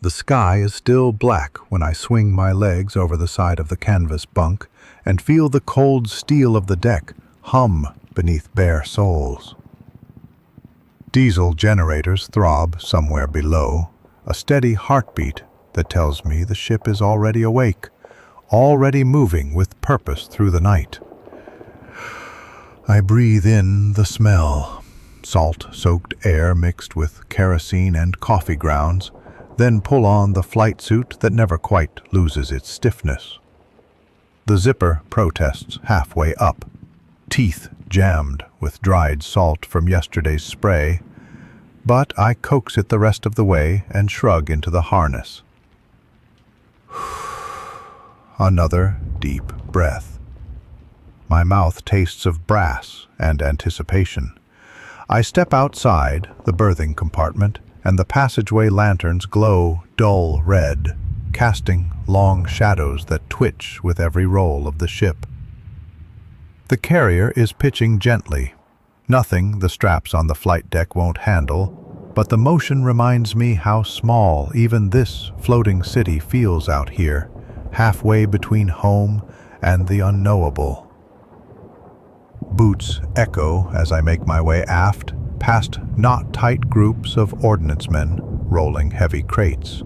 The sky is still black when I swing my legs over the side of the canvas bunk and feel the cold steel of the deck hum beneath bare soles. Diesel generators throb somewhere below, a steady heartbeat that tells me the ship is already awake, already moving with purpose through the night. I breathe in the smell, salt-soaked air mixed with kerosene and coffee grounds, then pull on the flight suit that never quite loses its stiffness. The zipper protests halfway up, teeth jammed with dried salt from yesterday's spray, but I coax it the rest of the way and shrug into the harness. Another deep breath. My mouth tastes of brass and anticipation. I step outside the berthing compartment, and the passageway lanterns glow dull red, casting long shadows that twitch with every roll of the ship. The carrier is pitching gently. Nothing the straps on the flight deck won't handle, but the motion reminds me how small even this floating city feels out here, halfway between home and the unknowable. Boots echo as I make my way aft, past knot-tight groups of ordnance men rolling heavy crates.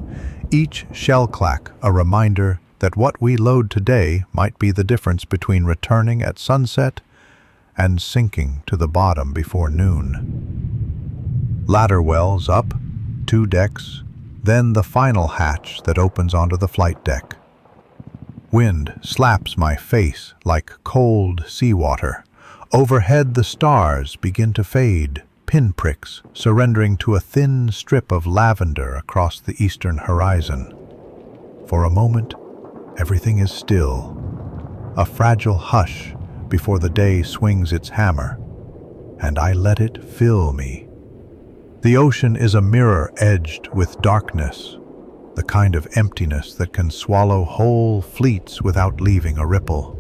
Each shell clack a reminder that what we load today might be the difference between returning at sunset and sinking to the bottom before noon. Ladder wells up, 2 decks, then the final hatch that opens onto the flight deck. Wind slaps my face like cold seawater. Overhead the stars begin to fade, pinpricks surrendering to a thin strip of lavender across the eastern horizon. For a moment, everything is still, a fragile hush before the day swings its hammer, and I let it fill me. The ocean is a mirror edged with darkness, the kind of emptiness that can swallow whole fleets without leaving a ripple.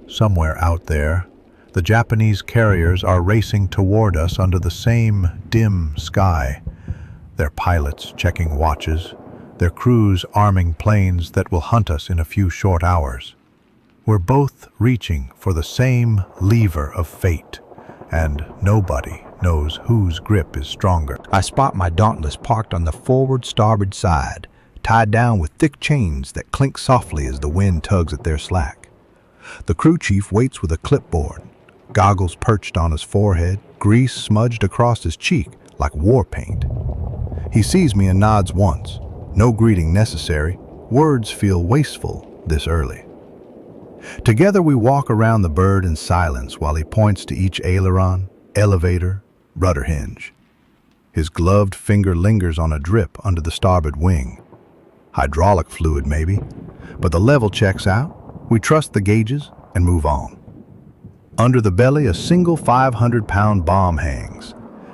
Somewhere out there, the Japanese carriers are racing toward us under the same dim sky, their pilots checking watches, their crews arming planes that will hunt us in a few short hours. We're both reaching for the same lever of fate, and nobody knows whose grip is stronger. I spot my Dauntless parked on the forward starboard side, tied down with thick chains that clink softly as the wind tugs at their slack. The crew chief waits with a clipboard, goggles perched on his forehead, grease smudged across his cheek like war paint. He sees me and nods once. No greeting necessary. Words feel wasteful this early. Together we walk around the bird in silence while he points to each aileron, elevator, rudder hinge. His gloved finger lingers on a drip under the starboard wing. Hydraulic fluid maybe, but the level checks out. We trust the gauges and move on. Under the belly, a single 500-pound bomb hangs,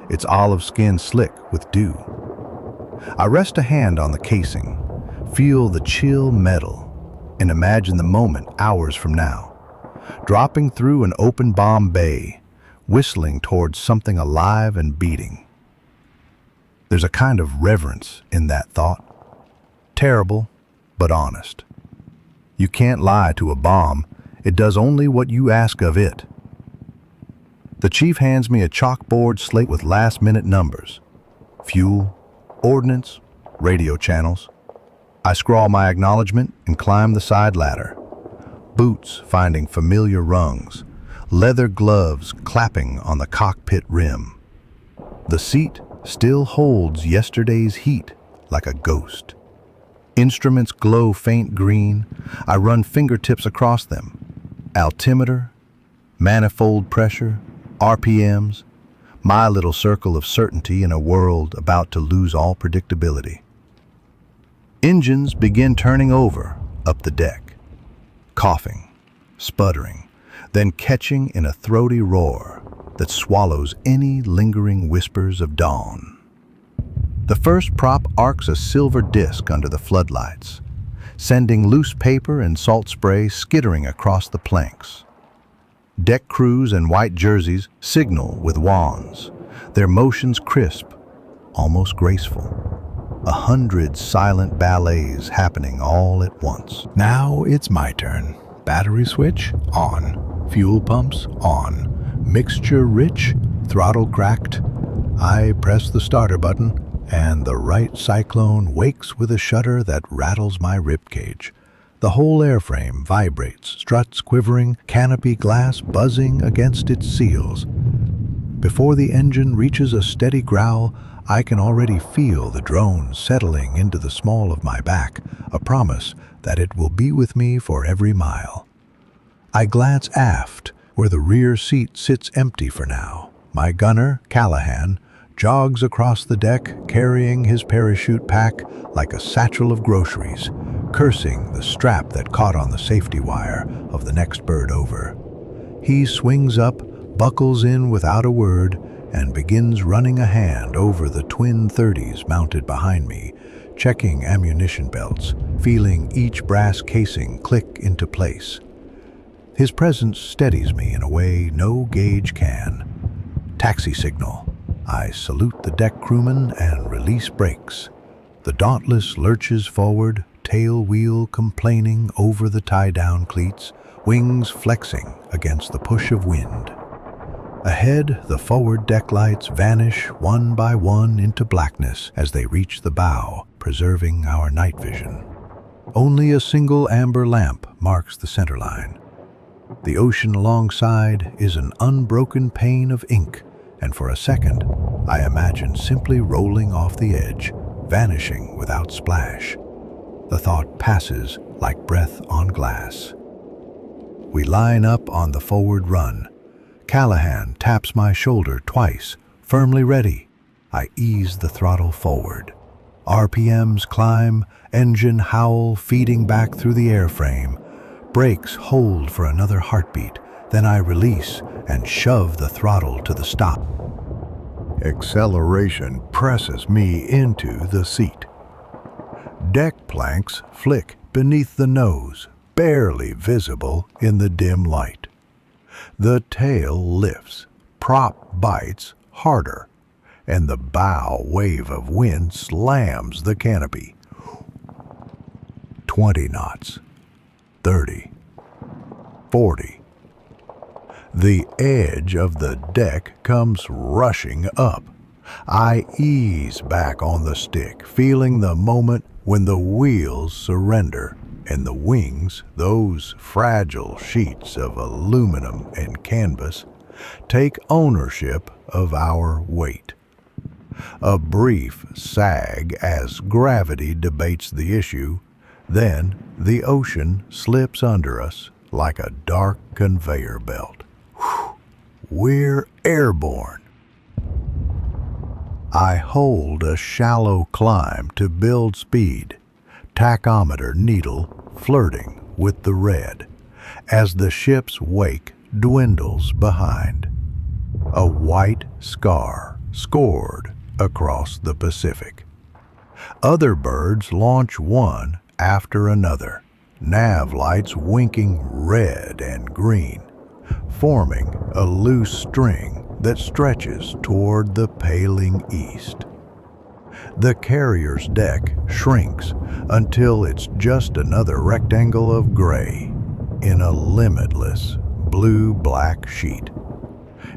its olive skin slick with dew. I rest a hand on the casing, feel the chill metal, and imagine the moment hours from now, dropping through an open bomb bay, whistling towards something alive and beating. There's a kind of reverence in that thought. Terrible, but honest. You can't lie to a bomb. It does only what you ask of it. The chief hands me a chalkboard slate with last-minute numbers. Fuel, ordnance, radio channels. I scrawl my acknowledgement and climb the side ladder. Boots finding familiar rungs, leather gloves clapping on the cockpit rim. The seat still holds yesterday's heat like a ghost. Instruments glow faint green. I run fingertips across them. Altimeter, manifold pressure, RPMs, my little circle of certainty in a world about to lose all predictability. Engines begin turning over up the deck, coughing, sputtering, then catching in a throaty roar that swallows any lingering whispers of dawn. The first prop arcs a silver disc under the floodlights, sending loose paper and salt spray skittering across the planks. Deck crews in white jerseys signal with wands, their motions crisp, almost graceful. 100 silent ballets happening all at once. Now it's my turn. Battery switch on. Fuel pumps on. Mixture rich. Throttle cracked. I press the starter button, and the right cyclone wakes with a shudder that rattles my ribcage. The whole airframe vibrates, struts quivering, canopy glass buzzing against its seals. Before the engine reaches a steady growl, I can already feel the drone settling into the small of my back, a promise that it will be with me for every mile. I glance aft, where the rear seat sits empty for now. My gunner, Callahan, jogs across the deck, carrying his parachute pack like a satchel of groceries, cursing the strap that caught on the safety wire of the next bird over. He swings up, buckles in without a word, and begins running a hand over the twin 30s mounted behind me, checking ammunition belts, feeling each brass casing click into place. His presence steadies me in a way no gauge can. Taxi signal. I salute the deck crewman and release brakes. The Dauntless lurches forward, tail wheel complaining over the tie-down cleats, wings flexing against the push of wind. Ahead, the forward deck lights vanish one by one into blackness as they reach the bow, preserving our night vision. Only a single amber lamp marks the center line. The ocean alongside is an unbroken pane of ink, and for a second, I imagine simply rolling off the edge, vanishing without splash. The thought passes like breath on glass. We line up on the forward run. Callahan taps my shoulder twice, firmly ready. I ease the throttle forward. RPMs climb, engine howl feeding back through the airframe. Brakes hold for another heartbeat, then I release and shove the throttle to the stop. Acceleration presses me into the seat. Deck planks flick beneath the nose, barely visible in the dim light. The tail lifts, prop bites harder, and the bow wave of wind slams the canopy. 20 knots, 30, 40. The edge of the deck comes rushing up. I ease back on the stick, feeling the moment when the wheels surrender and the wings, those fragile sheets of aluminum and canvas, take ownership of our weight. A brief sag as gravity debates the issue, then the ocean slips under us like a dark conveyor belt. Whew, we're airborne. I hold a shallow climb to build speed, tachometer needle flirting with the red, as the ship's wake dwindles behind. A white scar scored across the Pacific. Other birds launch one after another, nav lights winking red and green, forming a loose string that stretches toward the paling east. The carrier's deck shrinks until it's just another rectangle of gray in a limitless blue-black sheet.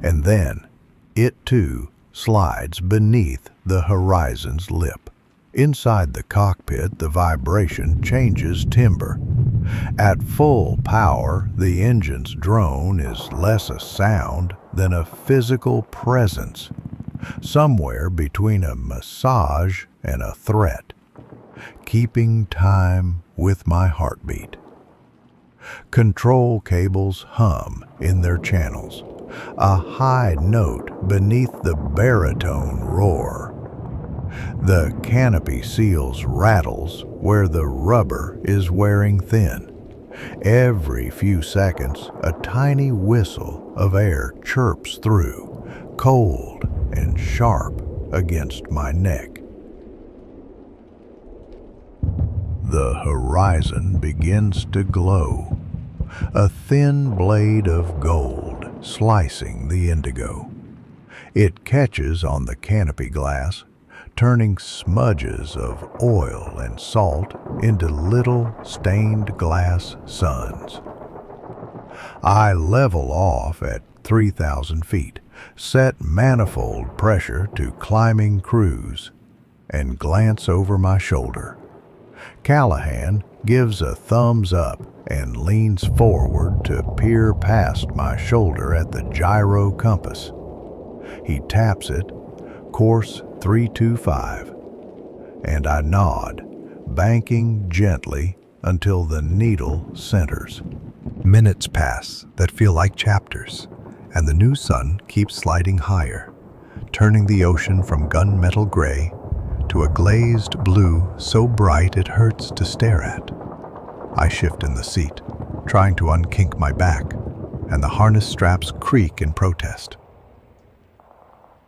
And then it too slides beneath the horizon's lip. Inside the cockpit, the vibration changes timbre. At full power, the engine's drone is less a sound than a physical presence, somewhere between a massage and a threat, keeping time with my heartbeat. Control cables hum in their channels, a high note beneath the baritone roar. The canopy seals rattles where the rubber is wearing thin. Every few seconds, a tiny whistle of air chirps through, cold and sharp against my neck. The horizon begins to glow, a thin blade of gold slicing the indigo. It catches on the canopy glass, turning smudges of oil and salt into little stained glass suns. I level off at 3,000 feet, set manifold pressure to climbing cruise, and glance over my shoulder. Callahan gives a thumbs up and leans forward to peer past my shoulder at the gyro compass. He taps it, course 325, and I nod, banking gently until the needle centers. Minutes pass that feel like chapters, and the new sun keeps sliding higher, turning the ocean from gunmetal gray to a glazed blue so bright it hurts to stare at. I shift in the seat, trying to unkink my back, and the harness straps creak in protest.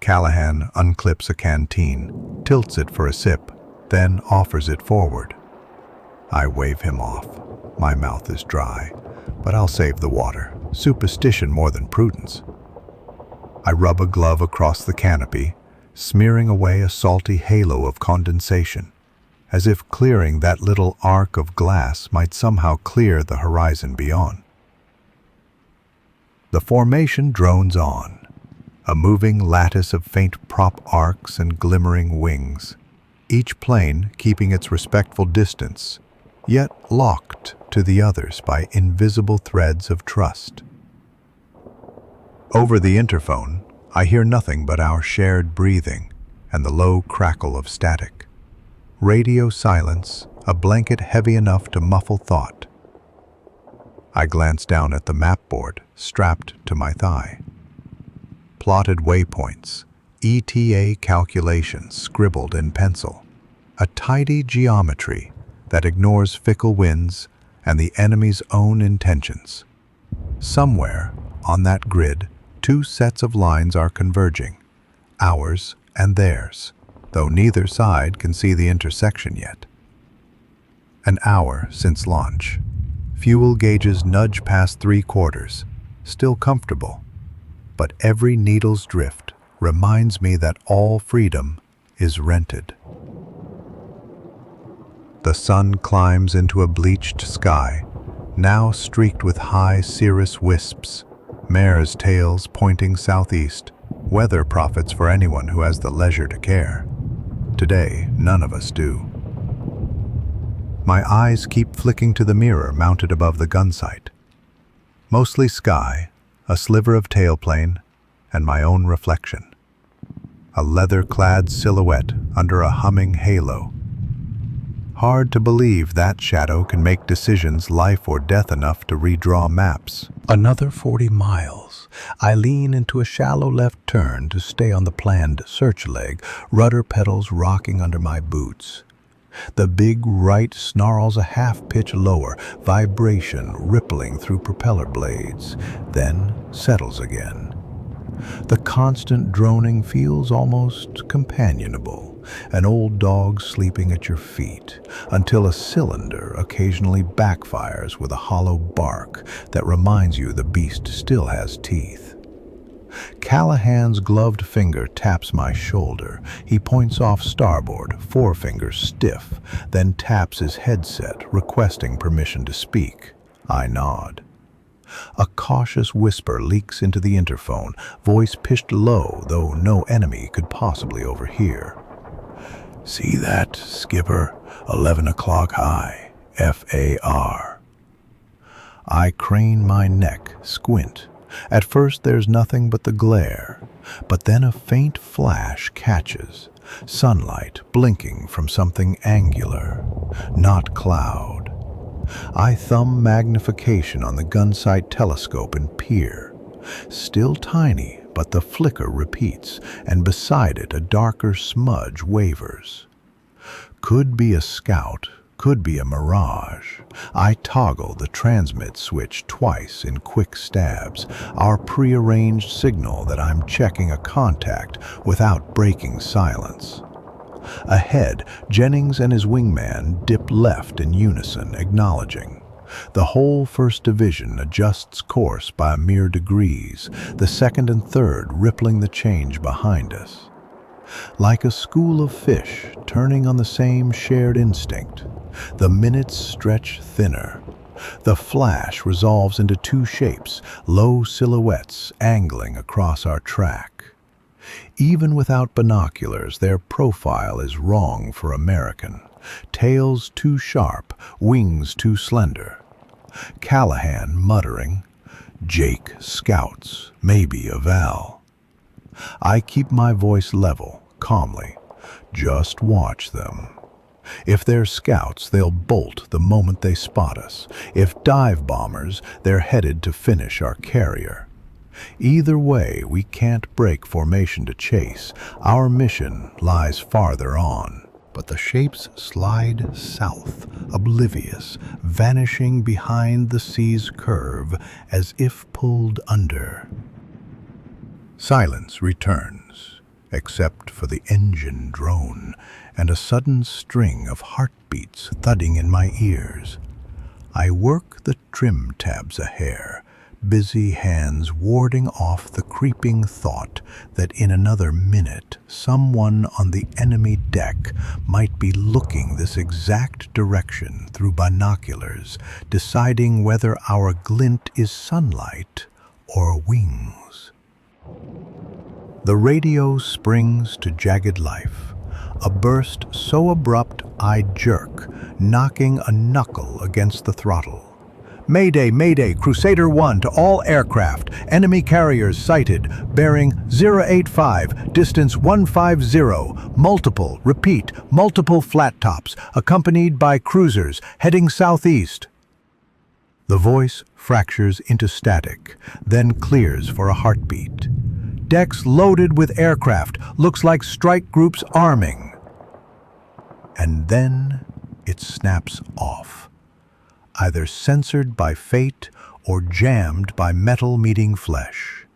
Callahan unclips a canteen, tilts it for a sip, then offers it forward. I wave him off. My mouth is dry, but I'll save the water. Superstition more than prudence. I rub a glove across the canopy, smearing away a salty halo of condensation, as if clearing that little arc of glass might somehow clear the horizon beyond. The formation drones on, a moving lattice of faint prop arcs and glimmering wings, each plane keeping its respectful distance, yet locked to the others by invisible threads of trust. Over the interphone, I hear nothing but our shared breathing and the low crackle of static. Radio silence, a blanket heavy enough to muffle thought. I glance down at the map board strapped to my thigh. Plotted waypoints, ETA calculations scribbled in pencil, a tidy geometry that ignores fickle winds and the enemy's own intentions. Somewhere on that grid, two sets of lines are converging, ours and theirs, though neither side can see the intersection yet. An hour since launch. Fuel gauges nudge past 3/4, still comfortable, but every needle's drift reminds me that all freedom is rented. The sun climbs into a bleached sky, now streaked with high cirrus wisps, mares' tails pointing southeast, weather prophets for anyone who has the leisure to care. Today, none of us do. My eyes keep flicking to the mirror mounted above the gun sight. Mostly sky, a sliver of tailplane, and my own reflection. A leather-clad silhouette under a humming halo. Hard to believe that shadow can make decisions life or death enough to redraw maps. Another 40 miles. I lean into a shallow left turn to stay on the planned search leg, rudder pedals rocking under my boots. The big right snarls a half-pitch lower, vibration rippling through propeller blades, then settles again. The constant droning feels almost companionable, an old dog sleeping at your feet, until a cylinder occasionally backfires with a hollow bark that reminds you the beast still has teeth. Callahan's gloved finger taps my shoulder. He points off starboard, forefinger stiff, then taps his headset, requesting permission to speak. I nod. A cautious whisper leaks into the interphone, voice pitched low, though no enemy could possibly overhear. "See that, skipper? 11 o'clock high. FAR." I crane my neck, squint. At first there's nothing but the glare, but then a faint flash catches, sunlight blinking from something angular, not cloud. I thumb magnification on the gunsight telescope and peer. Still tiny, but the flicker repeats, and beside it a darker smudge wavers. Could be a scout, could be a mirage. I toggle the transmit switch twice in quick stabs, our prearranged signal that I'm checking a contact without breaking silence. Ahead, Jennings and his wingman dip left in unison, acknowledging. The whole 1st Division adjusts course by mere degrees, the 2nd and 3rd rippling the change behind us. Like a school of fish turning on the same shared instinct, the minutes stretch thinner. The flash resolves into two shapes, low silhouettes angling across our track. Even without binoculars, their profile is wrong for American. Tails too sharp, wings too slender. Callahan muttering, "Jake scouts, maybe a Val." I keep my voice level, calmly. Just watch them. If they're scouts, they'll bolt the moment they spot us. If dive bombers, they're headed to finish our carrier. Either way, we can't break formation to chase. Our mission lies farther on. But the shapes slide south, oblivious, vanishing behind the sea's curve as if pulled under. Silence returns, except for the engine drone and a sudden string of heartbeats thudding in my ears. I work the trim tabs a hair, busy hands warding off the creeping thought that in another minute someone on the enemy deck might be looking this exact direction through binoculars, deciding whether our glint is sunlight or wings. The radio springs to jagged life, a burst so abrupt I jerk, knocking a knuckle against the throttle. "Mayday, Mayday, Crusader 1 to all aircraft. Enemy carriers sighted, bearing 085, distance 150, multiple flat tops, accompanied by cruisers heading southeast." The voice fractures into static, then clears for a heartbeat. "Decks loaded with aircraft, looks like strike groups arming." And then it snaps off, either censored by fate or jammed by metal meeting flesh.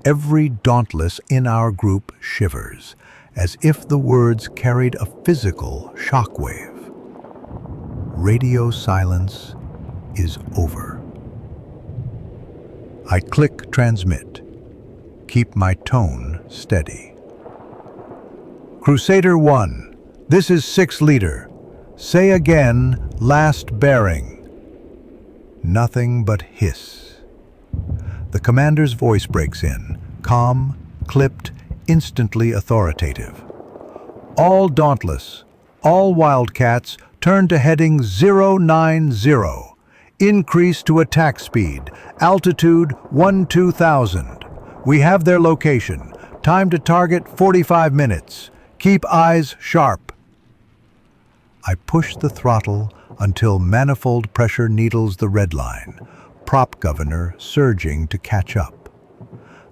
Every Dauntless in our group shivers, as if the words carried a physical shockwave. Radio silence is over. I click transmit, keep my tone steady. "Crusader 1, this is 6 Leader. Say again, last bearing." Nothing but hiss. The commander's voice breaks in, calm, clipped, instantly authoritative. "All Dauntless, all Wildcats, turn to heading 090. Increase to attack speed, altitude 12,000. We have their location. Time to target 45 minutes. Keep eyes sharp." I push the throttle until manifold pressure needles the red line, prop governor surging to catch up.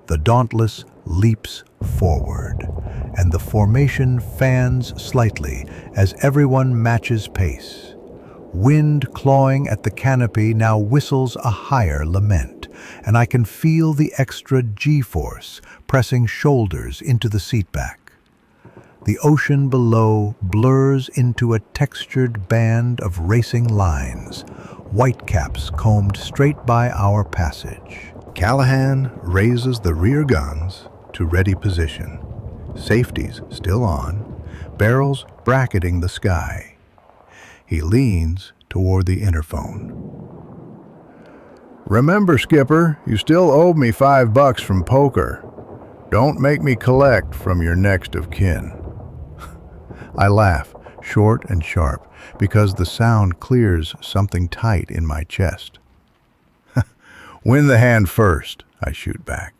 The Dauntless leaps forward, and the formation fans slightly as everyone matches pace. Wind clawing at the canopy now whistles a higher lament, and I can feel the extra G-force pressing shoulders into the seatback. The ocean below blurs into a textured band of racing lines, whitecaps combed straight by our passage. Callahan raises the rear guns to ready position, safeties still on, barrels bracketing the sky. He leans toward the interphone. "Remember, Skipper, you still owe me $5 from poker. Don't make me collect from your next of kin." I laugh, short and sharp, because the sound clears something tight in my chest. "Win the hand first," I shoot back.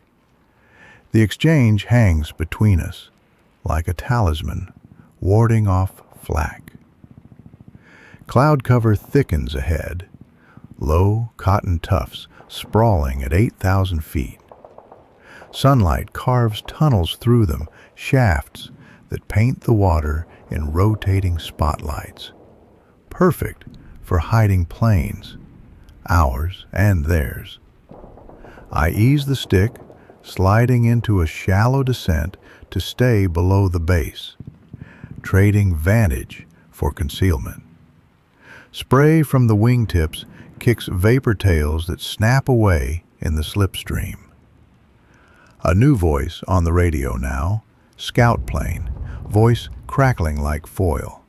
The exchange hangs between us, like a talisman, warding off Flak. Cloud cover thickens ahead, low cotton tufts sprawling at 8,000 feet. Sunlight carves tunnels through them, shafts that paint the water in rotating spotlights. Perfect for hiding planes, ours and theirs. I ease the stick, sliding into a shallow descent to stay below the base, trading vantage for concealment. Spray from the wingtips kicks vapor tails that snap away in the slipstream. A new voice on the radio now, scout plane, voice crackling like foil.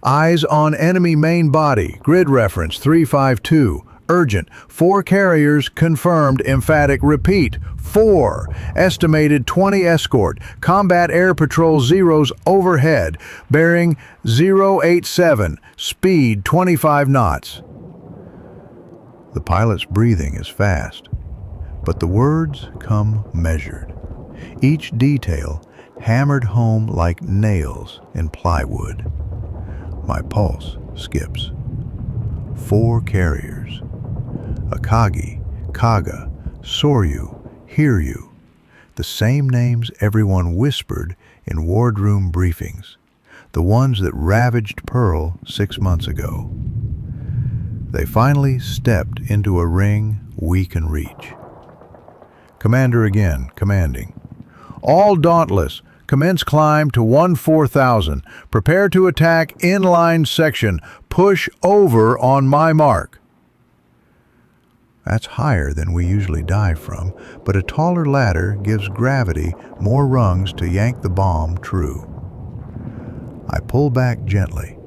Eyes on enemy main body, grid reference 352. Urgent. 4 carriers confirmed. Emphatic repeat. 4. Estimated 20 escort. Combat air patrol zeros overhead. Bearing 087. Speed 25 knots. The pilot's breathing is fast, but the words come measured. Each detail hammered home like nails in plywood. My pulse skips. 4 carriers. Akagi, Kaga, Soryu, Hiryu. The same names everyone whispered in wardroom briefings. The ones that ravaged Pearl 6 months ago. They finally stepped into a ring we can reach. Commander again, commanding. All Dauntless, commence climb to 14,000. Prepare to attack inline section. Push over on my mark. That's higher than we usually dive from, but a taller ladder gives gravity more rungs to yank the bomb true. I pull back gently,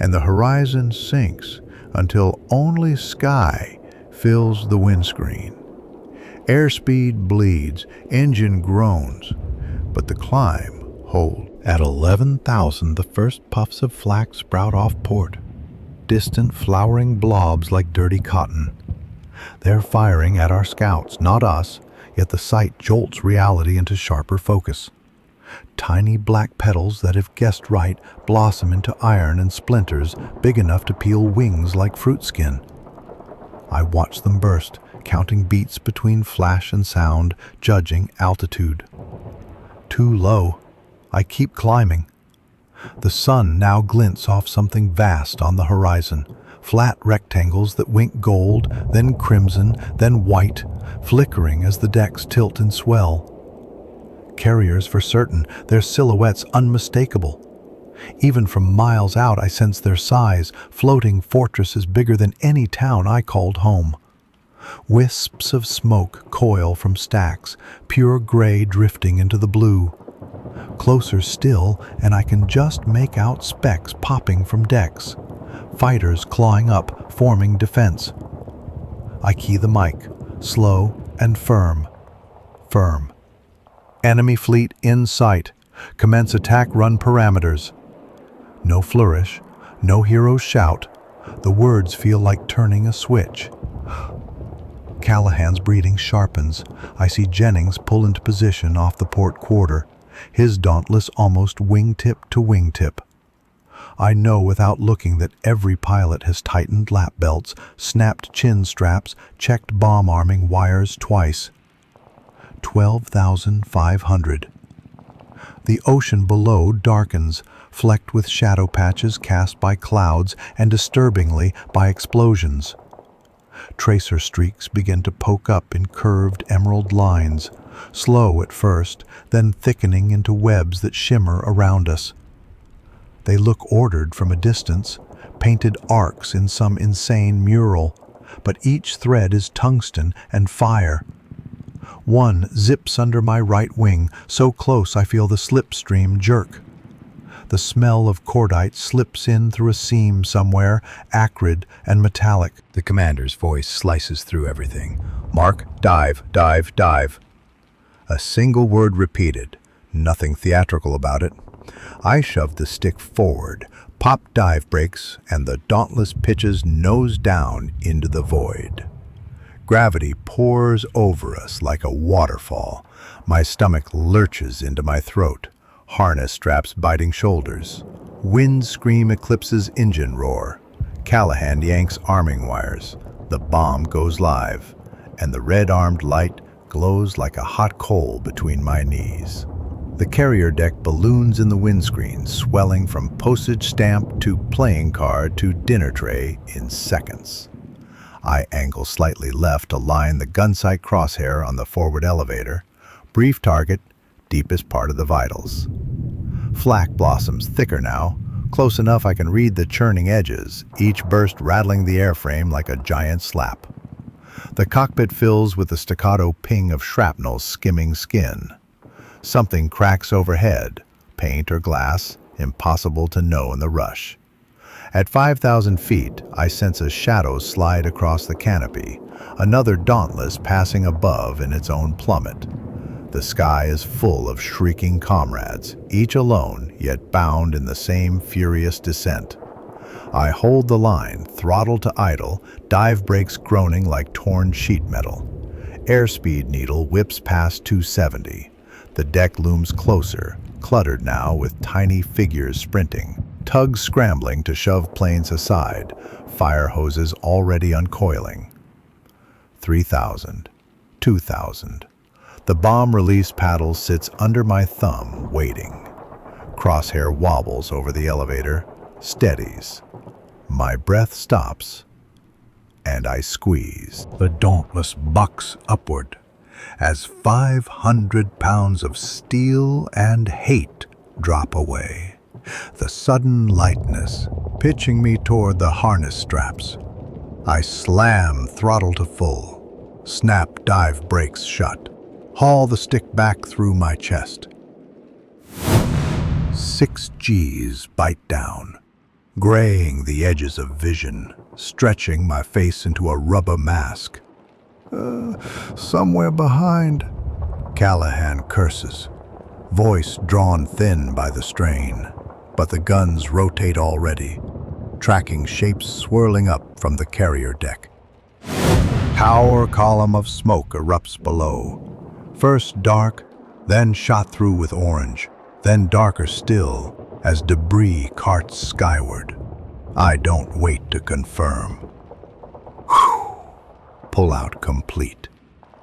and the horizon sinks until only sky fills the windscreen. Airspeed bleeds, engine groans, but the climb holds. At 11,000, the first puffs of flak sprout off port, distant flowering blobs like dirty cotton. They're firing at our scouts, not us, yet the sight jolts reality into sharper focus. Tiny black petals that, if guessed right, blossom into iron and splinters big enough to peel wings like fruit skin. I watch them burst, counting beats between flash and sound, judging altitude. Too low. I keep climbing. The sun now glints off something vast on the horizon. Flat rectangles that wink gold, then crimson, then white, flickering as the decks tilt and swell. Carriers for certain, their silhouettes unmistakable. Even from miles out I sense their size, floating fortresses bigger than any town I called home. Wisps of smoke coil from stacks, pure gray drifting into the blue. Closer still, and I can just make out specks popping from decks. Fighters clawing up, forming defense. I key the mic, slow and firm. Firm. Enemy fleet in sight. Commence attack run parameters. No flourish, no hero's shout. The words feel like turning a switch. Callahan's breathing sharpens. I see Jennings pull into position off the port quarter, his Dauntless almost wingtip to wingtip. I know without looking that every pilot has tightened lap belts, snapped chin straps, checked bomb arming wires twice. 12,500. The ocean below darkens, flecked with shadow patches cast by clouds and disturbingly by explosions. Tracer streaks begin to poke up in curved emerald lines, slow at first, then thickening into webs that shimmer around us. They look ordered from a distance, painted arcs in some insane mural, but each thread is tungsten and fire. One zips under my right wing, so close I feel the slipstream jerk. The smell of cordite slips in through a seam somewhere, acrid and metallic. The commander's voice slices through everything. Mark, dive, dive, dive. A single word repeated, nothing theatrical about it. I shoved the stick forward, popped dive brakes, and the Dauntless pitches nose down into the void. Gravity pours over us like a waterfall. My stomach lurches into my throat, harness straps biting shoulders. Wind scream eclipses engine roar. Callahan yanks arming wires. The bomb goes live, and the red-armed light glows like a hot coal between my knees. The carrier deck balloons in the windscreen, swelling from postage stamp to playing card to dinner tray in seconds. I angle slightly left to line the gunsight crosshair on the forward elevator. Brief target, deepest part of the vitals. Flak blossoms thicker now, close enough I can read the churning edges, each burst rattling the airframe like a giant slap. The cockpit fills with the staccato ping of shrapnel skimming skin. Something cracks overhead, paint or glass, impossible to know in the rush. At 5,000 feet, I sense a shadow slide across the canopy, another Dauntless passing above in its own plummet. The sky is full of shrieking comrades, each alone, yet bound in the same furious descent. I hold the line, throttle to idle, dive brakes groaning like torn sheet metal. Airspeed needle whips past 270. The deck looms closer, cluttered now with tiny figures sprinting, tugs scrambling to shove planes aside, fire hoses already uncoiling. 3,000, 2,000. The bomb release paddle sits under my thumb, waiting. Crosshair wobbles over the elevator, steadies. My breath stops, and I squeeze. The Dauntless bucks upward as 500 pounds of steel and hate drop away. The sudden lightness pitching me toward the harness straps. I slam throttle to full, snap dive brakes shut, haul the stick back through my chest. 6 G's bite down, graying the edges of vision, stretching my face into a rubber mask. Somewhere behind, Callahan curses, voice drawn thin by the strain. But the guns rotate already, tracking shapes swirling up from the carrier deck. Tower column of smoke erupts below. First dark, then shot through with orange, then darker still as debris carts skyward. I don't wait to confirm. Whew. Pull-out complete.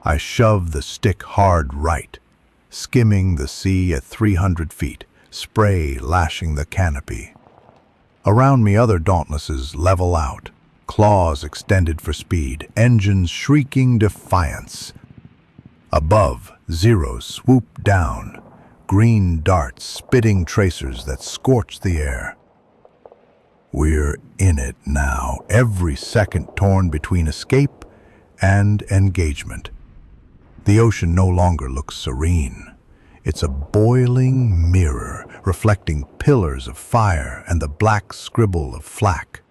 I shove the stick hard right, skimming the sea at 300 feet, spray lashing the canopy. Around me other Dauntlesses level out, claws extended for speed, engines shrieking defiance. Above, Zeros swoop down, green darts spitting tracers that scorch the air. We're in it now, every second torn between escape and engagement. The ocean no longer looks serene. It's a boiling mirror, reflecting pillars of fire and the black scribble of Flak.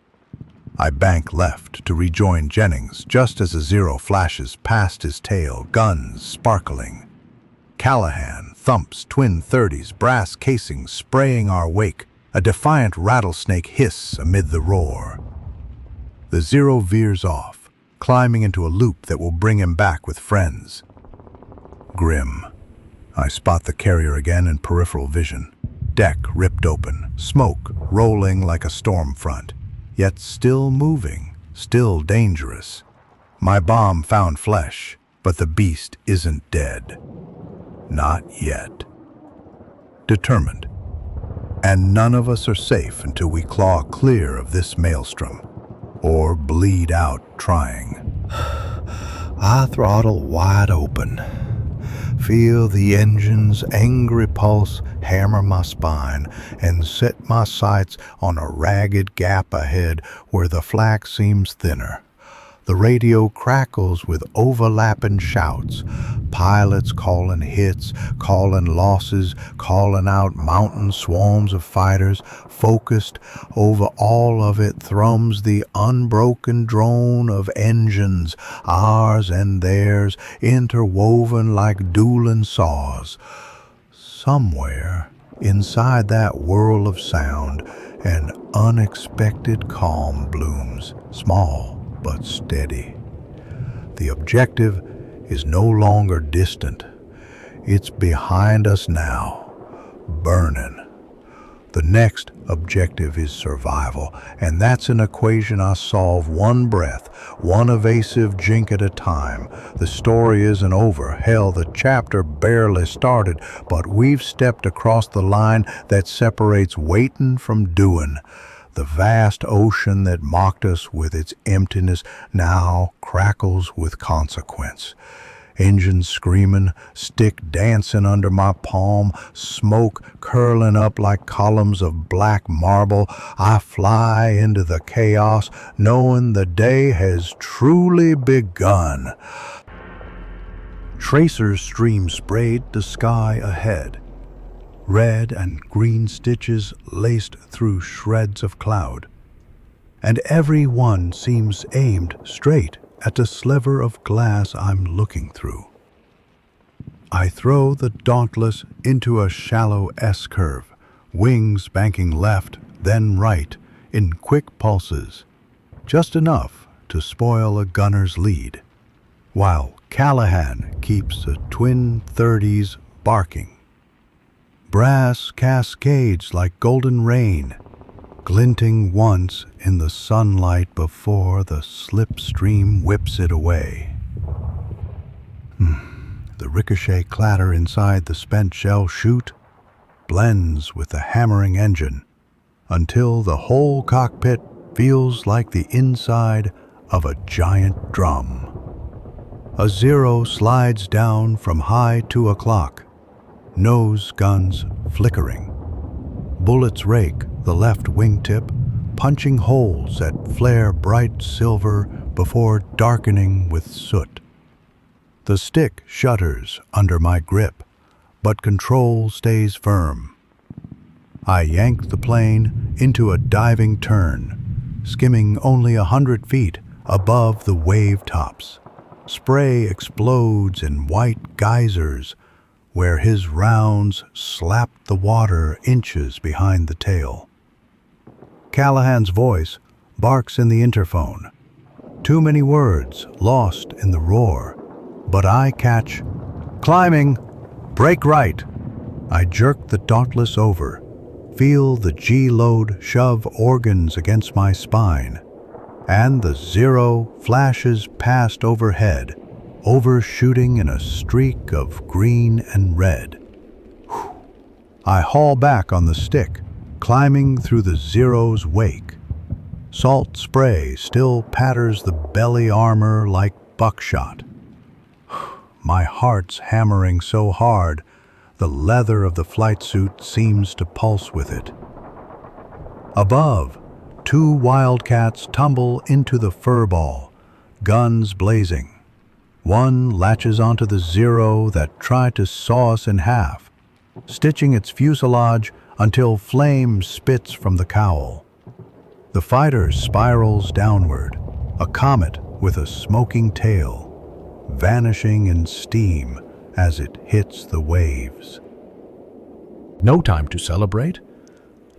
I bank left to rejoin Jennings just as a Zero flashes past his tail, guns sparkling. Callahan thumps twin 30s, brass casings spraying our wake, a defiant rattlesnake hiss amid the roar. The Zero veers off, climbing into a loop that will bring him back with friends. Grim. I spot the carrier again in peripheral vision. Deck ripped open, smoke rolling like a storm front, yet still moving, still dangerous. My bomb found flesh, but the beast isn't dead. Not yet. Determined. And none of us are safe until we claw clear of this maelstrom, or bleed out trying. I throttle wide open. Feel the engine's angry pulse hammer my spine and set my sights on a ragged gap ahead where the flak seems thinner. The radio crackles with overlapping shouts, pilots calling hits, calling losses, calling out mountain swarms of fighters. Focused over all of it thrums the unbroken drone of engines, ours and theirs, interwoven like dueling saws. Somewhere inside that whirl of sound, an unexpected calm blooms, small but steady. The objective is no longer distant. It's behind us now, burning. The next objective is survival, and that's an equation I solve one breath, one evasive jink at a time. The story isn't over. Hell, the chapter barely started, but we've stepped across the line that separates waiting from doing. The vast ocean that mocked us with its emptiness now crackles with consequence. Engines screaming, stick dancing under my palm, smoke curling up like columns of black marble. I fly into the chaos, knowing the day has truly begun. Tracer stream sprayed the sky ahead. Red and green stitches laced through shreds of cloud. And every one seems aimed straight at the sliver of glass I'm looking through. I throw the Dauntless into a shallow S-curve, wings banking left, then right, in quick pulses, just enough to spoil a gunner's lead, while Callahan keeps the twin 30s barking. Brass cascades like golden rain, glinting once in the sunlight before the slipstream whips it away. The ricochet clatter inside the spent shell chute blends with the hammering engine until the whole cockpit feels like the inside of a giant drum. A Zero slides down from high 2 o'clock, nose guns flickering. Bullets rake the left wingtip, punching holes that flare bright silver before darkening with soot. The stick shudders under my grip, but control stays firm. I yank the plane into a diving turn, skimming only 100 feet above the wave tops. Spray explodes in white geysers where his rounds slap the water inches behind the tail. Callahan's voice barks in the interphone. Too many words lost in the roar, but I catch, "Climbing! Brake right!" I jerk the Dauntless over, feel the G-load shove organs against my spine, and the Zero flashes past overhead, overshooting in a streak of green and red. I haul back on the stick, climbing through the Zero's wake. Salt spray still patters the belly armor like buckshot. My heart's hammering so hard, the leather of the flight suit seems to pulse with it. Above, 2 Wildcats tumble into the furball, guns blazing. One latches onto the Zero that tried to saw us in half, stitching its fuselage until flame spits from the cowl. The fighter spirals downward, a comet with a smoking tail, vanishing in steam as it hits the waves. No time to celebrate.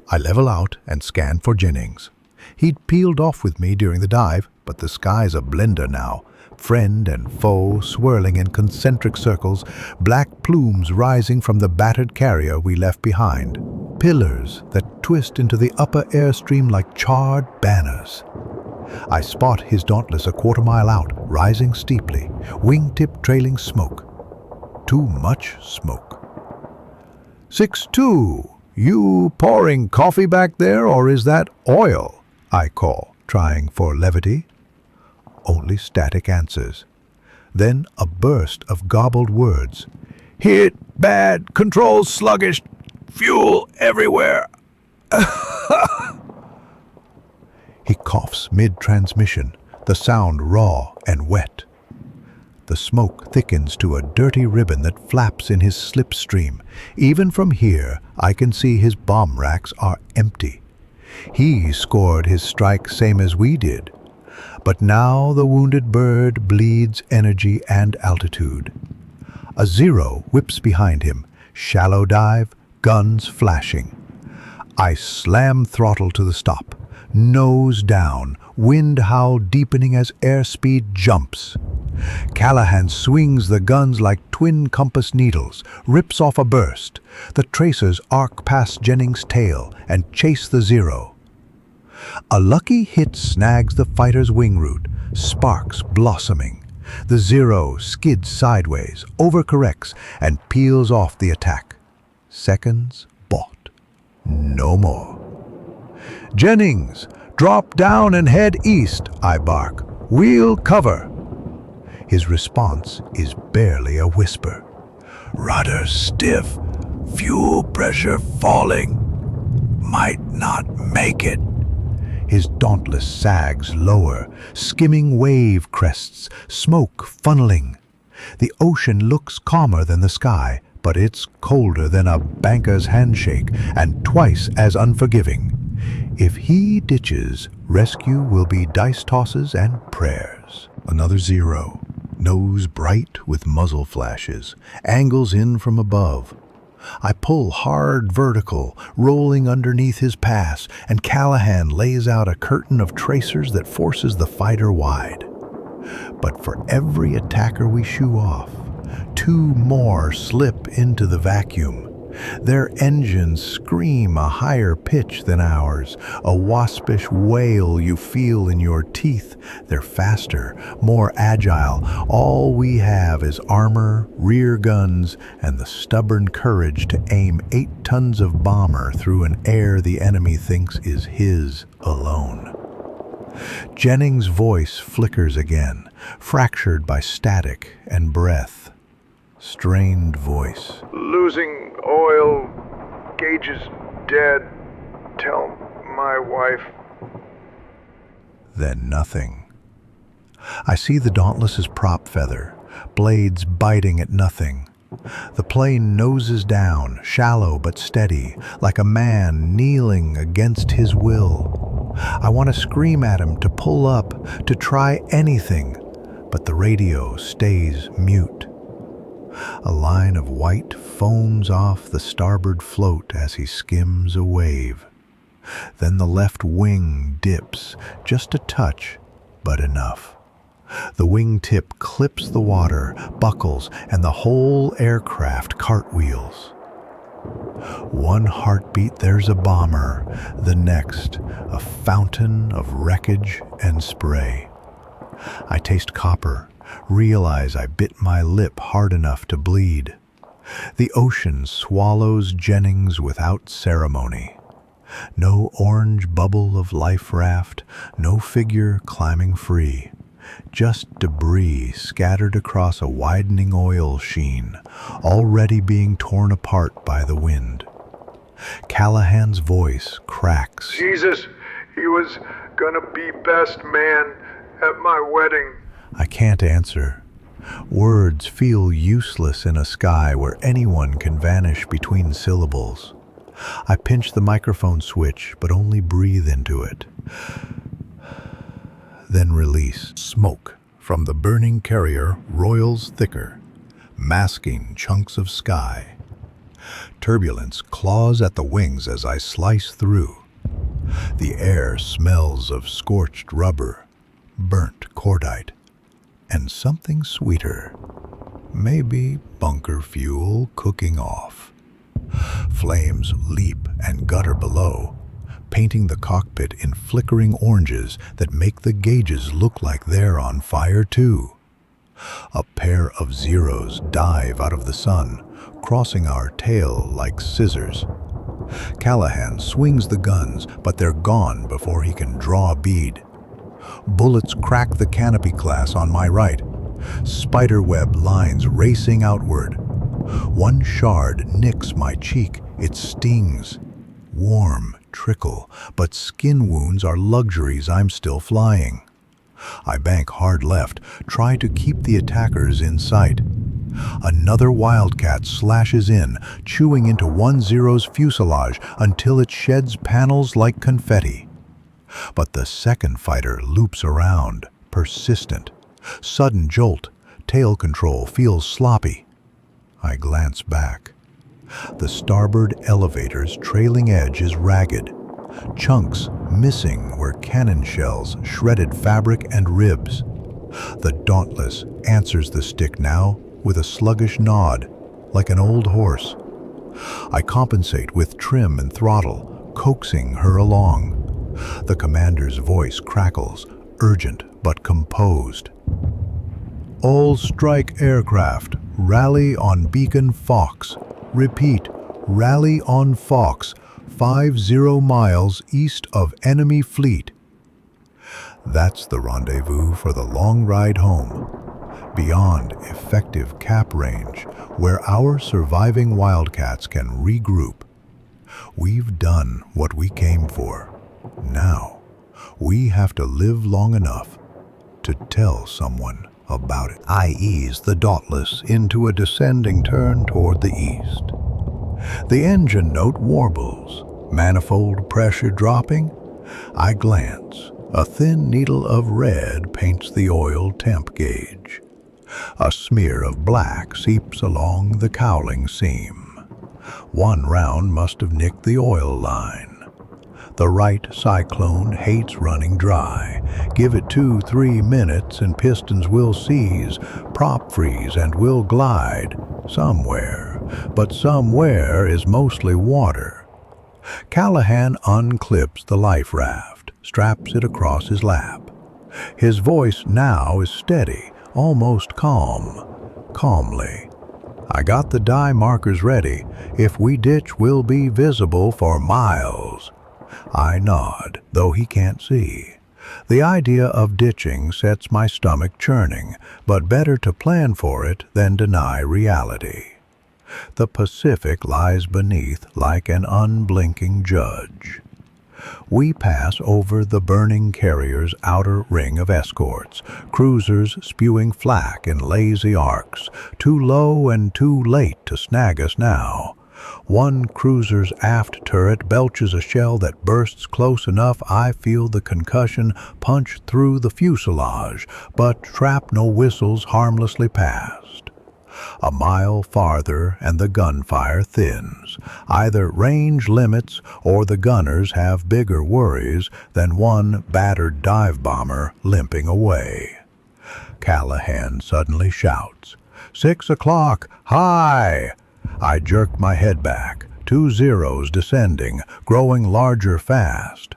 I level out and scan for Jennings. He'd peeled off with me during the dive, but the sky's a blender now. Friend and foe swirling in concentric circles, black plumes rising from the battered carrier we left behind. Pillars that twist into the upper airstream like charred banners. I spot his Dauntless a quarter-mile out, rising steeply, wingtip trailing smoke. Too much smoke. 6-2, you pouring coffee back there, or is that oil? I call, trying for levity. Only static answers. Then a burst of gobbled words. Hit, bad, controls sluggish, fuel everywhere. He coughs mid-transmission, the sound raw and wet. The smoke thickens to a dirty ribbon that flaps in his slipstream. Even from here, I can see his bomb racks are empty. He scored his strike same as we did. But now the wounded bird bleeds energy and altitude. A Zero whips behind him, shallow dive, guns flashing. I slam throttle to the stop, nose down, wind howl deepening as airspeed jumps. Callahan swings the guns like twin compass needles, rips off a burst. The tracers arc past Jennings' tail and chase the Zero. A lucky hit snags the fighter's wing root, sparks blossoming. The Zero skids sideways, overcorrects, and peels off the attack. Seconds bought. No more. Jennings, drop down and head east, I bark. We'll cover. His response is barely a whisper. Rudder stiff, fuel pressure falling. Might not make it. His Dauntless sags lower, skimming wave crests, smoke funneling. The ocean looks calmer than the sky, but it's colder than a banker's handshake and twice as unforgiving. If he ditches, rescue will be dice tosses and prayers. Another 0, nose bright with muzzle flashes, angles in from above. I pull hard vertical, rolling underneath his pass, and Callahan lays out a curtain of tracers that forces the fighter wide. But for every attacker we shoo off, 2 more slip into the vacuum. Their engines scream a higher pitch than ours, a waspish wail you feel in your teeth. They're faster, more agile. All we have is armor, rear guns, and the stubborn courage to aim 8 tons of bomber through an air the enemy thinks is his alone. Jennings' voice flickers again, fractured by static and breath. Strained voice. Losing oil, gauges dead. Tell my wife. Then nothing. I see the Dauntless's prop feather, blades biting at nothing. The plane noses down, shallow but steady, like a man kneeling against his will. I want to scream at him to pull up, to try anything, but the radio stays mute. A line of white foams off the starboard float as he skims a wave. Then the left wing dips, just a touch, but enough. The wingtip clips the water, buckles, and the whole aircraft cartwheels. One heartbeat, there's a bomber. The next, a fountain of wreckage and spray. I taste copper, realize I bit my lip hard enough to bleed. The ocean swallows Jennings without ceremony. No orange bubble of life raft, no figure climbing free. Just debris scattered across a widening oil sheen, already being torn apart by the wind. Callahan's voice cracks. Jesus, he was gonna be best man at my wedding. I can't answer. Words feel useless in a sky where anyone can vanish between syllables. I pinch the microphone switch, but only breathe into it. Then release. Smoke from the burning carrier roils thicker, masking chunks of sky. Turbulence claws at the wings as I slice through. The air smells of scorched rubber, burnt cordite, and something sweeter. Maybe bunker fuel cooking off. Flames leap and gutter below, painting the cockpit in flickering oranges that make the gauges look like they're on fire too. A pair of zeros dive out of the sun, crossing our tail like scissors. Callahan swings the guns, but they're gone before he can draw a bead. Bullets crack the canopy glass on my right. Spiderweb lines racing outward. One shard nicks my cheek. It stings. Warm trickle, but skin wounds are luxuries I'm still flying. I bank hard left, try to keep the attackers in sight. Another Wildcat slashes in, chewing into 1-0's fuselage until it sheds panels like confetti. But the second fighter loops around, persistent. Sudden jolt, tail control feels sloppy. I glance back. The starboard elevator's trailing edge is ragged. Chunks missing where cannon shells shredded fabric and ribs. The Dauntless answers the stick now with a sluggish nod, like an old horse. I compensate with trim and throttle, coaxing her along. The commander's voice crackles, urgent but composed. All strike aircraft, rally on Beacon Fox. Repeat, rally on Fox, 50 miles east of enemy fleet. That's the rendezvous for the long ride home, beyond effective cap range, where our surviving Wildcats can regroup. We've done what we came for. Now, we have to live long enough to tell someone. about it. I ease the Dauntless into a descending turn toward the east. The engine note warbles, manifold pressure dropping. I glance. A thin needle of red paints the oil temp gauge. A smear of black seeps along the cowling seam. One round must have nicked the oil line. The right cyclone hates running dry. Give it 2-3 minutes and pistons will seize, prop freeze, and will glide somewhere. But somewhere is mostly water. Callahan unclips the life raft, straps it across his lap. His voice now is steady, almost calmly. I got the dye markers ready. If we ditch, we'll be visible for miles. I nod, though he can't see. The idea of ditching sets my stomach churning, but better to plan for it than deny reality. The Pacific lies beneath like an unblinking judge. We pass over the burning carrier's outer ring of escorts, cruisers spewing flak in lazy arcs, too low and too late to snag us now. One cruiser's aft turret belches a shell that bursts close enough I feel the concussion punch through the fuselage, but shrapnel whistles harmlessly past. A mile farther and the gunfire thins. Either range limits or the gunners have bigger worries than one battered dive bomber limping away. Callahan suddenly shouts, 6 o'clock, high! I jerk my head back, 2 zeros descending, growing larger fast.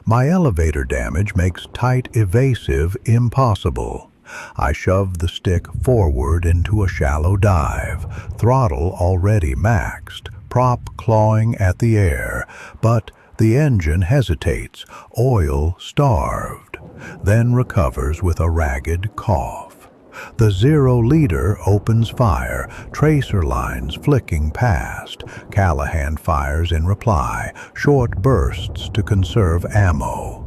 My elevator damage makes tight evasive impossible. I shove the stick forward into a shallow dive, throttle already maxed, prop clawing at the air, but the engine hesitates, oil starved, then recovers with a ragged cough. The Zero leader opens fire, tracer lines flicking past. Callahan fires in reply, short bursts to conserve ammo.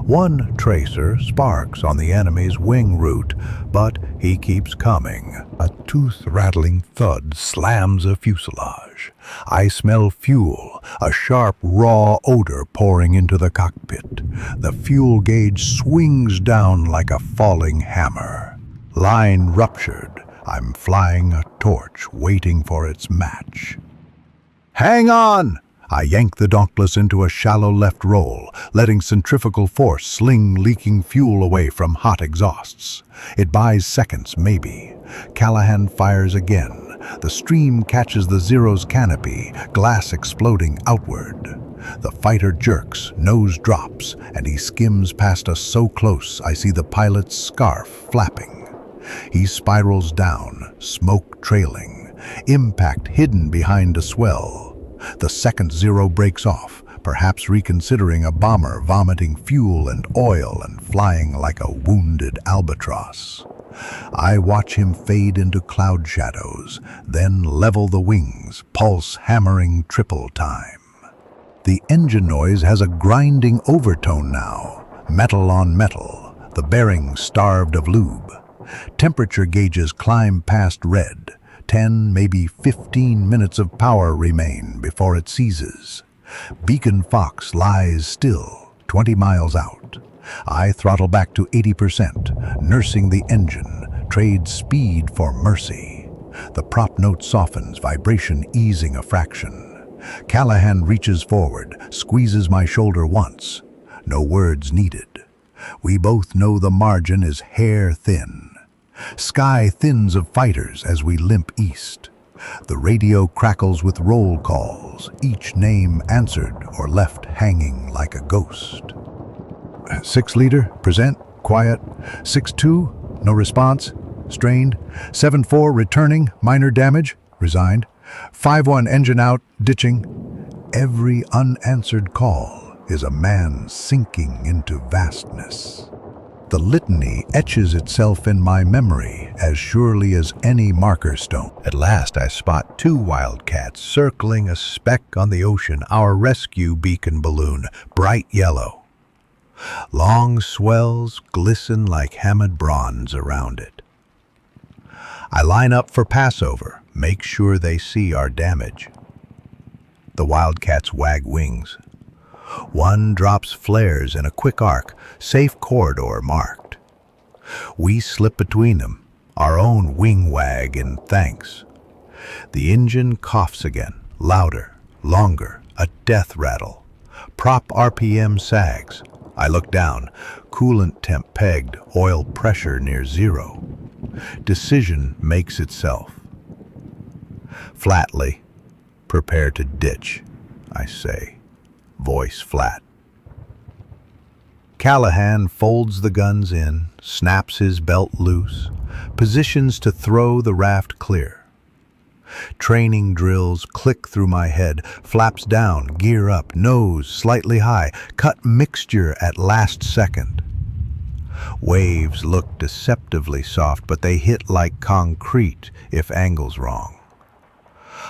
One tracer sparks on the enemy's wing route, but he keeps coming. A tooth-rattling thud slams a fuselage. I smell fuel, a sharp, raw odor pouring into the cockpit. The fuel gauge swings down like a falling hammer. Line ruptured. I'm flying a torch, waiting for its match. Hang on! I yank the Dauntless into a shallow left roll, letting centrifugal force sling leaking fuel away from hot exhausts. It buys seconds, maybe. Callahan fires again. The stream catches the Zero's canopy, glass exploding outward. The fighter jerks, nose drops, and he skims past us so close I see the pilot's scarf flapping. He spirals down, smoke trailing, impact hidden behind a swell. The second Zero breaks off, perhaps reconsidering a bomber vomiting fuel and oil and flying like a wounded albatross. I watch him fade into cloud shadows, then level the wings, pulse hammering triple time. The engine noise has a grinding overtone now, metal on metal, the bearings starved of lube. Temperature gauges climb past red. 10, maybe 15 minutes of power remain before it seizes. Beacon Fox lies still, 20 miles out. I throttle back to 80%, nursing the engine, trade speed for mercy. The prop note softens, vibration easing a fraction. Callahan reaches forward, squeezes my shoulder once. No words needed. We both know the margin is hair thin. Sky thins of fighters as we limp east. The radio crackles with roll calls, each name answered or left hanging like a ghost. 6 leader, present, quiet. 6-2, no response, strained. 7-4, returning, minor damage, resigned. 5-1, engine out, ditching. Every unanswered call is a man sinking into vastness. The litany etches itself in my memory as surely as any marker stone. At last I spot 2 wildcats circling a speck on the ocean, our rescue beacon balloon, bright yellow. Long swells glisten like hammered bronze around it. I line up for passover, make sure they see our damage. The wildcats wag wings. One drops flares in a quick arc, safe corridor marked. We slip between them, our own wing wag in thanks. The engine coughs again, louder, longer, a death rattle. Prop RPM sags. I look down, coolant temp pegged, oil pressure near zero. Decision makes itself. Flatly, prepare to ditch, I say, voice flat. Callahan folds the guns in, snaps his belt loose, positions to throw the raft clear. Training drills click through my head, flaps down, gear up, nose slightly high, cut mixture at last second. Waves look deceptively soft, but they hit like concrete if angle's wrong.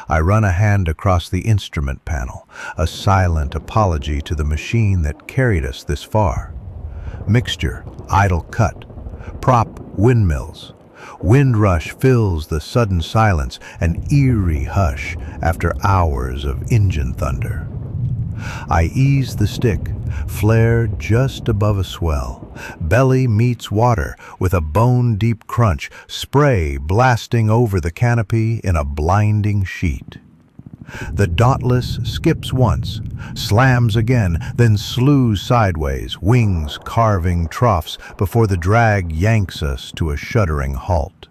I run a hand across the instrument panel, a silent apology to the machine that carried us this far. Mixture, idle cut, prop windmills. Wind rush fills the sudden silence, an eerie hush after hours of engine thunder. I ease the stick, flare just above a swell. Belly meets water with a bone-deep crunch, spray blasting over the canopy in a blinding sheet. The Dauntless skips once, slams again, then slews sideways, wings carving troughs before the drag yanks us to a shuddering halt.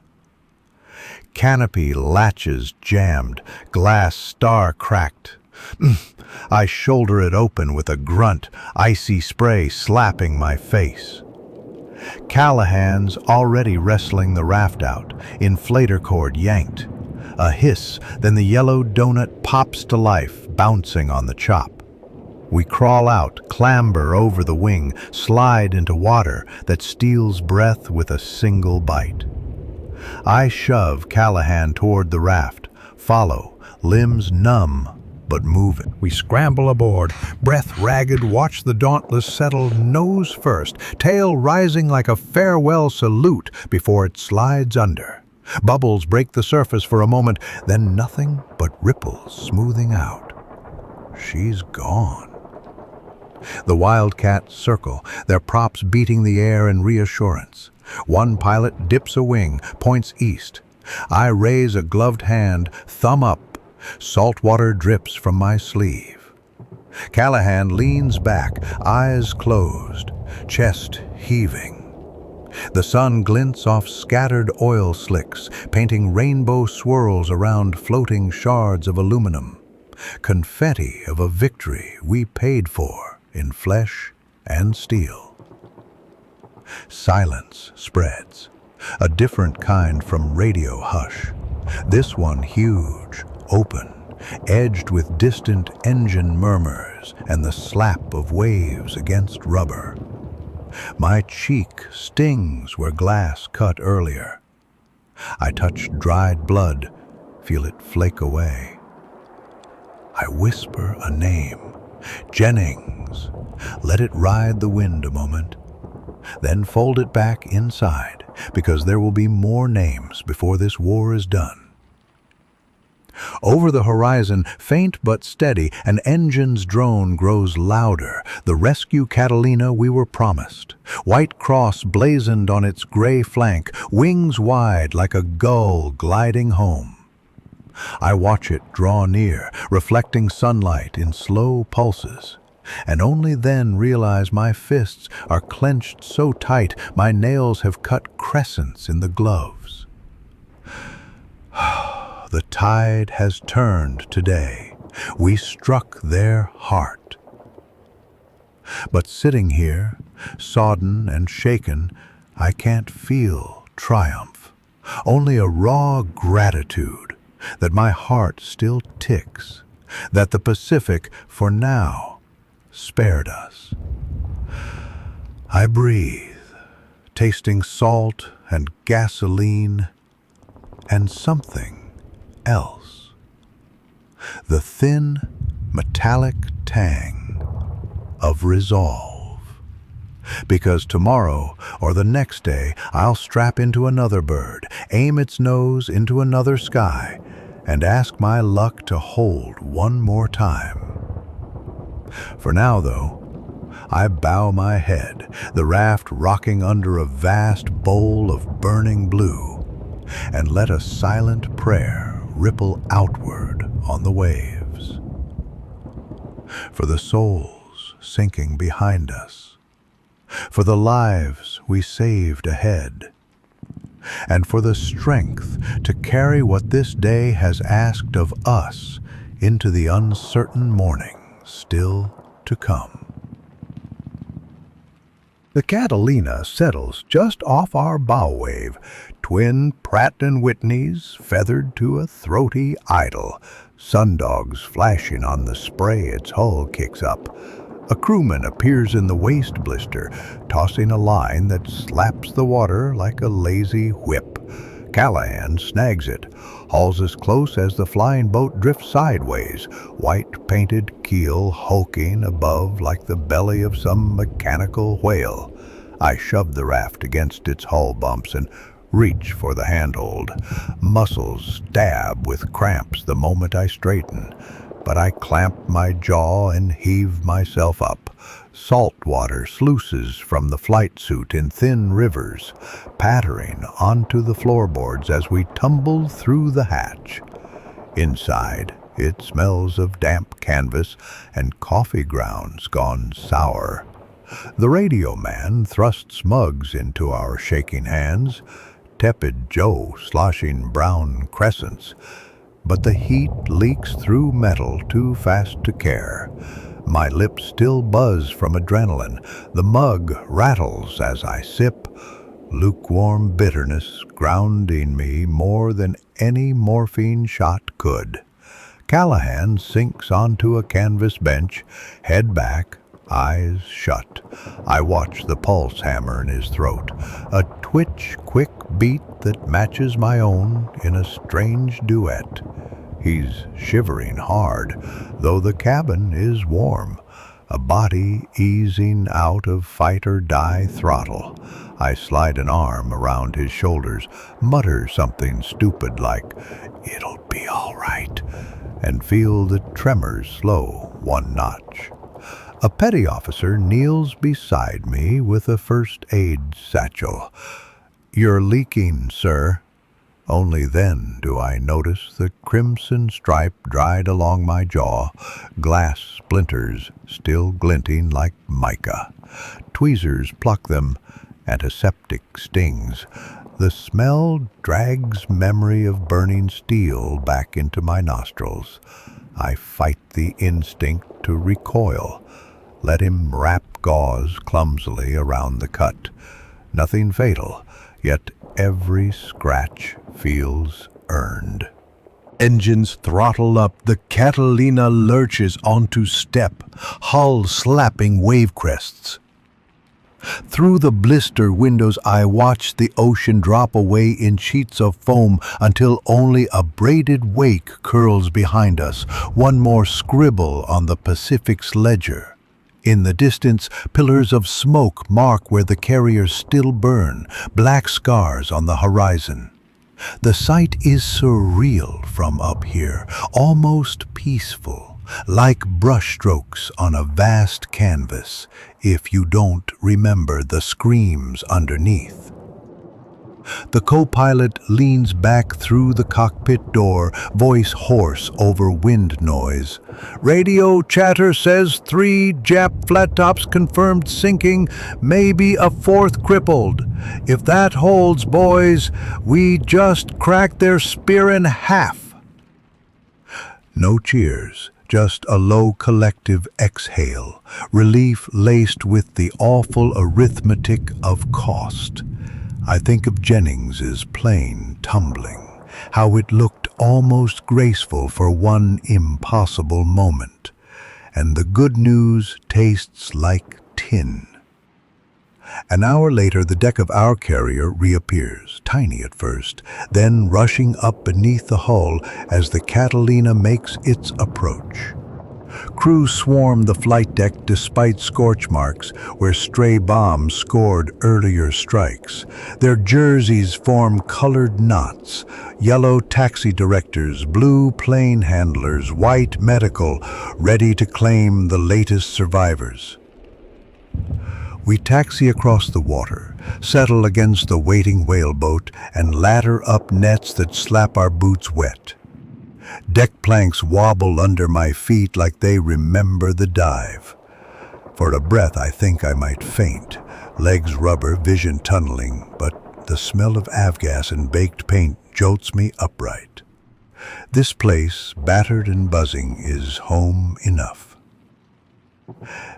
Canopy latches jammed, glass star cracked. I shoulder it open with a grunt, icy spray slapping my face. Callahan's already wrestling the raft out, inflator cord yanked. A hiss, then the yellow donut pops to life, bouncing on the chop. We crawl out, clamber over the wing, slide into water that steals breath with a single bite. I shove Callahan toward the raft, follow, limbs numb but moving. We scramble aboard, breath ragged, watch the Dauntless settle nose first, tail rising like a farewell salute before it slides under. Bubbles break the surface for a moment, then nothing but ripples smoothing out. She's gone. The Wildcats circle, their props beating the air in reassurance. One pilot dips a wing, points east. I raise a gloved hand, thumb up. Salt water drips from my sleeve. Callahan leans back, eyes closed, chest heaving. The sun glints off scattered oil slicks, painting rainbow swirls around floating shards of aluminum. Confetti of a victory we paid for in flesh and steel. Silence spreads, a different kind from radio hush. This one huge, open, edged with distant engine murmurs and the slap of waves against rubber. My cheek stings where glass cut earlier. I touch dried blood, feel it flake away. I whisper a name, Jennings. Let it ride the wind a moment, then fold it back inside, because there will be more names before this war is done. Over the horizon, faint but steady, an engine's drone grows louder, the rescue Catalina we were promised. White cross blazoned on its gray flank, wings wide like a gull gliding home. I watch it draw near, reflecting sunlight in slow pulses, and only then realize my fists are clenched so tight my nails have cut crescents in the gloves. The tide has turned today. We struck their heart. But sitting here, sodden and shaken, I can't feel triumph, only a raw gratitude that my heart still ticks, that the Pacific, for now, spared us. I breathe, tasting salt and gasoline and something else. The thin, metallic tang of resolve. Because tomorrow or the next day I'll strap into another bird, aim its nose into another sky, and ask my luck to hold one more time. For now, though, I bow my head, the raft rocking under a vast bowl of burning blue, and let a silent prayer ripple outward on the waves. For the souls sinking behind us, for the lives we saved ahead, and for the strength to carry what this day has asked of us into the uncertain morning still to come. The Catalina settles just off our bow wave, twin Pratt & Whitneys feathered to a throaty idle, sundogs flashing on the spray its hull kicks up. A crewman appears in the waist blister, tossing a line that slaps the water like a lazy whip. Callahan snags it, hauls us close as the flying boat drifts sideways, white-painted keel hulking above like the belly of some mechanical whale. I shove the raft against its hull bumps and reach for the handhold. Muscles stab with cramps the moment I straighten, but I clamp my jaw and heave myself up. Salt water sluices from the flight suit in thin rivers, pattering onto the floorboards as we tumble through the hatch. Inside, it smells of damp canvas and coffee grounds gone sour. The radio man thrusts mugs into our shaking hands, tepid Joe sloshing brown crescents, but the heat leaks through metal too fast to care. My lips still buzz from adrenaline. The mug rattles as I sip, lukewarm bitterness grounding me more than any morphine shot could. Callahan sinks onto a canvas bench, head back, eyes shut. I watch the pulse hammer in his throat, a twitch quick beat that matches my own in a strange duet. He's shivering hard, though the cabin is warm, a body easing out of fight-or-die throttle. I slide an arm around his shoulders, mutter something stupid like, "It'll be all right," and feel the tremors slow one notch. A petty officer kneels beside me with a first aid satchel. "You're leaking, sir." Only then do I notice the crimson stripe dried along my jaw, glass splinters still glinting like mica. Tweezers pluck them, antiseptic stings. The smell drags memory of burning steel back into my nostrils. I fight the instinct to recoil. Let him wrap gauze clumsily around the cut. Nothing fatal, yet every scratch feels earned. Engines throttle up, the Catalina lurches onto step, hull slapping wave crests. Through the blister windows I watch the ocean drop away in sheets of foam until only a braided wake curls behind us, one more scribble on the Pacific's ledger. In the distance, pillars of smoke mark where the carriers still burn, black scars on the horizon. The sight is surreal from up here, almost peaceful, like brushstrokes on a vast canvas, if you don't remember the screams underneath. The co-pilot leans back through the cockpit door, voice hoarse over wind noise. "Radio chatter says 3 Jap flat tops confirmed sinking, maybe a 4th crippled. If that holds, boys, we just cracked their spear in half." No cheers, just a low collective exhale, relief laced with the awful arithmetic of cost. I think of Jennings's plane tumbling, how it looked almost graceful for one impossible moment, and the good news tastes like tin. An hour later, the deck of our carrier reappears, tiny at first, then rushing up beneath the hull as the Catalina makes its approach. Crews swarm the flight deck despite scorch marks where stray bombs scored earlier strikes. Their jerseys form colored knots, yellow taxi directors, blue plane handlers, white medical, ready to claim the latest survivors. We taxi across the water, settle against the waiting whaleboat, and ladder up nets that slap our boots wet. Deck planks wobble under my feet like they remember the dive. For a breath, I think I might faint. Legs rubber, vision tunneling, but the smell of avgas and baked paint jolts me upright. This place, battered and buzzing, is home enough.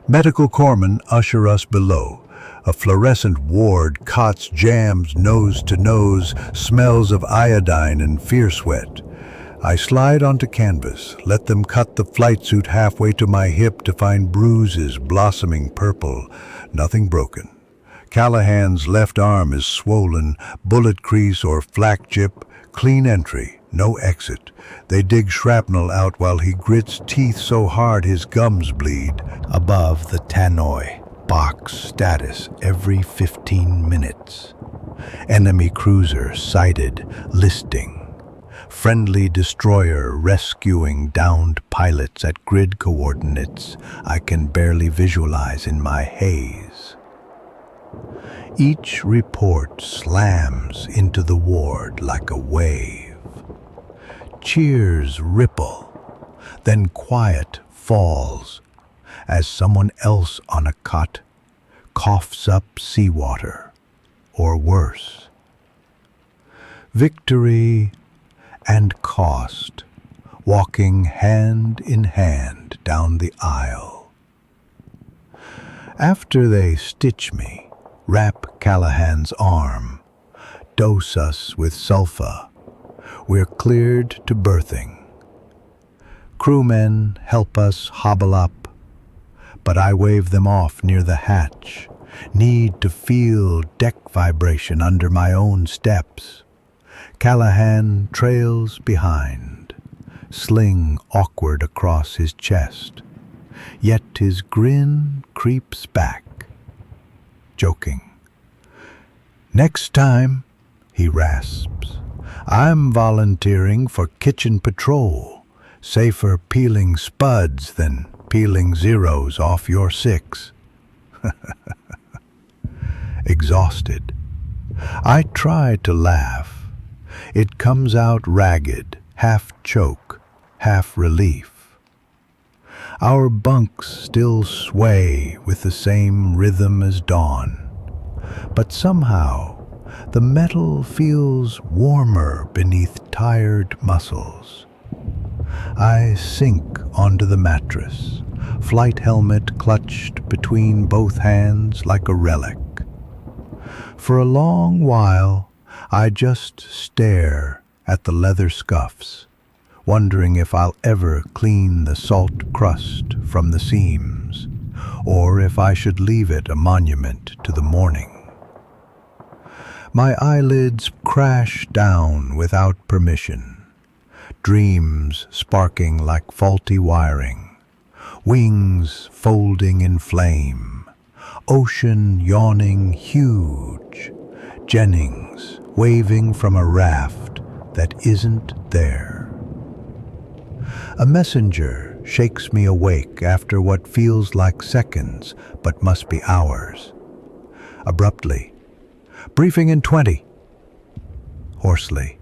Medical corpsmen usher us below. A fluorescent ward, cots jammed nose to nose, smells of iodine and fear sweat. I slide onto canvas, let them cut the flight suit halfway to my hip to find bruises blossoming purple. Nothing broken. Callahan's left arm is swollen, bullet crease or flak chip, clean entry, no exit. They dig shrapnel out while he grits teeth so hard his gums bleed. Above the tannoy, box status every 15 minutes. Enemy cruiser sighted, listing. Friendly destroyer rescuing downed pilots at grid coordinates I can barely visualize in my haze. Each report slams into the ward like a wave. Cheers ripple, then quiet falls as someone else on a cot coughs up seawater, or worse. Victory and cost, walking hand in hand down the aisle. After they stitch me, wrap Callahan's arm, dose us with sulfa, we're cleared to berthing. Crewmen help us hobble up, but I wave them off near the hatch, need to feel deck vibration under my own steps. Callahan trails behind, sling awkward across his chest, yet his grin creeps back, joking. Next time, he rasps, I'm volunteering for kitchen patrol, safer peeling spuds than peeling zeros off your 6. Exhausted, I try to laugh. It comes out ragged, half choke, half relief. Our bunks still sway with the same rhythm as dawn, but somehow the metal feels warmer beneath tired muscles. I sink onto the mattress, flight helmet clutched between both hands like a relic. For a long while, I just stare at the leather scuffs, wondering if I'll ever clean the salt crust from the seams, or if I should leave it a monument to the morning. My eyelids crash down without permission, dreams sparking like faulty wiring, wings folding in flame, ocean yawning huge, Jennings waving from a raft that isn't there. A messenger shakes me awake after what feels like seconds but must be hours. Abruptly, briefing in 20. Hoarsely,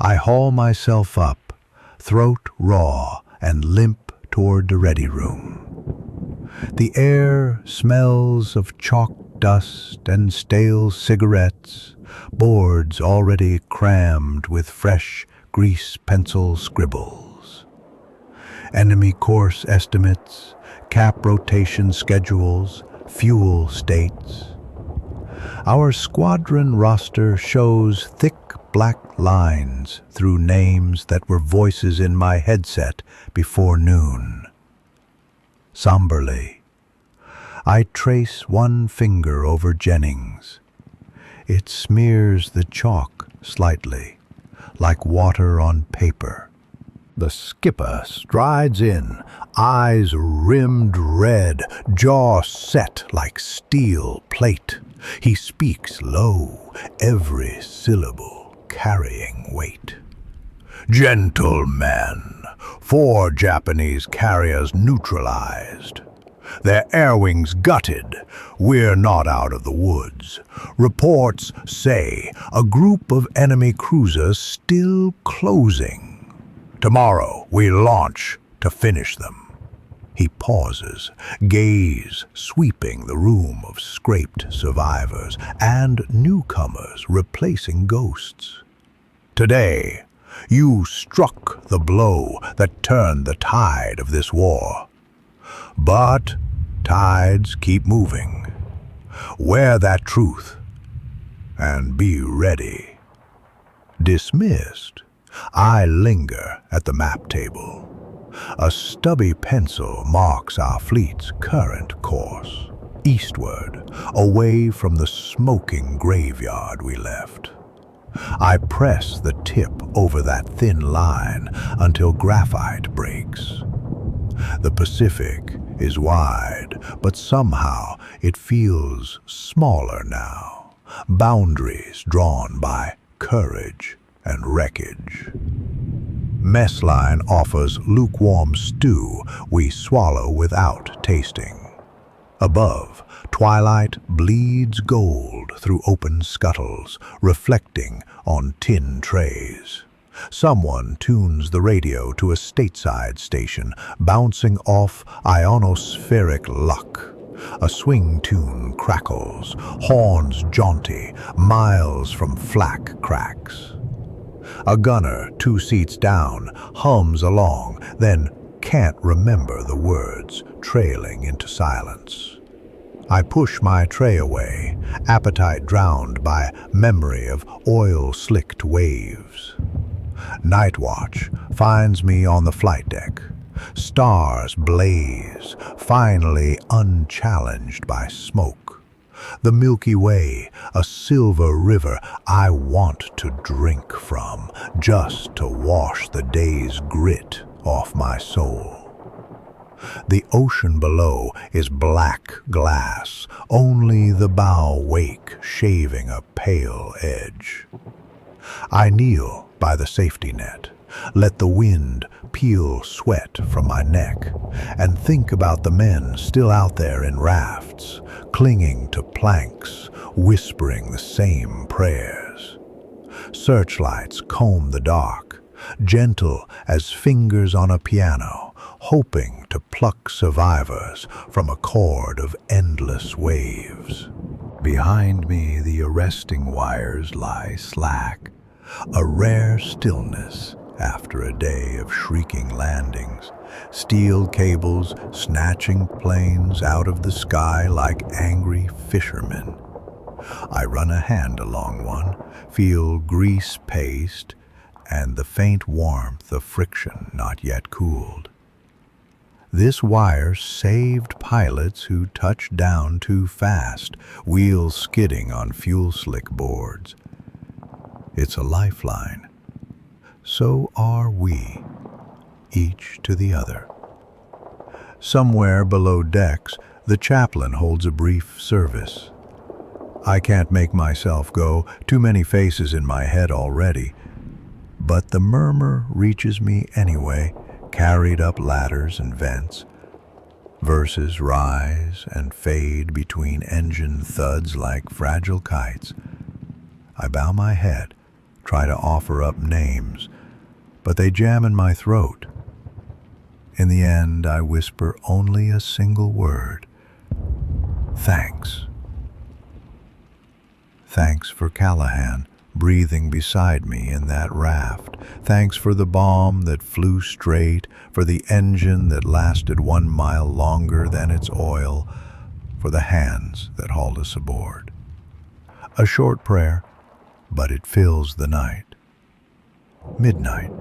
I haul myself up, throat raw and limp toward the ready room. The air smells of chalk dust and stale cigarettes, boards already crammed with fresh grease pencil scribbles. Enemy course estimates, cap rotation schedules, fuel states. Our squadron roster shows thick black lines through names that were voices in my headset before noon. Somberly, I trace one finger over Jennings. It smears the chalk slightly, like water on paper. The skipper strides in, eyes rimmed red, jaw set like steel plate. He speaks low, every syllable carrying weight. Gentlemen, 4 Japanese carriers neutralized. Their air wings gutted. We're not out of the woods. Reports say a group of enemy cruisers still closing. Tomorrow we launch to finish them. He pauses, gaze sweeping the room of scraped survivors and newcomers replacing ghosts. Today, you struck the blow that turned the tide of this war. But tides keep moving. Wear that truth and be ready. Dismissed, I linger at the map table. A stubby pencil marks our fleet's current course, eastward, away from the smoking graveyard we left. I press the tip over that thin line until graphite breaks. The Pacific is wide, but somehow it feels smaller now. Boundaries drawn by courage and wreckage. Messline offers lukewarm stew we swallow without tasting. Above, twilight bleeds gold through open scuttles, reflecting on tin trays. Someone tunes the radio to a stateside station, bouncing off ionospheric luck. A swing tune crackles, horns jaunty, miles from Flak cracks. A gunner 2 seats down hums along, then can't remember the words, trailing into silence. I push my tray away, appetite drowned by memory of oil-slicked waves. Night watch finds me on the flight deck. Stars blaze, finally unchallenged by smoke. The Milky Way, a silver river I want to drink from, just to wash the day's grit off my soul. The ocean below is black glass, only the bow wake shaving a pale edge. I kneel by the safety net, let the wind peel sweat from my neck, and think about the men still out there in rafts, clinging to planks, whispering the same prayers. Searchlights comb the dark, gentle as fingers on a piano, hoping to pluck survivors from a chord of endless waves. Behind me, the arresting wires lie slack, a rare stillness after a day of shrieking landings, steel cables snatching planes out of the sky like angry fishermen. I run a hand along one, feel grease paste and the faint warmth of friction not yet cooled. This wire saved pilots who touched down too fast, wheels skidding on fuel-slick boards. It's a lifeline. So are we, each to the other. Somewhere below decks, the chaplain holds a brief service. I can't make myself go, too many faces in my head already. But the murmur reaches me anyway, carried up ladders and vents. Verses rise and fade between engine thuds like fragile kites. I bow my head, try to offer up names, but they jam in my throat. In the end, I whisper only a single word. Thanks. Thanks for Callahan, breathing beside me in that raft. Thanks for the bomb that flew straight, for the engine that lasted 1 mile longer than its oil, for the hands that hauled us aboard. A short prayer, but it fills the night. Midnight.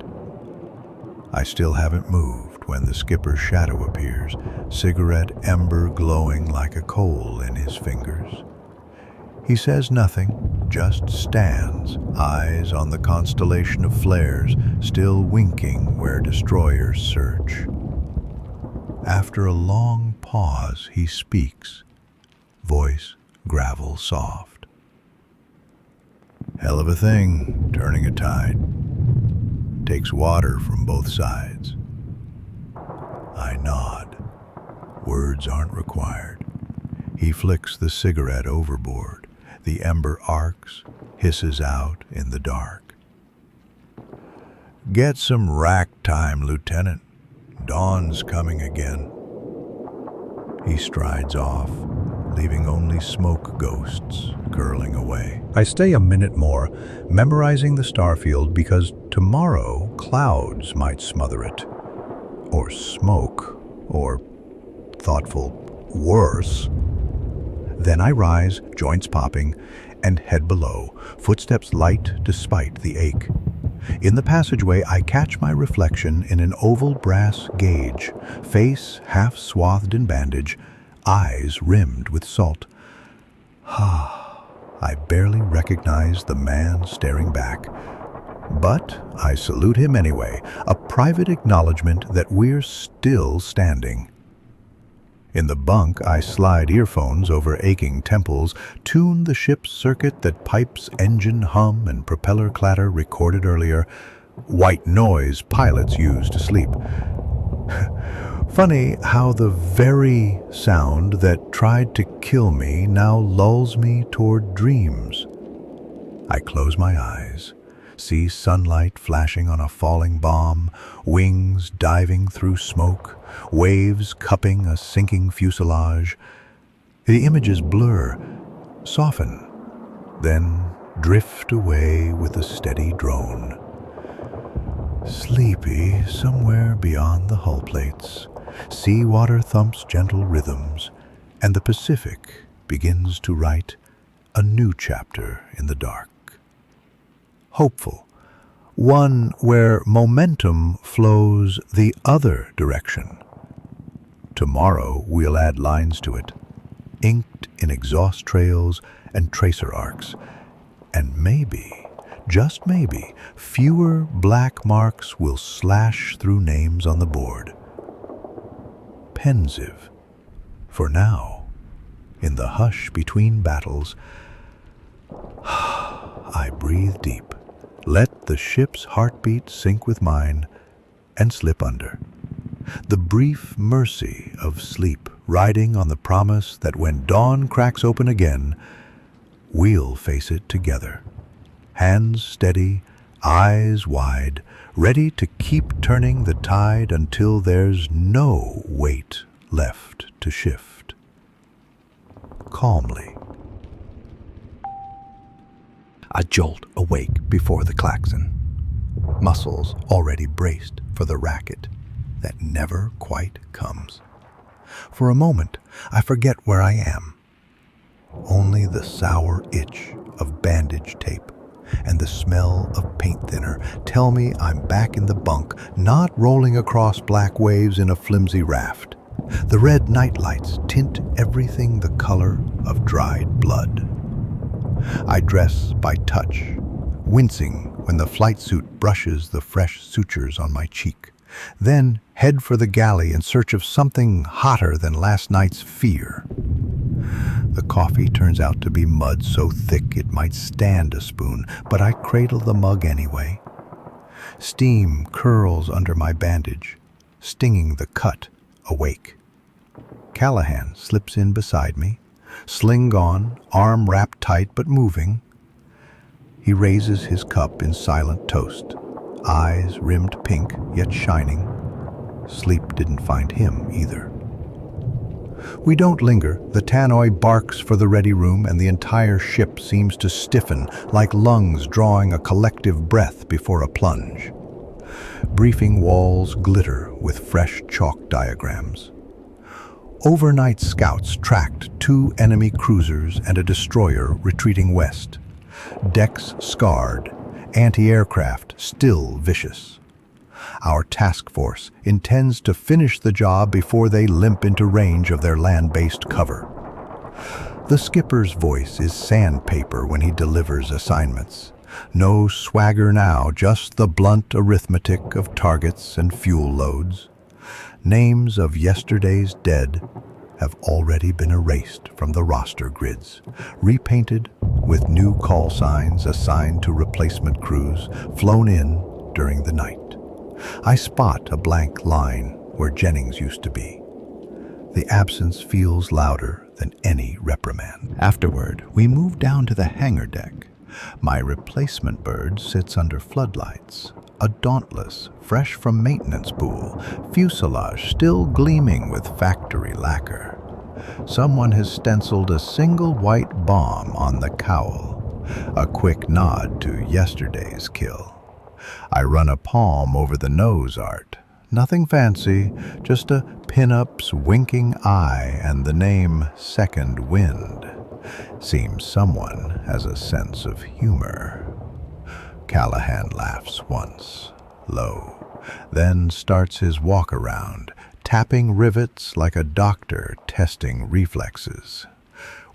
I still haven't moved when the skipper's shadow appears, cigarette ember glowing like a coal in his fingers. He says nothing, just stands, eyes on the constellation of flares, still winking where destroyers search. After a long pause, he speaks, voice gravel soft. Hell of a thing, turning a tide. Takes water from both sides. I nod. Words aren't required. He flicks the cigarette overboard. The ember arcs, hisses out in the dark. Get some rack time, Lieutenant. Dawn's coming again. He strides off, leaving only smoke ghosts curling away. I stay a minute more, memorizing the starfield because tomorrow clouds might smother it. Or smoke, or thoughtful, worse. Then I rise, joints popping, and head below, footsteps light despite the ache. In the passageway, I catch my reflection in an oval brass gauge, face half swathed in bandage, eyes rimmed with salt. I barely recognize the man staring back. But I salute him anyway, a private acknowledgement that we're still standing. In the bunk, I slide earphones over aching temples, tune the ship's circuit that pipes engine hum and propeller clatter recorded earlier, white noise pilots use to sleep. Funny how the very sound that tried to kill me now lulls me toward dreams. I close my eyes, see sunlight flashing on a falling bomb, wings diving through smoke, waves cupping a sinking fuselage. The images blur, soften, then drift away with a steady drone. Sleepy somewhere beyond the hull plates, seawater thumps gentle rhythms, and the Pacific begins to write a new chapter in the dark. Hopeful, one where momentum flows the other direction. Tomorrow we'll add lines to it, inked in exhaust trails and tracer arcs, and maybe, just maybe, fewer black marks will slash through names on the board. Pensive, for now, in the hush between battles, I breathe deep. Let the ship's heartbeat sync with mine and slip under. The brief mercy of sleep riding on the promise that when dawn cracks open again, we'll face it together. Hands steady, eyes wide, ready to keep turning the tide until there's no weight left to shift. Calmly. I jolt awake before the klaxon, muscles already braced for the racket that never quite comes. For a moment, I forget where I am. Only the sour itch of bandage tape and the smell of paint thinner tell me I'm back in the bunk, not rolling across black waves in a flimsy raft. The red nightlights tint everything the color of dried blood. I dress by touch, wincing when the flight suit brushes the fresh sutures on my cheek, then head for the galley in search of something hotter than last night's fear. The coffee turns out to be mud so thick it might stand a spoon, but I cradle the mug anyway. Steam curls under my bandage, stinging the cut awake. Callahan slips in beside me, sling on, arm wrapped tight but moving. He raises his cup in silent toast, eyes rimmed pink yet shining. Sleep didn't find him either. We don't linger. The tannoy barks for the ready room and the entire ship seems to stiffen like lungs drawing a collective breath before a plunge. Briefing walls glitter with fresh chalk diagrams. Overnight scouts tracked 2 enemy cruisers and a destroyer retreating west. Decks scarred, anti-aircraft still vicious. Our task force intends to finish the job before they limp into range of their land-based cover. The skipper's voice is sandpaper when he delivers assignments. No swagger now, just the blunt arithmetic of targets and fuel loads. Names of yesterday's dead have already been erased from the roster grids, repainted with new call signs assigned to replacement crews flown in during the night. I spot a blank line where Jennings used to be. The absence feels louder than any reprimand. Afterward, we move down to the hangar deck. My replacement bird sits under floodlights, a Dauntless, fresh from maintenance pool, fuselage still gleaming with factory lacquer. Someone has stenciled a single white bomb on the cowl, a quick nod to yesterday's kill. I run a palm over the nose art. Nothing fancy, just a pin-up's winking eye and the name Second Wind. Seems someone has a sense of humor. Callahan laughs once, low, then starts his walk around, tapping rivets like a doctor testing reflexes.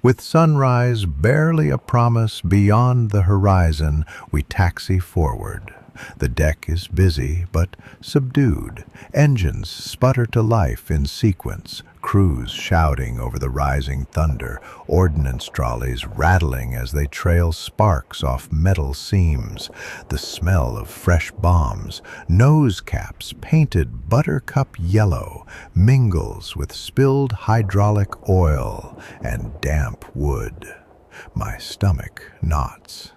With sunrise barely a promise beyond the horizon, we taxi forward. The deck is busy but subdued. Engines sputter to life in sequence, crews shouting over the rising thunder, ordnance trolleys rattling as they trail sparks off metal seams, the smell of fresh bombs, nose caps painted buttercup yellow, mingles with spilled hydraulic oil and damp wood. My stomach knots,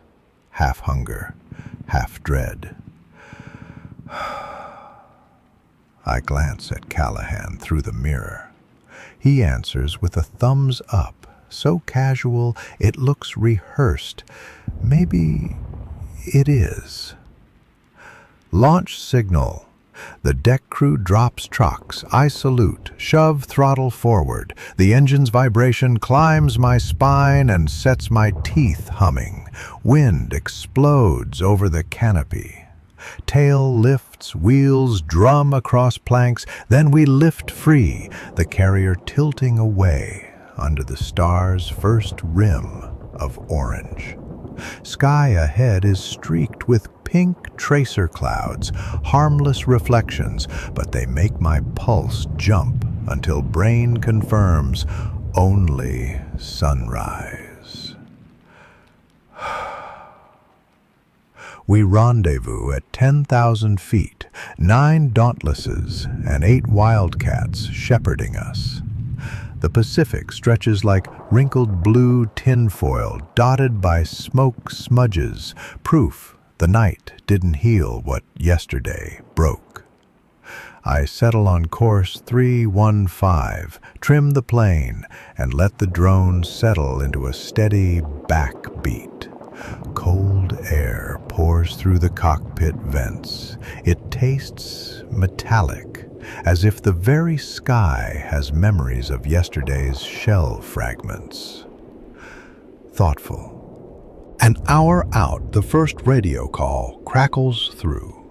half hunger, half dread. I glance at Callahan through the mirror. He answers with a thumbs up, so casual it looks rehearsed. Maybe it is. Launch signal. The deck crew drops trucks. I salute, shove throttle forward. The engine's vibration climbs my spine and sets my teeth humming. Wind explodes over the canopy. Tail lifts, wheels drum across planks, then we lift free, the carrier tilting away under the star's first rim of orange. Sky ahead is streaked with pink tracer clouds, harmless reflections, but they make my pulse jump until brain confirms only sunrise. We rendezvous at 10,000 feet, 9 Dauntlesses and 8 Wildcats shepherding us. The Pacific stretches like wrinkled blue tinfoil dotted by smoke smudges, proof the night didn't heal what yesterday broke. I settle on course 315, trim the plane, and let the drone settle into a steady backbeat. Cold air pours through the cockpit vents. It tastes metallic, as if the very sky has memories of yesterday's shell fragments. Thoughtful. An hour out, the first radio call crackles through.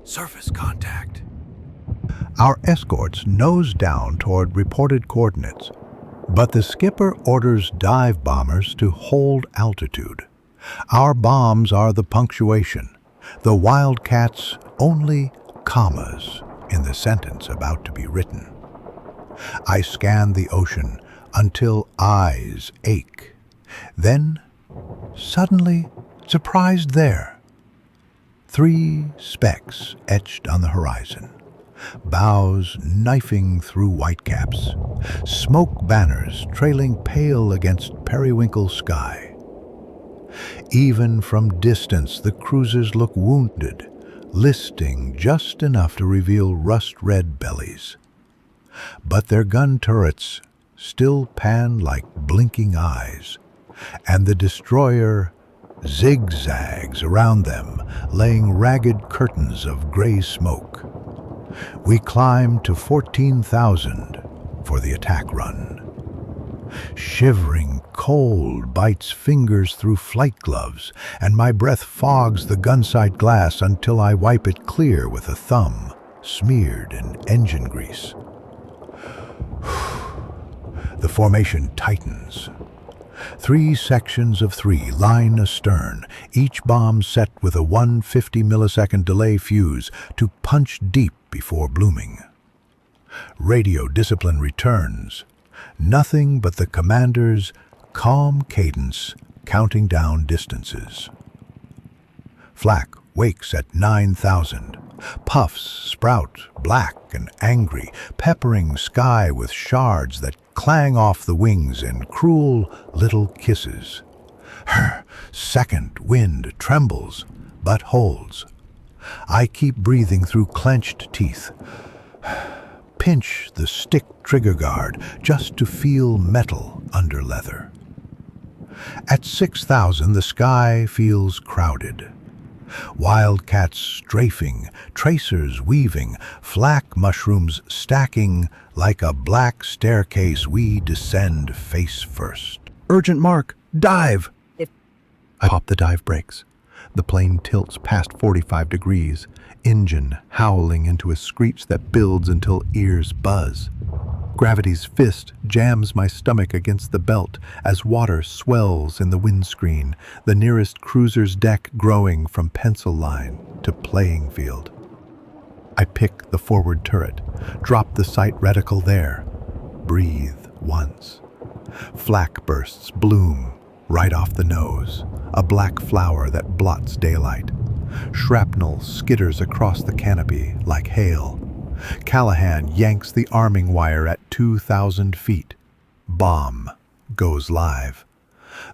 Surface contact. Our escorts nose down toward reported coordinates, but the skipper orders dive bombers to hold altitude. Our bombs are the punctuation, the Wildcats only commas in the sentence about to be written. I scan the ocean until eyes ache. Then, suddenly, surprised there. 3 specks etched on the horizon. Bows knifing through whitecaps, smoke banners trailing pale against periwinkle sky. Even from distance, the cruisers look wounded, listing just enough to reveal rust-red bellies. But their gun turrets still pan like blinking eyes, and the destroyer zigzags around them, laying ragged curtains of gray smoke. We climb to 14,000 for the attack run. Shivering cold bites fingers through flight gloves, and my breath fogs the gunsight glass until I wipe it clear with a thumb smeared in engine grease. The formation tightens. 3 sections of 3 line astern, each bomb set with a 150 millisecond delay fuse to punch deep before blooming. Radio discipline returns. Nothing but the commander's calm cadence counting down distances. Flak wakes at 9,000. Puffs sprout, black and angry, peppering sky with shards that clang off the wings in cruel little kisses. Her second wind trembles, but holds. I keep breathing through clenched teeth. Pinch the stick trigger guard just to feel metal under leather. At 6,000, the sky feels crowded. Wildcats strafing, tracers weaving, flak mushrooms stacking. Like a black staircase, we descend face first. Urgent mark! Dive! I pop the dive brakes. The plane tilts past 45 degrees, engine howling into a screech that builds until ears buzz. Gravity's fist jams my stomach against the belt as water swells in the windscreen, the nearest cruiser's deck growing from pencil line to playing field. I pick the forward turret, drop the sight reticle there, breathe once. Flak bursts bloom right off the nose, a black flower that blots daylight. Shrapnel skitters across the canopy like hail. Callahan yanks the arming wire at 2,000 feet. Bomb goes live.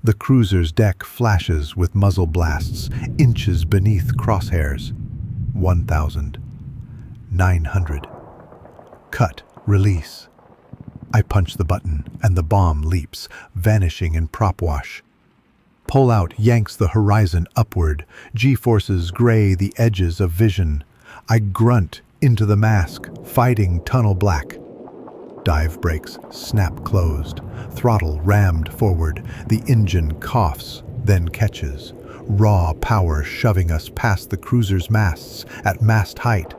The cruiser's deck flashes with muzzle blasts, inches beneath crosshairs. 1,000. 900. Cut, release. I punch the button, and the bomb leaps, vanishing in prop wash. Pull out yanks the horizon upward. G-forces gray the edges of vision. I grunt into the mask, fighting tunnel black. Dive brakes snap closed, throttle rammed forward. The engine coughs, then catches. Raw power shoving us past the cruiser's masts at mast height.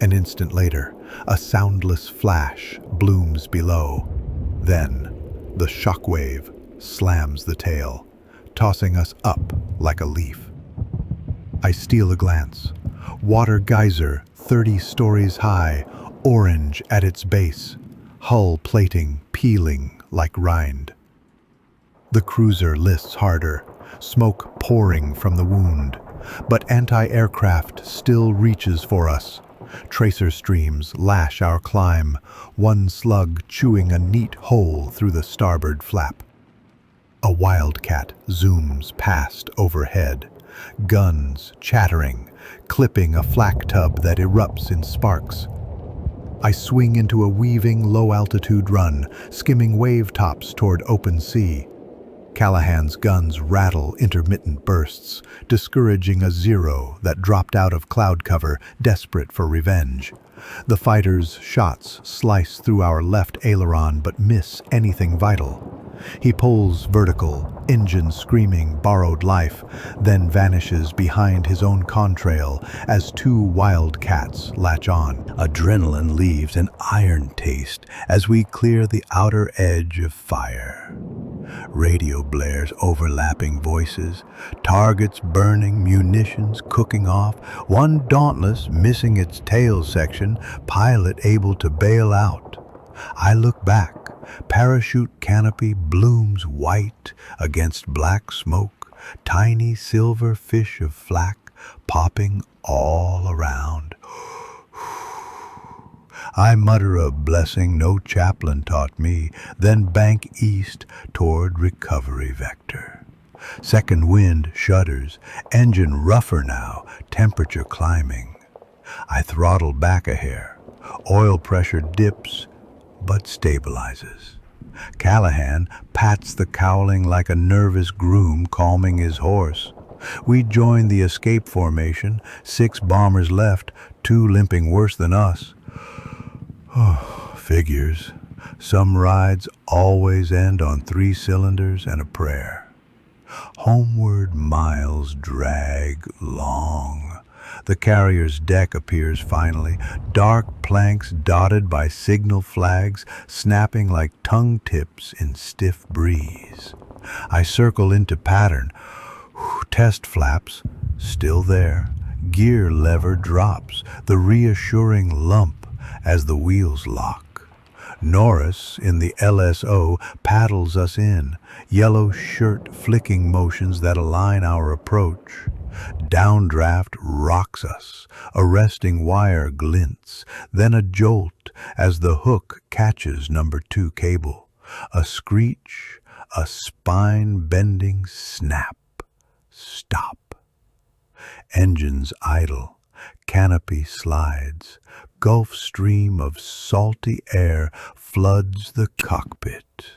An instant later, a soundless flash blooms below. Then, the shockwave slams the tail, tossing us up like a leaf. I steal a glance. Water geyser 30 stories high, orange at its base, hull plating peeling like rind. The cruiser lists harder, smoke pouring from the wound, but anti-aircraft still reaches for us. Tracer streams lash our climb, one slug chewing a neat hole through the starboard flap. A wildcat zooms past overhead, guns chattering, clipping a flak tub that erupts in sparks. I swing into a weaving low-altitude run, skimming wave tops toward open sea. Callahan's guns rattle intermittent bursts, discouraging a Zero that dropped out of cloud cover, desperate for revenge. The fighter's shots slice through our left aileron but miss anything vital. He pulls vertical, engine screaming borrowed life, then vanishes behind his own contrail as 2 wildcats latch on. Adrenaline leaves an iron taste as we clear the outer edge of fire. Radio blares overlapping voices, targets burning, munitions cooking off, one Dauntless missing its tail section, pilot able to bail out. I look back. Parachute canopy blooms white against black smoke, tiny silver fish of flak popping all around. I mutter a blessing no chaplain taught me, then bank east toward recovery vector. Second wind shudders, engine rougher now, temperature climbing. I throttle back a hair. Oil pressure dips, but stabilizes. Callahan pats the cowling like a nervous groom calming his horse. We join the escape formation, 6 bombers left, 2 limping worse than us. Oh, figures. Some rides always end on 3 cylinders and a prayer. Homeward miles drag long. The carrier's deck appears finally, dark planks dotted by signal flags snapping like tongue tips in stiff breeze. I circle into pattern. Test flaps, still there. Gear lever drops, the reassuring lump as the wheels lock. Norris in the LSO paddles us in, yellow shirt flicking motions that align our approach. Downdraft rocks us, arresting wire glints, then a jolt as the hook catches number 2 cable. A screech, a spine-bending snap. Stop. Engines idle, canopy slides, Gulf Stream of salty air floods the cockpit.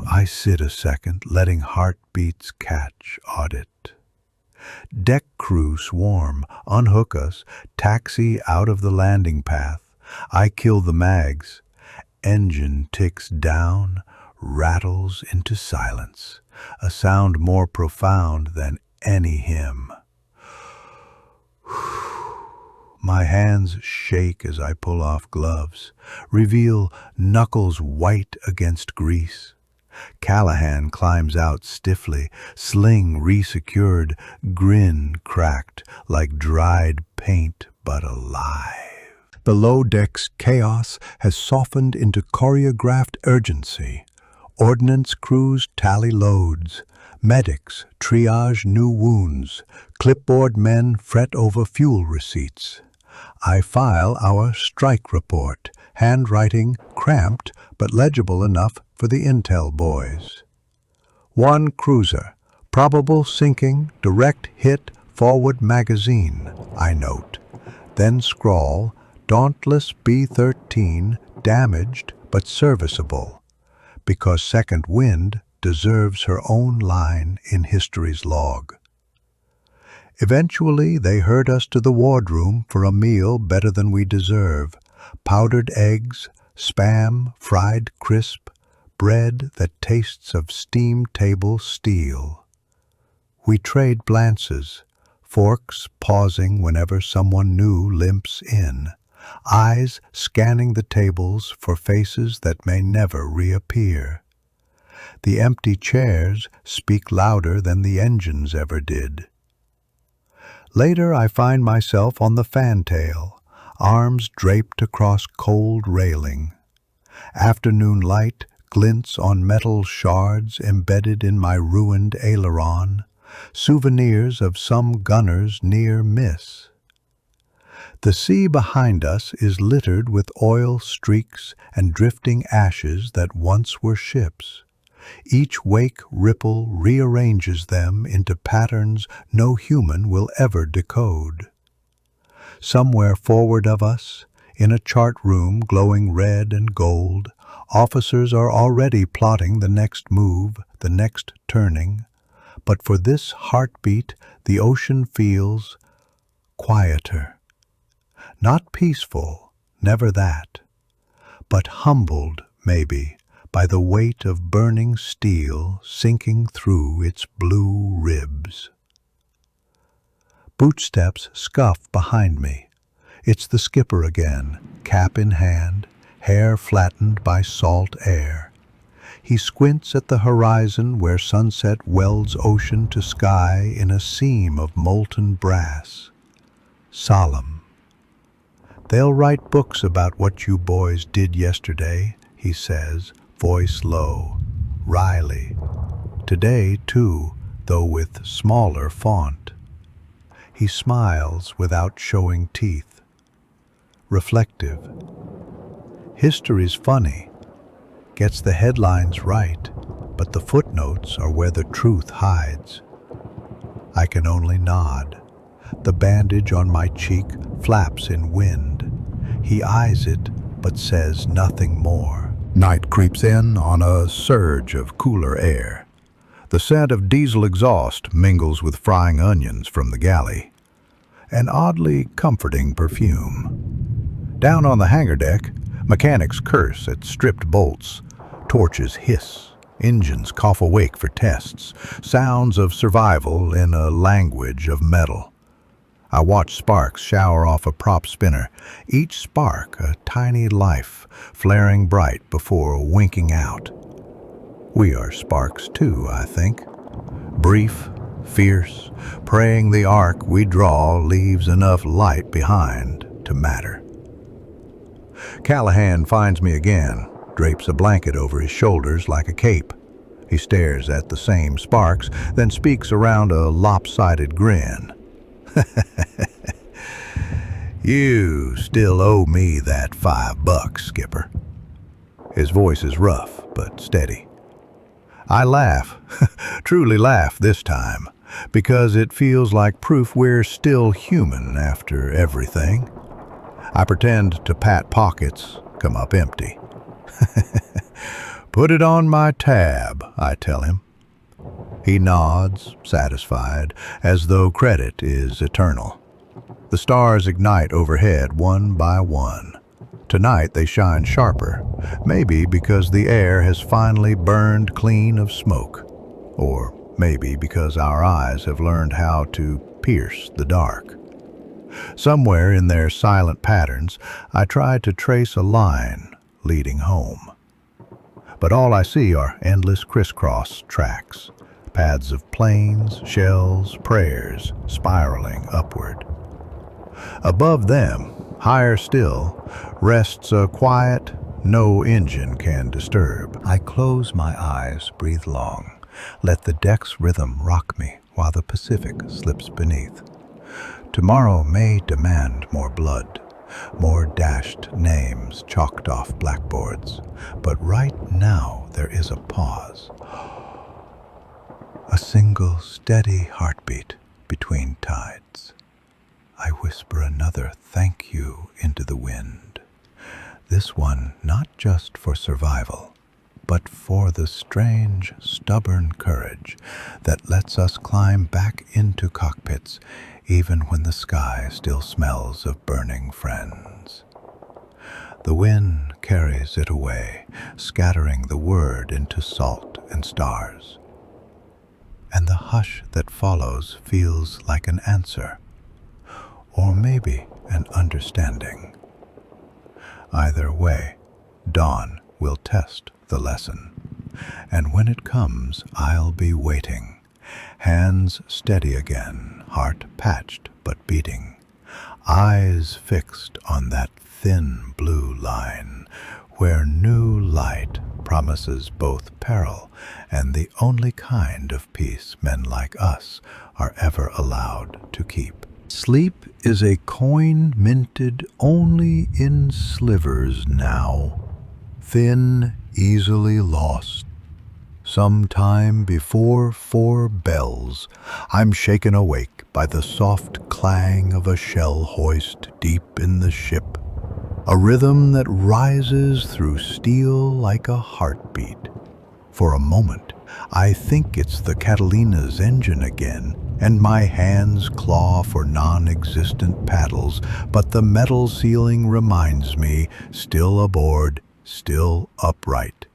I sit a second, letting heartbeats catch audit. Deck crew swarm, unhook us, taxi out of the landing path. I kill the mags. Engine ticks down, rattles into silence, a sound more profound than any hymn. My hands shake as I pull off gloves, reveal knuckles white against grease. Callahan climbs out stiffly, sling resecured, grin cracked like dried paint but alive. Below deck's chaos has softened into choreographed urgency. Ordnance crews tally loads. Medics triage new wounds. Clipboard men fret over fuel receipts. I file our strike report, handwriting cramped but legible enough for the intel boys. 1 cruiser, probable sinking, direct hit, forward magazine, I note. Then scrawl, Dauntless B-13, damaged but serviceable, because second wind deserves her own line in history's log. Eventually, they herd us to the wardroom for a meal better than we deserve. Powdered eggs, Spam, fried crisp, bread that tastes of steam table steel. We trade glances, forks pausing whenever someone new limps in, eyes scanning the tables for faces that may never reappear. The empty chairs speak louder than the engines ever did. Later I find myself on the fantail, arms draped across cold railing. Afternoon light glints on metal shards embedded in my ruined aileron, souvenirs of some gunner's near miss. The sea behind us is littered with oil streaks and drifting ashes that once were ships. Each wake ripple rearranges them into patterns no human will ever decode. Somewhere forward of us, in a chart room glowing red and gold, officers are already plotting the next move, the next turning. But for this heartbeat, the ocean feels quieter. Not peaceful, never that, but humbled, maybe, by the weight of burning steel sinking through its blue ribs. Bootsteps scuff behind me. It's the skipper again, cap in hand, hair flattened by salt air. He squints at the horizon where sunset welds ocean to sky in a seam of molten brass. Solemn. They'll write books about what you boys did yesterday, he says, voice low, wryly. Today, too, though with smaller font. He smiles without showing teeth. Reflective. History's funny. Gets the headlines right, but the footnotes are where the truth hides. I can only nod. The bandage on my cheek flaps in wind. He eyes it, but says nothing more. Night creeps in on a surge of cooler air. The scent of diesel exhaust mingles with frying onions from the galley. An oddly comforting perfume. Down on the hangar deck, mechanics curse at stripped bolts. Torches hiss. Engines cough awake for tests. Sounds of survival in a language of metal. I watch sparks shower off a prop spinner, each spark a tiny life, flaring bright before winking out. We are sparks too, I think. Brief, fierce, praying the arc we draw leaves enough light behind to matter. Callahan finds me again, drapes a blanket over his shoulders like a cape. He stares at the same sparks, then speaks around a lopsided grin. You still owe me that $5, Skipper. His voice is rough but steady. I laugh, truly laugh this time, because it feels like proof we're still human after everything. I pretend to pat pockets, come up empty. Put it on my tab, I tell him. He nods, satisfied, as though credit is eternal. The stars ignite overhead one by one. Tonight they shine sharper, maybe because the air has finally burned clean of smoke, or maybe because our eyes have learned how to pierce the dark. Somewhere in their silent patterns, I try to trace a line leading home. But all I see are endless crisscross tracks, paths of planes, shells, prayers, spiraling upward. Above them, higher still, rests a quiet no engine can disturb. I close my eyes, breathe long, let the deck's rhythm rock me while the Pacific slips beneath. Tomorrow may demand more blood, more dashed names chalked off blackboards, but right now there is a pause. A single steady heartbeat between tides. I whisper another thank you into the wind. This one not just for survival, but for the strange, stubborn courage that lets us climb back into cockpits even when the sky still smells of burning friends. The wind carries it away, scattering the word into salt and stars. And the hush that follows feels like an answer, or maybe an understanding. Either way, dawn will test the lesson, and when it comes, I'll be waiting, hands steady again, heart patched but beating, eyes fixed on that thin blue line where new light promises both peril and the only kind of peace men like us are ever allowed to keep. Sleep is a coin minted only in slivers now, thin, easily lost. Sometime before 4 bells, I'm shaken awake by the soft clang of a shell hoist deep in the ship, a rhythm that rises through steel like a heartbeat. For a moment, I think it's the Catalina's engine again, and my hands claw for non-existent paddles, but the metal ceiling reminds me, still aboard, still upright.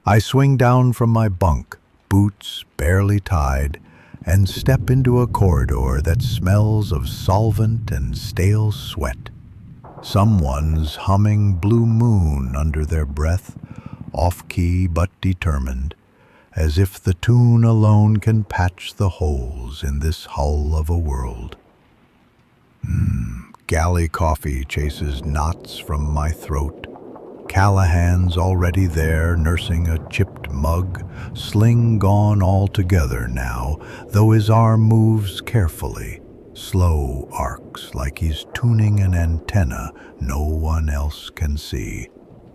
I swing down from my bunk, boots barely tied, and step into a corridor that smells of solvent and stale sweat. Someone's humming Blue Moon under their breath, off-key but determined, as if the tune alone can patch the holes in this hull of a world. Galley coffee chases knots from my throat. Callahan's already there, nursing a chipped mug, sling gone altogether now, though his arm moves carefully, slow arcs like he's tuning an antenna no one else can see.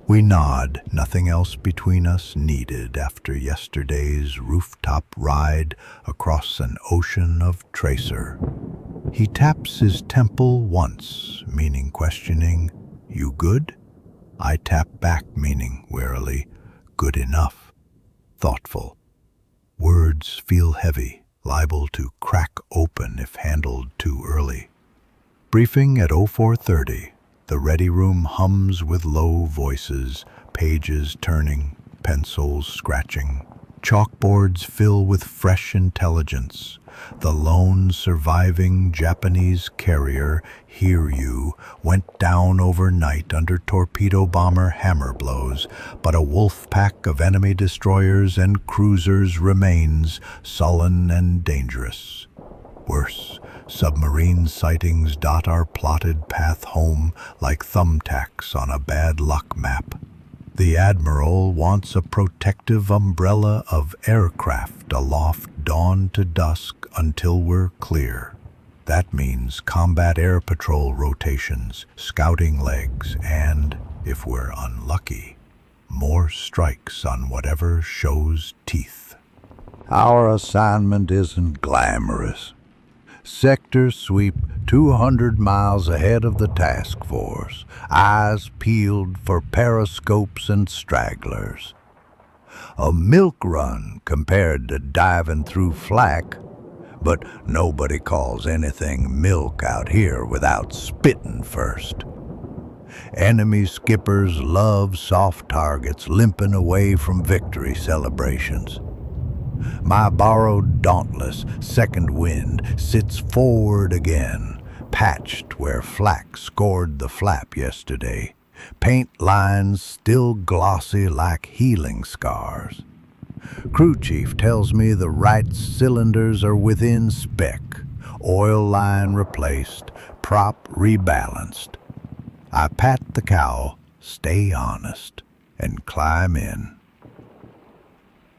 We nod, nothing else between us needed after yesterday's rooftop ride across an ocean of tracer. He taps his temple once, meaning questioning, "You good?" I tap back, meaning warily, "Good enough." Thoughtful. Words feel heavy, liable to crack open if handled too early. Briefing at 0430. The ready room hums with low voices, pages turning, pencils scratching. Chalkboards fill with fresh intelligence. The lone surviving Japanese carrier, Hiryu, went down overnight under torpedo bomber hammer blows, but a wolf pack of enemy destroyers and cruisers remains, sullen and dangerous. Worse, submarine sightings dot our plotted path home like thumbtacks on a bad luck map. The Admiral wants a protective umbrella of aircraft aloft dawn to dusk until we're clear. That means combat air patrol rotations, scouting legs, and, if we're unlucky, more strikes on whatever shows teeth. Our assignment isn't glamorous. Sector sweep 200 miles ahead of the task force, eyes peeled for periscopes and stragglers. A milk run compared to diving through Flak, but nobody calls anything milk out here without spitting first. Enemy skippers love soft targets limping away from victory celebrations. My borrowed Dauntless, second wind, sits forward again, patched where Flak scored the flap yesterday, paint lines still glossy like healing scars. Crew chief tells me the right cylinders are within spec, oil line replaced, prop rebalanced. I pat the cow, stay honest, and climb in.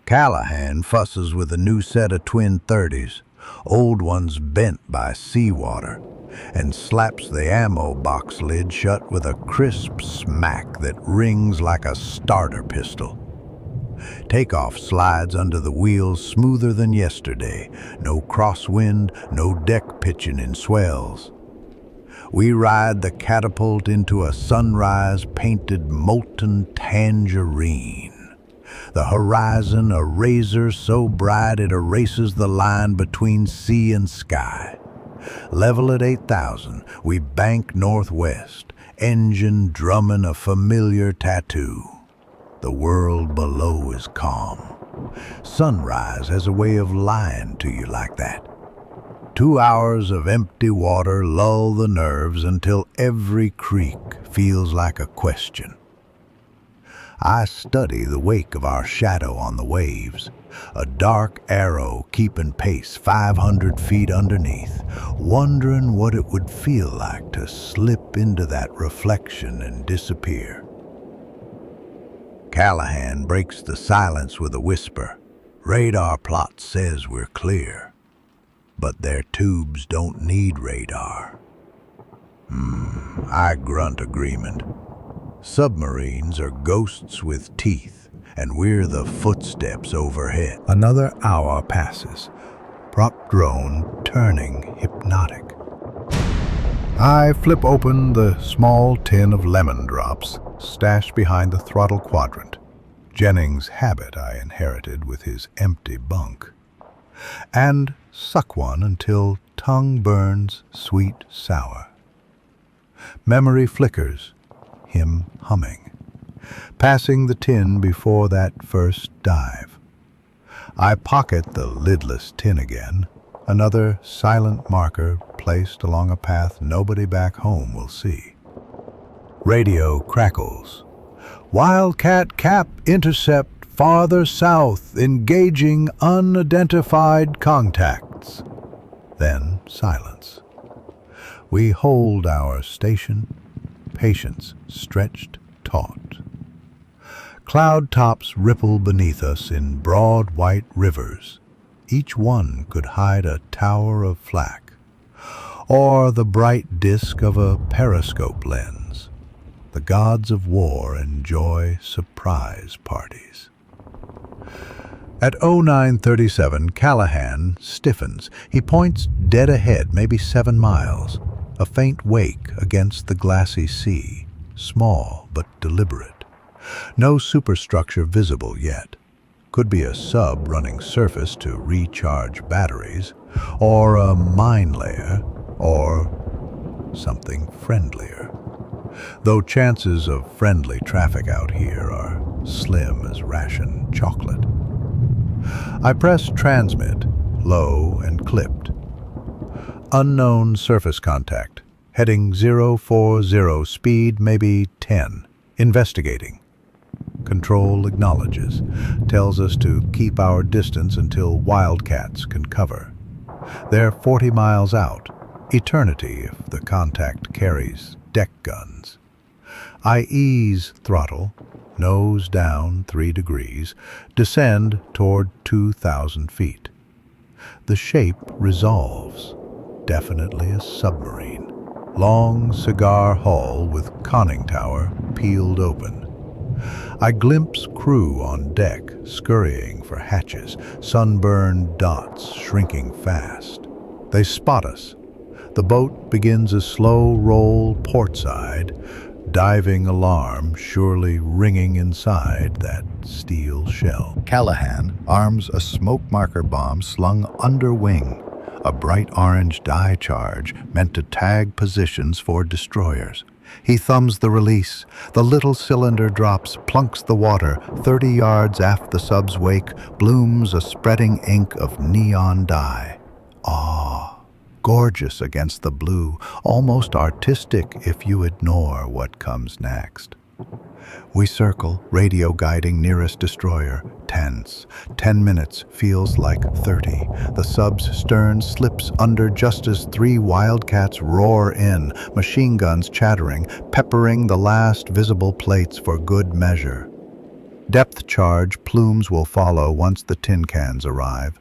Callahan fusses with a new set of twin 30s, old ones bent by seawater, and slaps the ammo box lid shut with a crisp smack that rings like a starter pistol. Takeoff slides under the wheels smoother than yesterday, no crosswind, no deck pitching in swells. We ride the catapult into a sunrise painted molten tangerine. The horizon a razor so bright it erases the line between sea and sky. Level at 8,000, we bank northwest, engine drumming a familiar tattoo. The world below is calm. Sunrise has a way of lying to you like that. 2 hours of empty water lull the nerves until every creek feels like a question. I study the wake of our shadow on the waves, a dark arrow keeping pace 500 feet underneath, wondering what it would feel like to slip into that reflection and disappear. Callahan breaks the silence with a whisper. Radar plot says we're clear, but their tubes don't need radar. I grunt agreement. Submarines are ghosts with teeth, and we're the footsteps overhead. Another hour passes, prop drone turning hypnotic. I flip open the small tin of lemon drops stashed behind the throttle quadrant, Jennings' habit I inherited with his empty bunk, and suck one until tongue burns sweet sour. Memory flickers, him humming, passing the tin before that first dive. I pocket the lidless tin again, another silent marker placed along a path nobody back home will see. Radio crackles. Wildcat Cap intercept farther south, engaging unidentified contacts. Then silence. We hold our station, patience stretched taut. Cloud tops ripple beneath us in broad white rivers. Each one could hide a tower of flak, or the bright disk of a periscope lens. The gods of war enjoy surprise parties. At 0937, Callahan stiffens. He points dead ahead, maybe 7 miles. A faint wake against the glassy sea, small but deliberate. No superstructure visible yet. Could be a sub running surface to recharge batteries, or a mine layer, or something friendlier. Though chances of friendly traffic out here are slim as ration chocolate. I press transmit, low and clipped. Unknown surface contact. Heading 040, speed maybe 10. Investigating. Control acknowledges. Tells us to keep our distance until wildcats can cover. They're 40 miles out. Eternity if the contact carries deck guns. I ease throttle, nose down 3 degrees, descend toward 2,000 feet. The shape resolves. Definitely a submarine. Long cigar hull with conning tower peeled open. I glimpse crew on deck, scurrying for hatches, sunburned dots shrinking fast. They spot us. The boat begins a slow roll portside, diving alarm surely ringing inside that steel shell. Callahan arms a smoke marker bomb slung under wing, a bright orange dye charge meant to tag positions for destroyers. He thumbs the release. The little cylinder drops, plunks the water. 30 yards aft the sub's wake blooms a spreading ink of neon dye. Ah, gorgeous against the blue, almost artistic if you ignore what comes next. We circle, radio guiding nearest destroyer, tense. 10 minutes feels like 30. The sub's stern slips under just as 3 wildcats roar in, machine guns chattering, peppering the last visible plates for good measure. Depth charge plumes will follow once the tin cans arrive.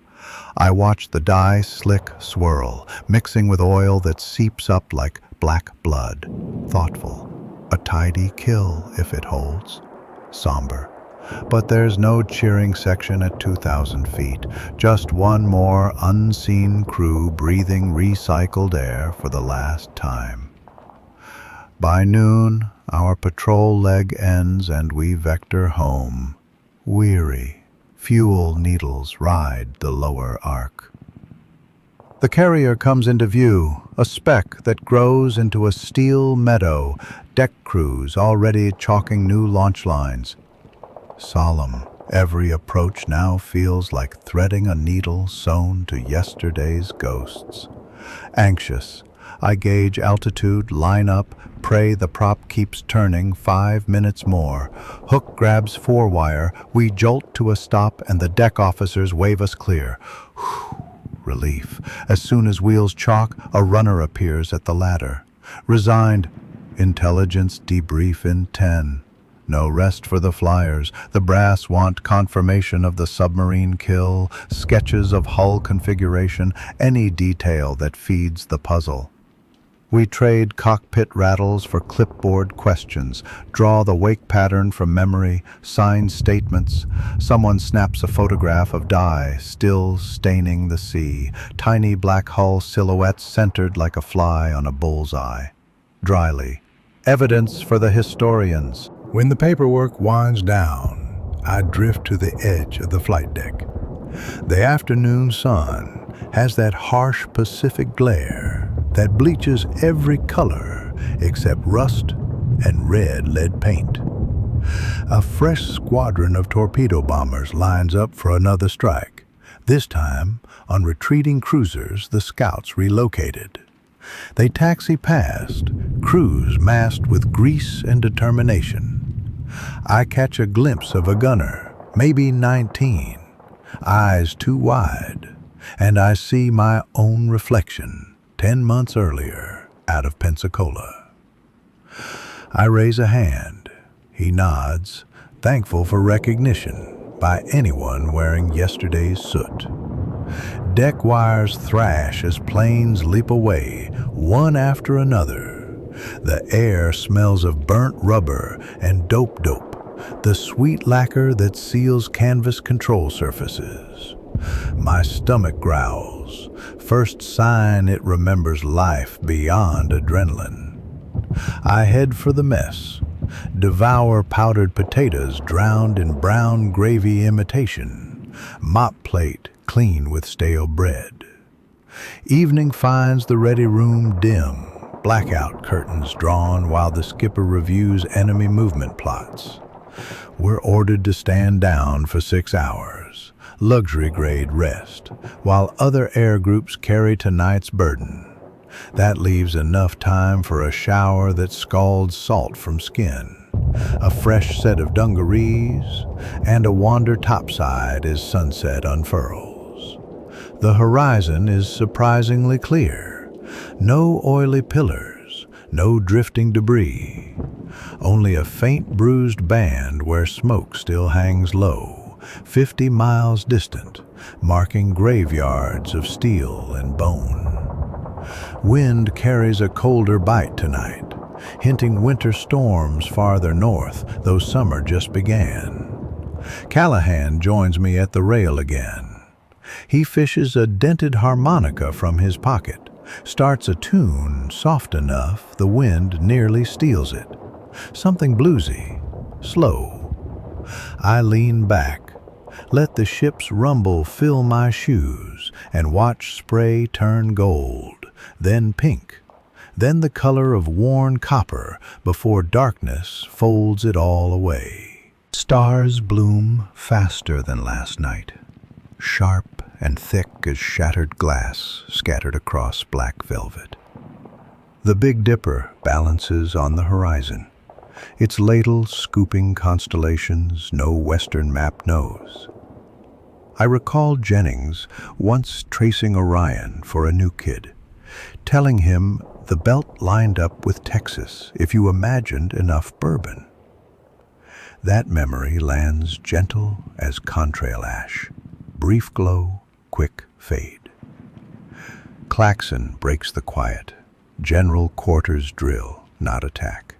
I watch the dye slick swirl, mixing with oil that seeps up like black blood. Thoughtful. A tidy kill if it holds. Somber. But there's no cheering section at 2,000 feet. Just one more unseen crew breathing recycled air for the last time. By noon, our patrol leg ends and we vector home. Weary, fuel needles ride the lower arc. The carrier comes into view, a speck that grows into a steel meadow, deck crews already chalking new launch lines. Solemn, every approach now feels like threading a needle sewn to yesterday's ghosts. Anxious, I gauge altitude, line up, pray the prop keeps turning 5 minutes more. Hook grabs 4-wire, we jolt to a stop and the deck officers wave us clear. Whew. Relief. As soon as wheels chalk, a runner appears at the ladder. Resigned. Intelligence debrief in 10. No rest for the flyers. The brass want confirmation of the submarine kill, sketches of hull configuration, any detail that feeds the puzzle. We trade cockpit rattles for clipboard questions, draw the wake pattern from memory, sign statements. Someone snaps a photograph of dye still staining the sea, tiny black hull silhouettes centered like a fly on a bullseye. Dryly, evidence for the historians. When the paperwork winds down, I drift to the edge of the flight deck. The afternoon sun has that harsh Pacific glare that bleaches every color except rust and red lead paint. A fresh squadron of torpedo bombers lines up for another strike. This time, on retreating cruisers, the scouts relocated. They taxi past, crews massed with grease and determination. I catch a glimpse of a gunner, maybe 19, eyes too wide, and I see my own reflection. 10 months earlier, out of Pensacola. I raise a hand. He nods, thankful for recognition by anyone wearing yesterday's soot. Deck wires thrash as planes leap away, one after another. The air smells of burnt rubber and dope, the sweet lacquer that seals canvas control surfaces. My stomach growls. First sign it remembers life beyond adrenaline. I head for the mess, devour powdered potatoes drowned in brown gravy imitation, mop plate clean with stale bread. Evening finds the ready room dim, blackout curtains drawn while the skipper reviews enemy movement plots. We're ordered to stand down for 6 hours. luxury grade rest, while other air groups carry tonight's burden. That leaves enough time for a shower that scalds salt from skin, a fresh set of dungarees, and a wander topside as sunset unfurls. The horizon is surprisingly clear. No oily pillars, no drifting debris. Only a faint bruised band where smoke still hangs low, 50 miles distant, marking graveyards of steel and bone. Wind carries a colder bite tonight, hinting winter storms farther north, though summer just began. Callahan joins me at the rail again. He fishes a dented harmonica from his pocket, starts a tune soft enough the wind nearly steals it. Something bluesy, slow. I lean back, let the ship's rumble fill my shoes, and watch spray turn gold, then pink, then the color of worn copper before darkness folds it all away. Stars bloom faster than last night, sharp and thick as shattered glass scattered across black velvet. The Big Dipper balances on the horizon, its ladle scooping constellations no Western map knows. I recall Jennings once tracing Orion for a new kid, telling him the belt lined up with Texas if you imagined enough bourbon. That memory lands gentle as contrail ash, brief glow, quick fade. Klaxon breaks the quiet, general quarters drill, not attack.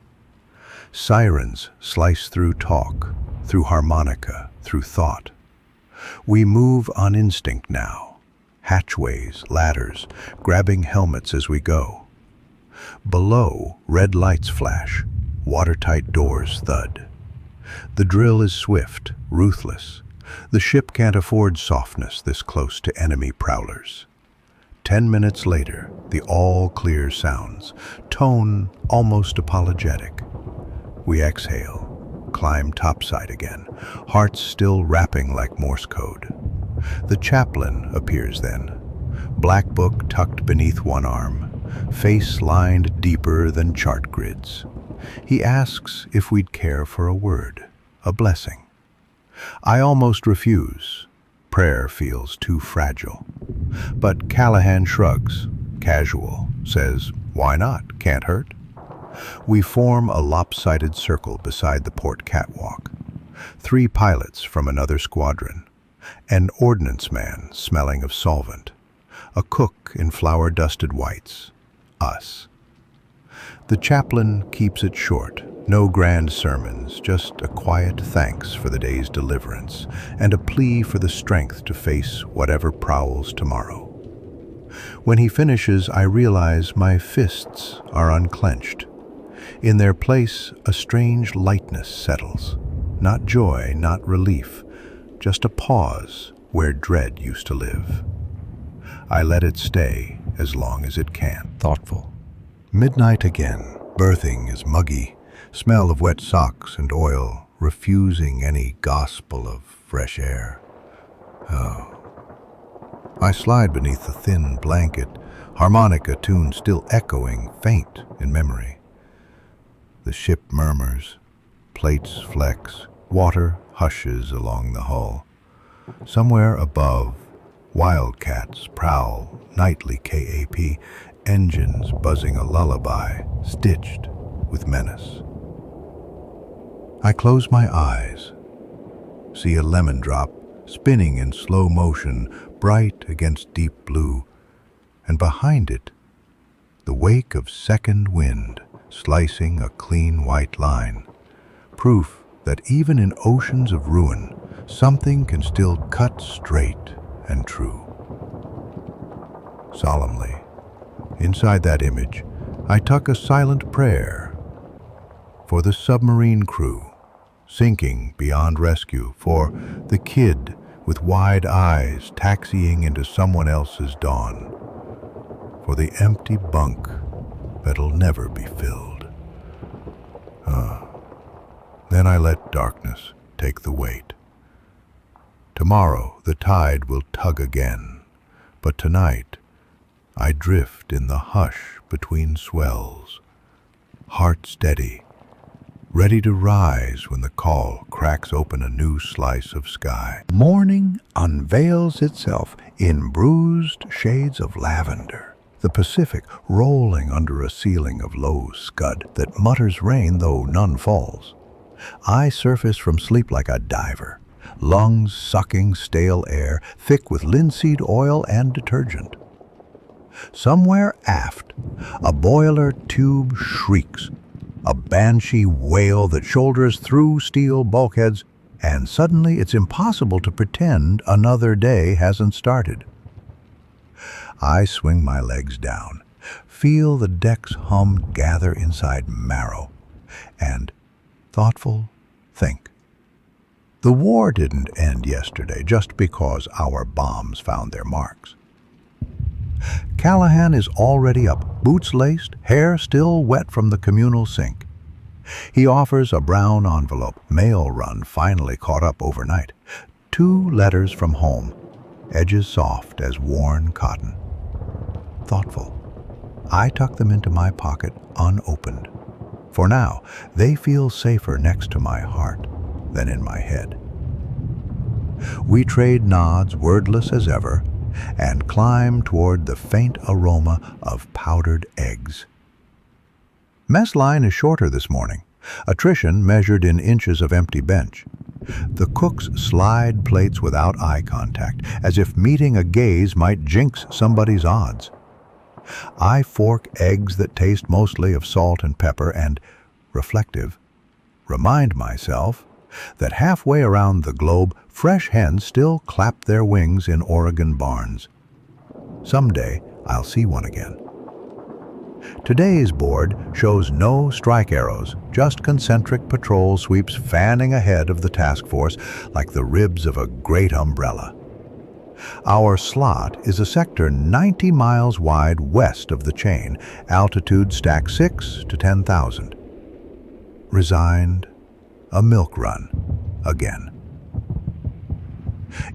Sirens slice through talk, through harmonica, through thought. We move on instinct now, hatchways, ladders, grabbing helmets as we go. Below, red lights flash, watertight doors thud. The drill is swift, ruthless. The ship can't afford softness this close to enemy prowlers. 10 minutes later, the all-clear sounds, tone almost apologetic. We exhale, climb topside again, hearts still rapping like Morse code. The chaplain appears then, black book tucked beneath one arm, face lined deeper than chart grids. He asks if we'd care for a word, a blessing. I almost refuse. Prayer feels too fragile. But Callahan shrugs, casual, says, "Why not? Can't hurt." We form a lopsided circle beside the port catwalk. 3 pilots from another squadron, an ordnance man smelling of solvent, a cook in flour-dusted whites, us. The chaplain keeps it short, no grand sermons, just a quiet thanks for the day's deliverance and a plea for the strength to face whatever prowls tomorrow. When he finishes, I realize my fists are unclenched. In their place, a strange lightness settles. Not joy, not relief, just a pause where dread used to live. I let it stay as long as it can. Thoughtful. Midnight again. Berthing is muggy, smell of wet socks and oil, refusing any gospel of fresh air. Oh. I slide beneath the thin blanket, harmonica tune still echoing faint in memory. The ship murmurs, plates flex, water hushes along the hull. Somewhere above, wildcats prowl, nightly KAP, engines buzzing a lullaby, stitched with menace. I close my eyes, see a lemon drop spinning in slow motion, bright against deep blue, and behind it, the wake of second wind slicing a clean white line, proof that even in oceans of ruin, something can still cut straight and true. Solemnly, inside that image, I tuck a silent prayer for the submarine crew, sinking beyond rescue, for the kid with wide eyes taxiing into someone else's dawn, for the empty bunk that'll never be filled. Then I let darkness take the weight. Tomorrow Tomorrow the tide will tug again, but tonight I drift in the hush between swells, heart steady, ready to rise when the call cracks open a new slice of sky. Morning unveils itself in bruised shades of lavender, the Pacific rolling under a ceiling of low scud that mutters rain though none falls. I surface from sleep like a diver, lungs sucking stale air, thick with linseed oil and detergent. Somewhere aft, a boiler tube shrieks, a banshee wail that shoulders through steel bulkheads, and suddenly it's impossible to pretend another day hasn't started. I swing my legs down, feel the deck's hum gather inside marrow, and, thoughtful, think. The war didn't end yesterday just because our bombs found their marks. Callahan is already up, boots laced, hair still wet from the communal sink. He offers a brown envelope, mail run finally caught up overnight. 2 letters from home, edges soft as worn cotton. Thoughtful. I tuck them into my pocket unopened. For now, they feel safer next to my heart than in my head. We trade nods, wordless as ever, and climb toward the faint aroma of powdered eggs. Mess line is shorter this morning, attrition measured in inches of empty bench. The cooks slide plates without eye contact, as if meeting a gaze might jinx somebody's odds. I fork eggs that taste mostly of salt and pepper and, reflective, remind myself that halfway around the globe, fresh hens still clap their wings in Oregon barns. Someday, I'll see one again. Today's board shows no strike arrows, just concentric patrol sweeps fanning ahead of the task force like the ribs of a great umbrella. Our slot is a sector 90 miles wide west of the chain, altitude stack 6 to 10,000. Resigned, a milk run, again.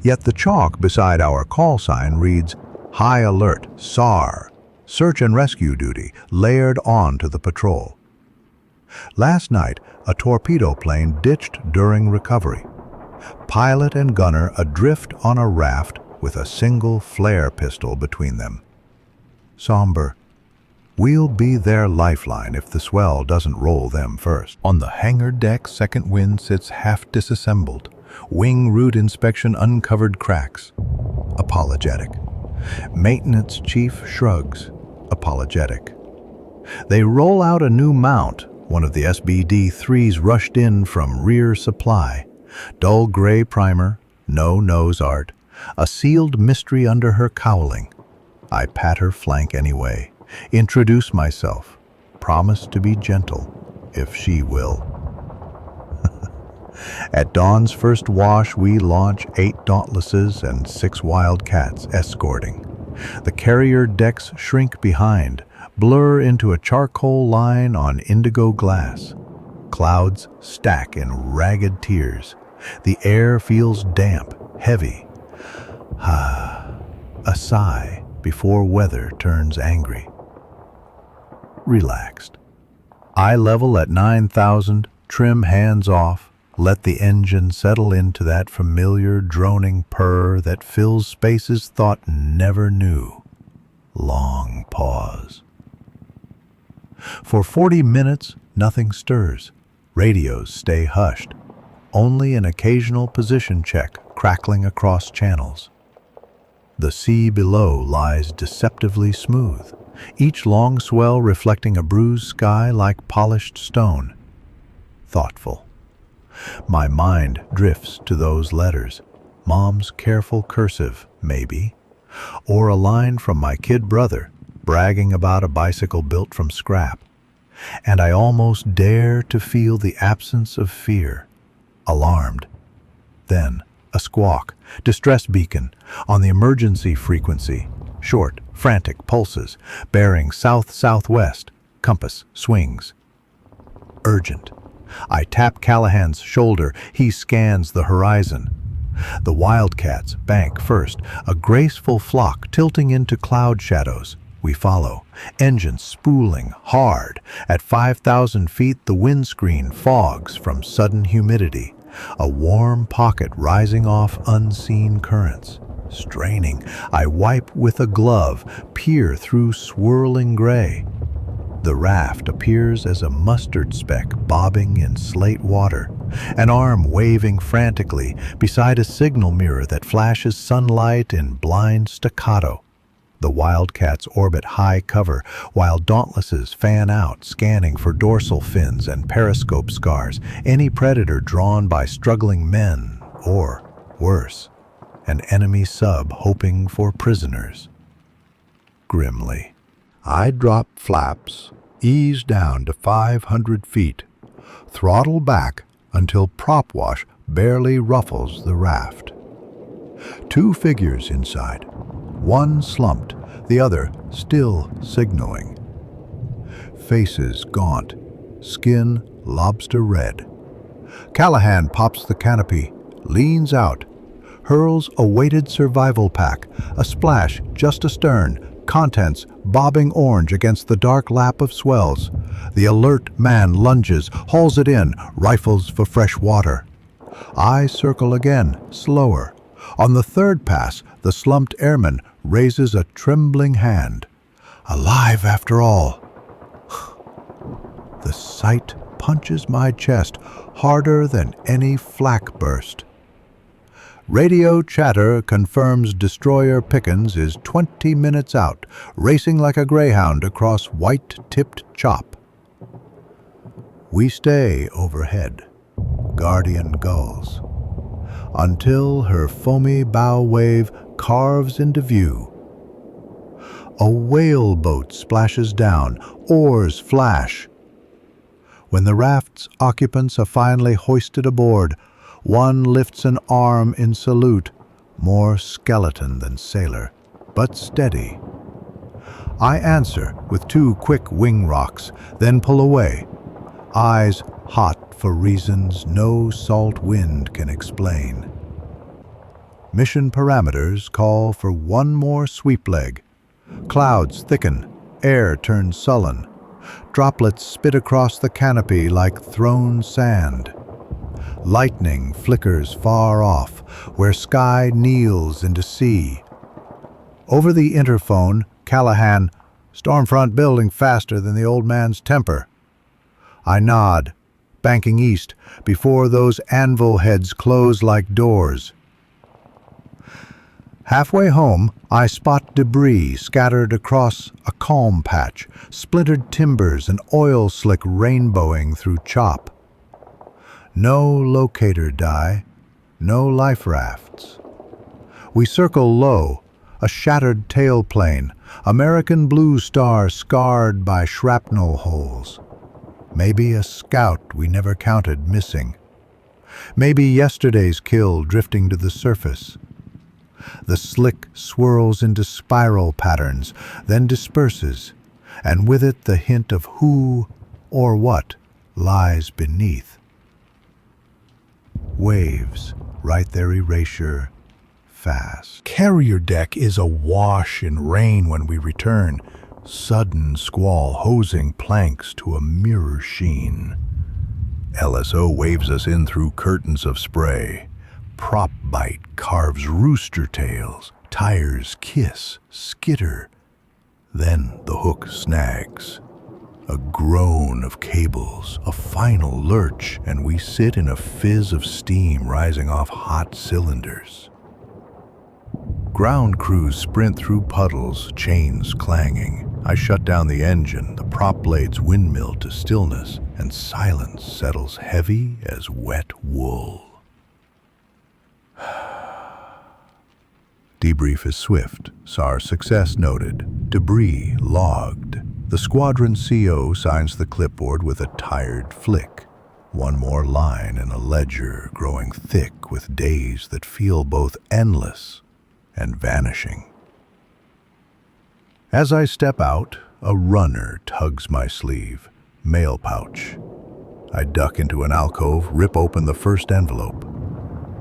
Yet the chalk beside our call sign reads, High Alert, SAR, Search and Rescue Duty, layered on to the patrol. Last night, a torpedo plane ditched during recovery. Pilot and gunner adrift on a raft with a single flare pistol between them. Somber. We'll be their lifeline if the swell doesn't roll them first. On the hangar deck, second wind sits half disassembled. Wing root inspection uncovered cracks. Apologetic. Maintenance chief shrugs. Apologetic. They roll out a new mount. One of the SBD-3s rushed in from rear supply. Dull gray primer, no nose art, a sealed mystery under her cowling. I pat her flank anyway. Introduce myself, promise to be gentle, if she will. At dawn's first wash, we launch 8 Dauntlesses and 6 Wildcats escorting. The carrier decks shrink behind, blur into a charcoal line on indigo glass. Clouds stack in ragged tiers. The air feels damp, heavy. A sigh before weather turns angry. Relaxed. Eye level at 9,000, trim hands off, let the engine settle into that familiar droning purr that fills spaces thought never knew. Long pause. For 40 minutes, nothing stirs. Radios stay hushed. Only an occasional position check crackling across channels. The sea below lies deceptively smooth, each long swell reflecting a bruised sky like polished stone. Thoughtful. My mind drifts to those letters, Mom's careful cursive, maybe, or a line from my kid brother bragging about a bicycle built from scrap, and I almost dare to feel the absence of fear. Alarmed. Then a squawk, distress beacon, on the emergency frequency, short, frantic pulses, bearing south-southwest, compass swings. Urgent. I tap Callahan's shoulder, he scans the horizon. The Wildcats bank first, a graceful flock tilting into cloud shadows. We follow, engines spooling hard. At 5,000 feet, the windscreen fogs from sudden humidity, a warm pocket rising off unseen currents. Straining, I wipe with a glove, peer through swirling gray. The raft appears as a mustard speck bobbing in slate water, an arm waving frantically beside a signal mirror that flashes sunlight in blind staccato. The Wildcats orbit high cover, while Dauntlesses fan out, scanning for dorsal fins and periscope scars, any predator drawn by struggling men, or, worse, an enemy sub hoping for prisoners. Grimly, I drop flaps, ease down to 500 feet, throttle back until prop wash barely ruffles the raft. 2 figures inside, one slumped, the other still signaling. Faces gaunt, skin lobster red. Callahan pops the canopy, leans out, hurls a weighted survival pack, a splash just astern, contents bobbing orange against the dark lap of swells. The alert man lunges, hauls it in, rifles for fresh water. I circle again, slower. On the 3rd pass, the slumped airman raises a trembling hand. Alive after all. The sight punches my chest harder than any flak burst. Radio chatter confirms destroyer Pickens is 20 minutes out, racing like a greyhound across white-tipped chop. We stay overhead, guardian gulls, until her foamy bow wave carves into view. A whaleboat splashes down, oars flash. When the raft's occupants are finally hoisted aboard, one lifts an arm in salute, more skeleton than sailor, but steady. I answer with 2 quick wing rocks, then pull away, eyes hot for reasons no salt wind can explain. Mission parameters call for 1 more sweep leg. Clouds thicken, air turns sullen. Droplets spit across the canopy like thrown sand. Lightning flickers far off, where sky kneels into sea. Over the interphone, Callahan, "Stormfront building faster than the old man's temper." I nod, banking east, before those anvil heads close like doors. Halfway home, I spot debris scattered across a calm patch, splintered timbers and oil slick rainbowing through chop. No locator die, no life rafts. We circle low, a shattered tailplane, American Blue Star scarred by shrapnel holes. Maybe a scout we never counted missing. Maybe yesterday's kill drifting to the surface. The slick swirls into spiral patterns, then disperses, and with it the hint of who or what lies beneath. Waves write their erasure fast. Carrier deck is awash in rain when we return, sudden squall hosing planks to a mirror sheen. LSO waves us in through curtains of spray. Prop bite carves rooster tails, tires kiss, skitter. Then the hook snags. A groan of cables, a final lurch, and we sit in a fizz of steam rising off hot cylinders. Ground crews sprint through puddles, chains clanging. I shut down the engine, the prop blades windmill to stillness, and silence settles heavy as wet wool. Debrief is swift, SAR success noted, debris logged. The squadron CO signs the clipboard with a tired flick. 1 more line in a ledger growing thick with days that feel both endless and vanishing. As I step out, a runner tugs my sleeve, mail pouch. I duck into an alcove, rip open the first envelope.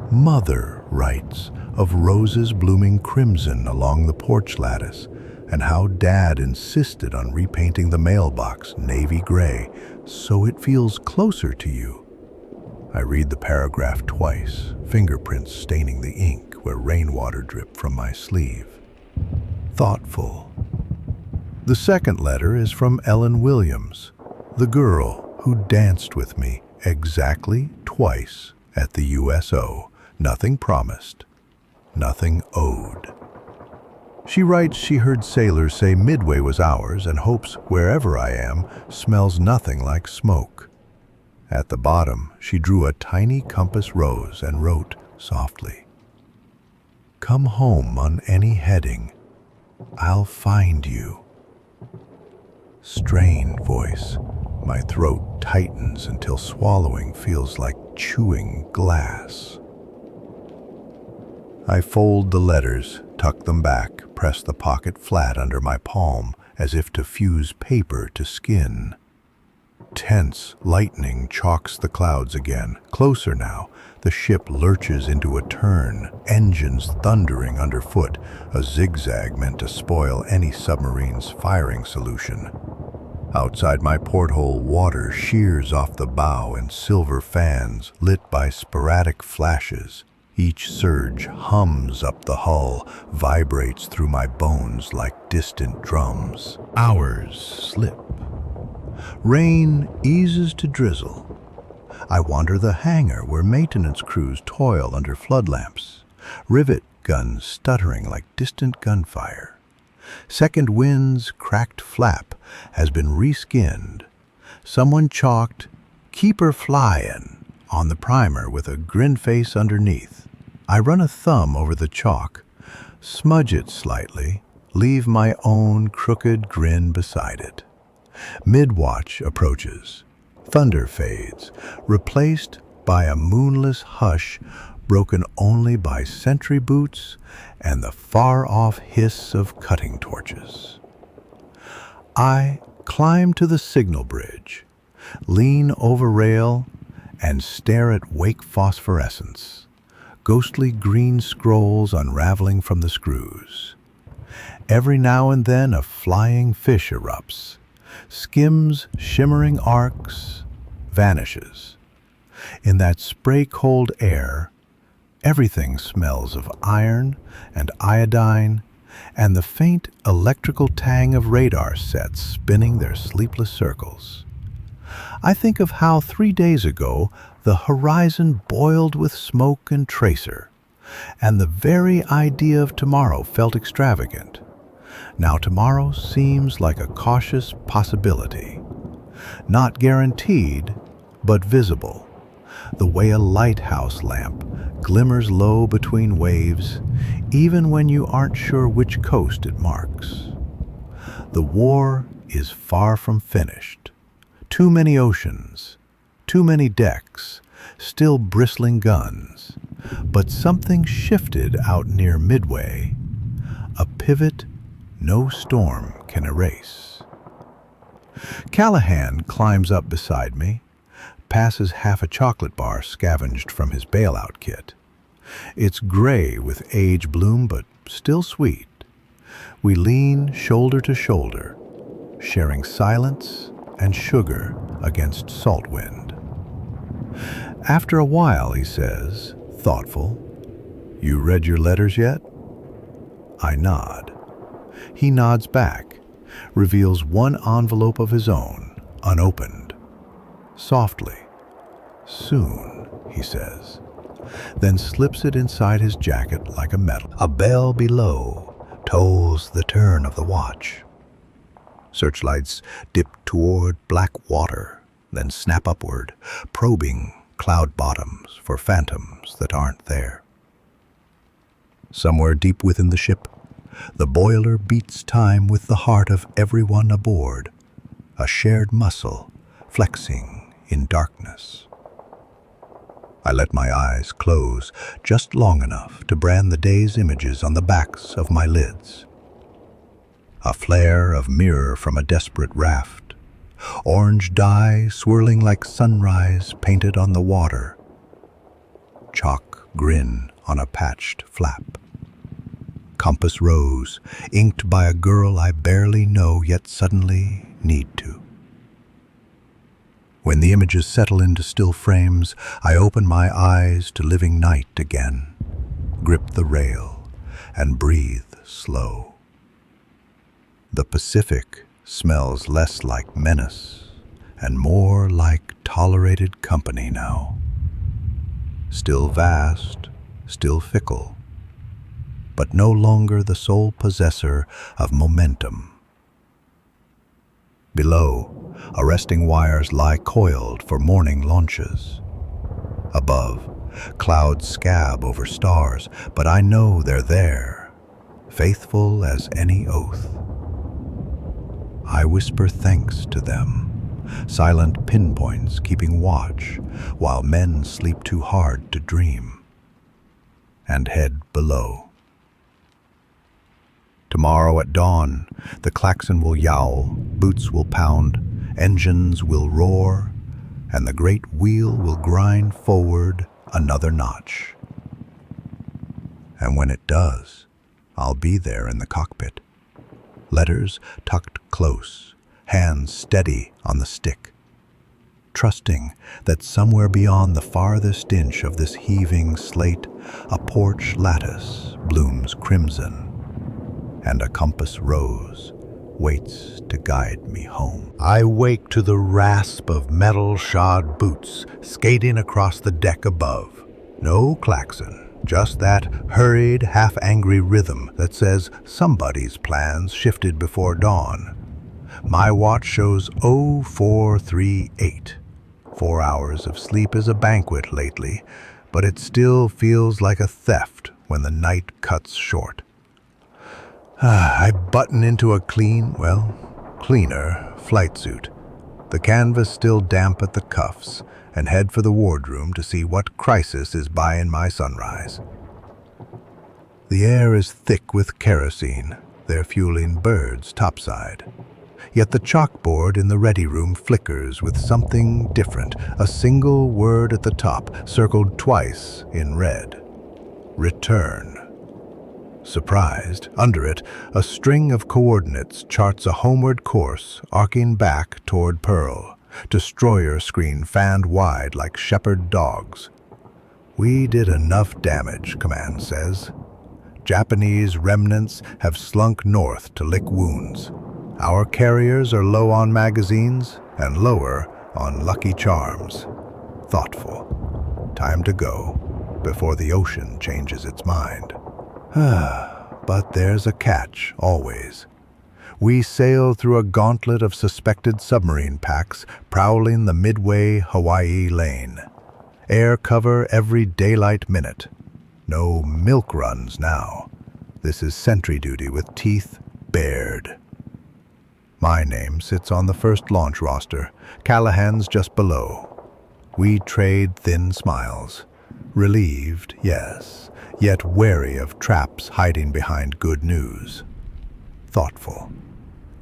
Mother writes of roses blooming crimson along the porch lattice, and how Dad insisted on repainting the mailbox navy gray so it feels closer to you. I read the paragraph twice, fingerprints staining the ink where rainwater dripped from my sleeve. Thoughtful. The second letter is from Ellen Williams, the girl who danced with me exactly twice at the USO. Nothing promised, nothing owed. She writes she heard sailors say Midway was ours and hopes wherever I am smells nothing like smoke. At the bottom, she drew a tiny compass rose and wrote softly, "Come home on any heading. I'll find you." Strained voice. My throat tightens until swallowing feels like chewing glass. I fold the letters, tuck them back, press the pocket flat under my palm as if to fuse paper to skin. Tense lightning chalks the clouds again. Closer now, the ship lurches into a turn, engines thundering underfoot, a zigzag meant to spoil any submarine's firing solution. Outside my porthole, water shears off the bow in silver fans lit by sporadic flashes. Each surge hums up the hull, vibrates through my bones like distant drums. Hours slip. Rain eases to drizzle. I wander the hangar where maintenance crews toil under flood lamps, rivet guns stuttering like distant gunfire. Second wind's cracked flap has been reskinned. Someone chalked, "Keep her flyin'," on the primer with a grin face underneath. I run a thumb over the chalk, smudge it slightly, leave my own crooked grin beside it. Midwatch approaches. Thunder fades, replaced by a moonless hush broken only by sentry boots and the far-off hiss of cutting torches. I climb to the signal bridge, lean over rail, and stare at wake phosphorescence, ghostly green scrolls unraveling from the screws. Every now and then a flying fish erupts, skims shimmering arcs, vanishes. In that spray-cold air, everything smells of iron and iodine and the faint electrical tang of radar sets spinning their sleepless circles. I think of how 3 days ago the horizon boiled with smoke and tracer, and the very idea of tomorrow felt extravagant. Now tomorrow seems like a cautious possibility. Not guaranteed, but visible, the way a lighthouse lamp glimmers low between waves, even when you aren't sure which coast it marks. The war is far from finished. Too many oceans, too many decks, still bristling guns. But something shifted out near Midway, a pivot no storm can erase. Callahan climbs up beside me, passes half a chocolate bar scavenged from his bailout kit. It's gray with age bloom, but still sweet. We lean shoulder to shoulder, sharing silence and sugar against salt wind. After a while, he says, thoughtful, "You read your letters yet?" I nod. He nods back, reveals one envelope of his own, unopened. Softly, "Soon," he says, then slips it inside his jacket like a medal. A bell below tolls the turn of the watch. Searchlights dip toward black water, then snap upward, probing cloud bottoms for phantoms that aren't there. Somewhere deep within the ship, the boiler beats time with the heart of everyone aboard, a shared muscle flexing in darkness. I let my eyes close just long enough to brand the day's images on the backs of my lids. A flare of mirror from a desperate raft, orange dye swirling like sunrise painted on the water, chalk grin on a patched flap. Compass rose, inked by a girl I barely know yet suddenly need to. When the images settle into still frames, I open my eyes to living night again, grip the rail, and breathe slow. The Pacific smells less like menace and more like tolerated company now. Still vast, still fickle, but no longer the sole possessor of momentum. Below, arresting wires lie coiled for morning launches. Above, clouds scab over stars, but I know they're there, faithful as any oath. I whisper thanks to them, silent pinpoints keeping watch while men sleep too hard to dream, and head below. Tomorrow at dawn, the klaxon will yowl, boots will pound, engines will roar, and the great wheel will grind forward another notch. And when it does, I'll be there in the cockpit, letters tucked close, hands steady on the stick, trusting that somewhere beyond the farthest inch of this heaving slate, a porch lattice blooms crimson, and a compass rose waits to guide me home. I wake to the rasp of metal-shod boots skating across the deck above. No klaxon, just that hurried, half-angry rhythm that says somebody's plans shifted before dawn. My watch shows 0438. 4 hours of sleep is a banquet lately, but it still feels like a theft when the night cuts short. I button into a cleaner flight suit, the canvas still damp at the cuffs, and head for the wardroom to see what crisis is buying my sunrise. The air is thick with kerosene, they're fueling birds topside. Yet the chalkboard in the ready room flickers with something different, a single word at the top, circled twice in red. Return. Surprised, under it, a string of coordinates charts a homeward course arcing back toward Pearl, destroyer screen fanned wide like shepherd dogs. We did enough damage, command says. Japanese remnants have slunk north to lick wounds. Our carriers are low on magazines and lower on lucky charms. Thoughtful. Time to go before the ocean changes its mind. But there's a catch, always. We sail through a gauntlet of suspected submarine packs prowling the Midway Hawaii lane. Air cover every daylight minute. No milk runs now. This is sentry duty with teeth bared. My name sits on the first launch roster, Callahan's just below. We trade thin smiles. Relieved, yes, yet wary of traps hiding behind good news. Thoughtful.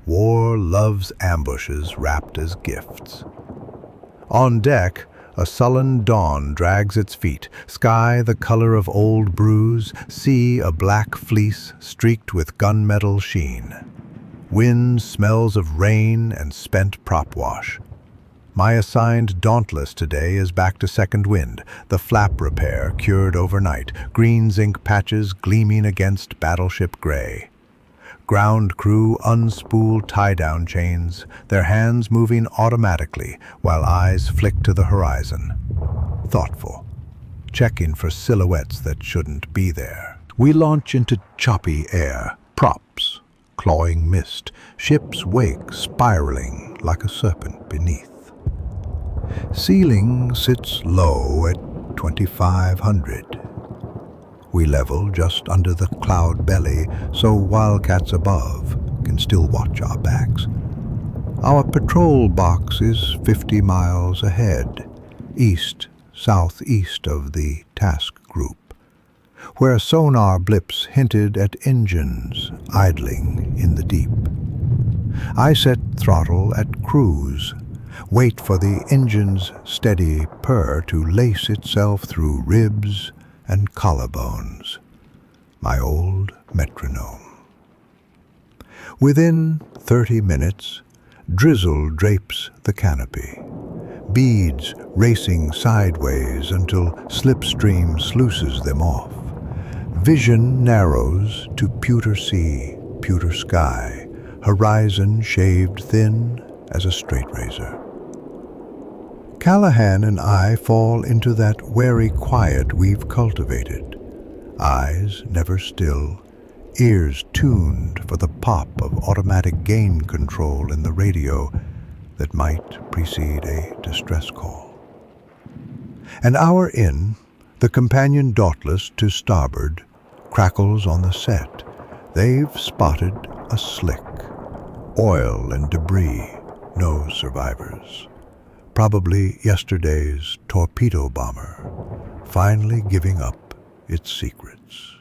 War loves ambushes wrapped as gifts. On deck, a sullen dawn drags its feet, sky the color of old brews, sea a black fleece streaked with gunmetal sheen. Wind smells of rain and spent prop wash. My assigned Dauntless today is back to second wind, the flap repair cured overnight, green zinc patches gleaming against battleship gray. Ground crew unspool tie-down chains, their hands moving automatically while eyes flick to the horizon. Thoughtful, checking for silhouettes that shouldn't be there. We launch into choppy air, props, clawing mist, ship's wake spiraling like a serpent beneath. Ceiling sits low at 2,500. We level just under the cloud belly so wildcats above can still watch our backs. Our patrol box is 50 miles ahead, southeast of the task group, where sonar blips hinted at engines idling in the deep. I set throttle at cruise, wait for the engine's steady purr to lace itself through ribs, and collarbones, my old metronome. Within 30 minutes, drizzle drapes the canopy, beads racing sideways until slipstream sluices them off. Vision narrows to pewter sea, pewter sky, horizon shaved thin as a straight razor. Callahan and I fall into that wary quiet we've cultivated, eyes never still, ears tuned for the pop of automatic gain control in the radio that might precede a distress call. An hour in, the companion Dauntless to starboard crackles on the set. They've spotted a slick. Oil and debris, no survivors. Probably yesterday's torpedo bomber, finally giving up its secrets.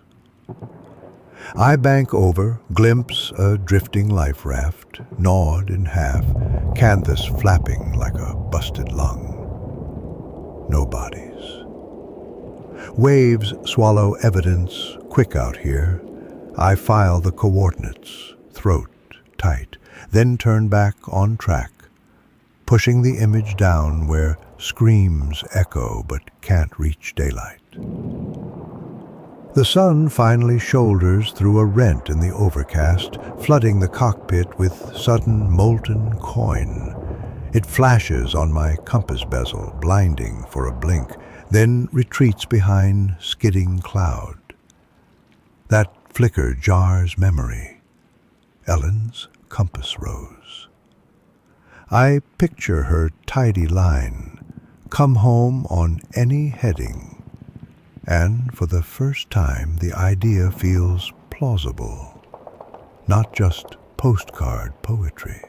I bank over, glimpse a drifting life raft, gnawed in half, canvas flapping like a busted lung. No bodies. Waves swallow evidence quick out here. I file the coordinates, throat tight, then turn back on track, pushing the image down where screams echo but can't reach daylight. The sun finally shoulders through a rent in the overcast, flooding the cockpit with sudden molten coin. It flashes on my compass bezel, blinding for a blink, then retreats behind skidding cloud. That flicker jars memory. Ellen's compass rose. I picture her tidy line, come home on any heading, and for the first time the idea feels plausible, not just postcard poetry.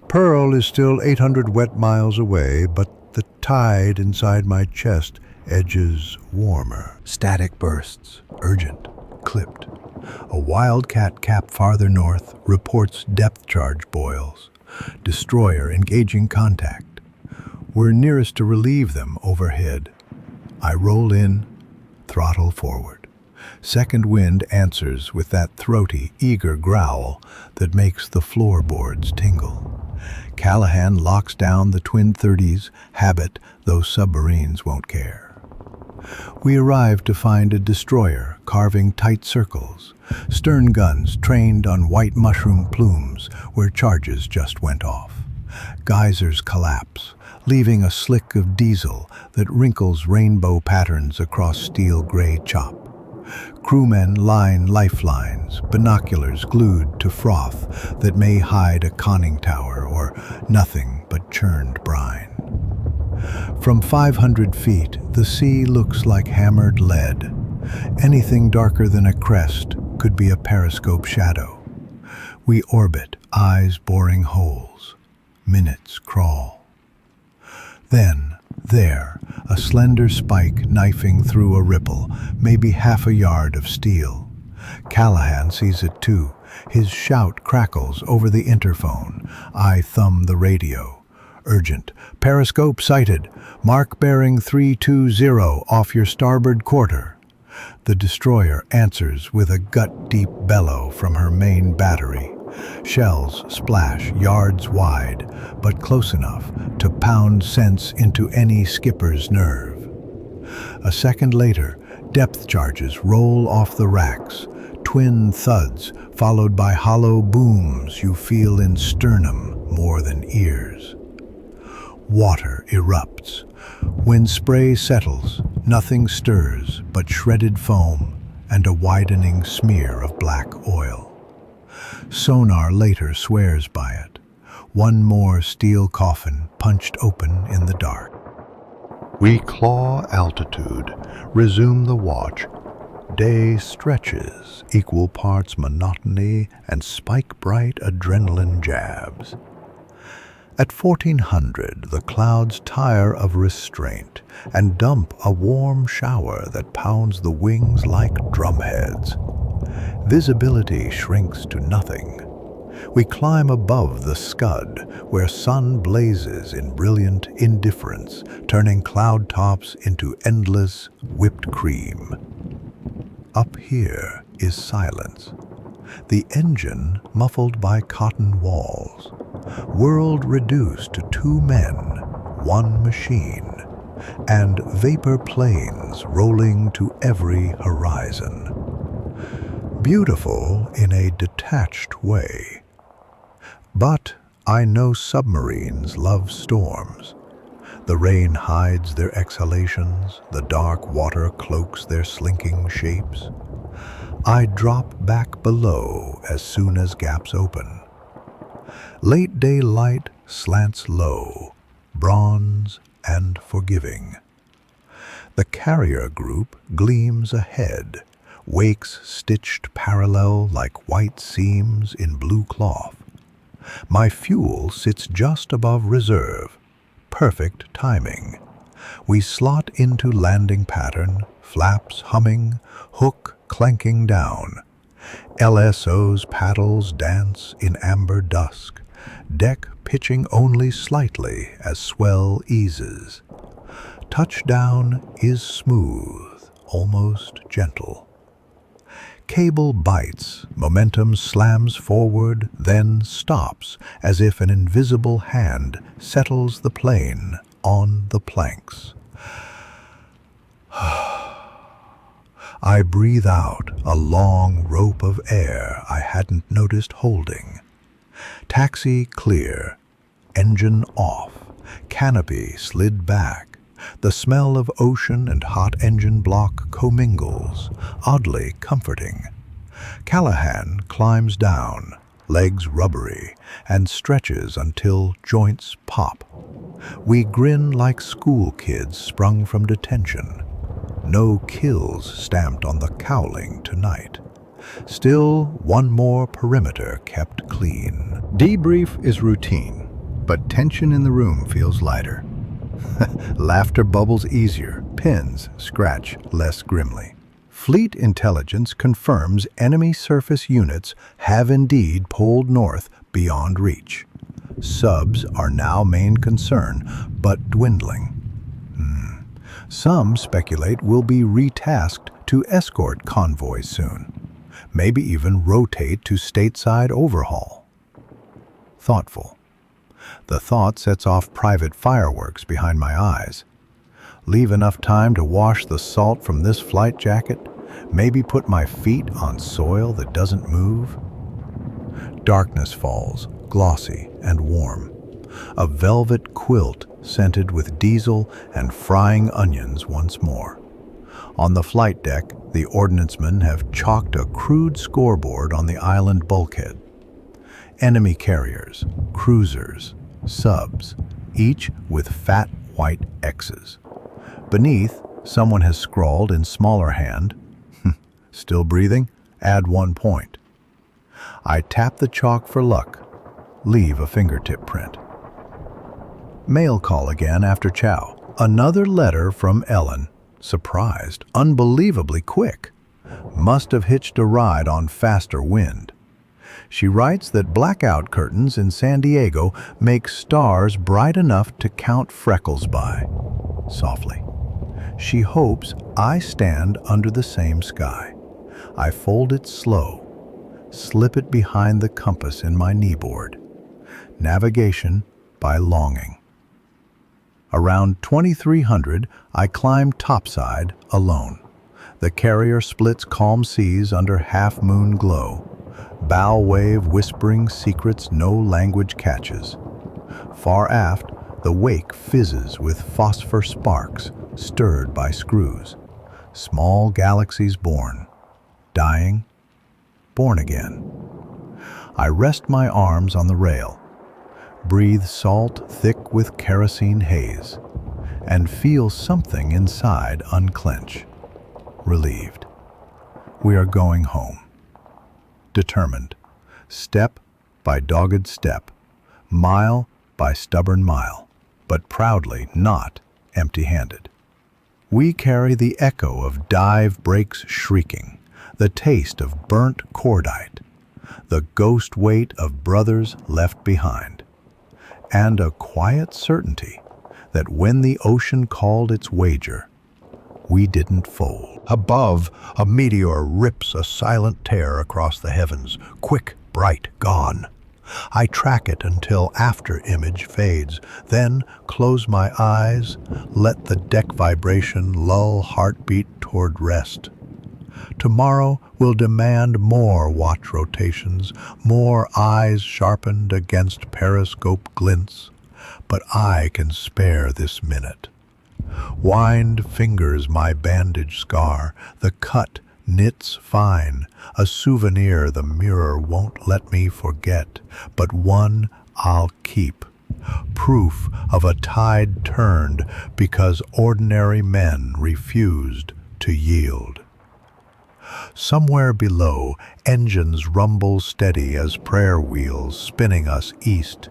Pearl is still 800 wet miles away, but the tide inside my chest edges warmer. Static bursts, urgent, clipped. A wildcat cap farther north reports depth charge boils. Destroyer engaging contact. We're nearest to relieve them overhead. I roll in, throttle forward. Second wind answers with that throaty, eager growl that makes the floorboards tingle. Callahan locks down the twin 30s, habit those submarines won't care. We arrive to find a destroyer carving tight circles, stern guns trained on white mushroom plumes where charges just went off. Geysers collapse, leaving a slick of diesel that wrinkles rainbow patterns across steel gray chop. Crewmen line lifelines, binoculars glued to froth that may hide a conning tower or nothing but churned brine. From 500 feet, the sea looks like hammered lead. Anything darker than a crest could be a periscope shadow. We orbit, eyes boring holes. Minutes crawl. Then, there, a slender spike knifing through a ripple, maybe half a yard of steel. Callahan sees it too. His shout crackles over the interphone. I thumb the radio. Urgent. Periscope sighted. Mark bearing 320 off your starboard quarter. The destroyer answers with a gut-deep bellow from her main battery. Shells splash yards wide, but close enough to pound sense into any skipper's nerve. A second later, depth charges roll off the racks, twin thuds followed by hollow booms you feel in sternum more than ears. Water erupts. When spray settles, nothing stirs but shredded foam and a widening smear of black oil. Sonar later swears by it. One more steel coffin punched open in the dark. We claw altitude, resume the watch. Day stretches, equal parts monotony and spike-bright adrenaline jabs. At 1400, the clouds tire of restraint and dump a warm shower that pounds the wings like drumheads. Visibility shrinks to nothing. We climb above the scud, where sun blazes in brilliant indifference, turning cloud tops into endless whipped cream. Up here is silence. The engine muffled by cotton walls. World reduced to 2 men, 1 machine, and vapor planes rolling to every horizon. Beautiful in a detached way. But I know submarines love storms. The rain hides their exhalations, the dark water cloaks their slinking shapes. I drop back below as soon as gaps open. Late daylight slants low, bronze and forgiving. The carrier group gleams ahead, wakes stitched parallel like white seams in blue cloth. My fuel sits just above reserve, perfect timing. We slot into landing pattern, flaps humming, hook clanking down. LSO's paddles dance in amber dusk, deck pitching only slightly as swell eases. Touchdown is smooth, almost gentle. Cable bites, momentum slams forward, then stops as if an invisible hand settles the plane on the planks. I breathe out a long rope of air I hadn't noticed holding. Taxi clear, engine off, canopy slid back. The smell of ocean and hot engine block commingles, oddly comforting. Callahan climbs down, legs rubbery, and stretches until joints pop. We grin like school kids sprung from detention. No kills stamped on the cowling tonight. Still, 1 more perimeter kept clean. Debrief is routine, but tension in the room feels lighter. Laughter bubbles easier, pins scratch less grimly. Fleet intelligence confirms enemy surface units have indeed pulled north beyond reach. Subs are now main concern, but dwindling. Some speculate will be retasked to escort convoys soon, maybe even rotate to stateside overhaul. Thoughtful. The thought sets off private fireworks behind my eyes. Leave enough time to wash the salt from this flight jacket, maybe put my feet on soil that doesn't move. Darkness falls, glossy and warm. A velvet quilt scented with diesel and frying onions once more. On the flight deck, the ordnancemen have chalked a crude scoreboard on the island bulkhead. Enemy carriers, cruisers, subs, each with fat white X's. Beneath, someone has scrawled in smaller hand, "Still breathing? Add 1 point." I tap the chalk for luck, leave a fingertip print. Mail call again after chow. Another letter from Ellen, surprised, unbelievably quick. Must have hitched a ride on faster wind. She writes that blackout curtains in San Diego make stars bright enough to count freckles by. Softly. She hopes I stand under the same sky. I fold it slow, slip it behind the compass in my kneeboard. Navigation by longing. Around 2300, I climb topside alone. The carrier splits calm seas under half-moon glow. Bow wave whispering secrets no language catches. Far aft, the wake fizzes with phosphor sparks stirred by screws. Small galaxies born, dying, born again. I rest my arms on the rail, breathe salt thick with kerosene haze, and feel something inside unclench. Relieved. We are going home. Determined. Step by dogged step. Mile by stubborn mile. But proudly not empty-handed. We carry the echo of dive brakes shrieking, the taste of burnt cordite, the ghost weight of brothers left behind, and a quiet certainty that when the ocean called its wager, we didn't fold. Above, a meteor rips a silent tear across the heavens, quick, bright, gone. I track it until after image fades, then close my eyes, let the deck vibration lull heartbeat toward rest. Tomorrow will demand more watch rotations, more eyes sharpened against periscope glints, but I can spare this minute. Wind fingers my bandage scar, the cut knits fine, a souvenir the mirror won't let me forget, but one I'll keep. Proof of a tide turned because ordinary men refused to yield. Somewhere below, engines rumble steady as prayer wheels spinning us east.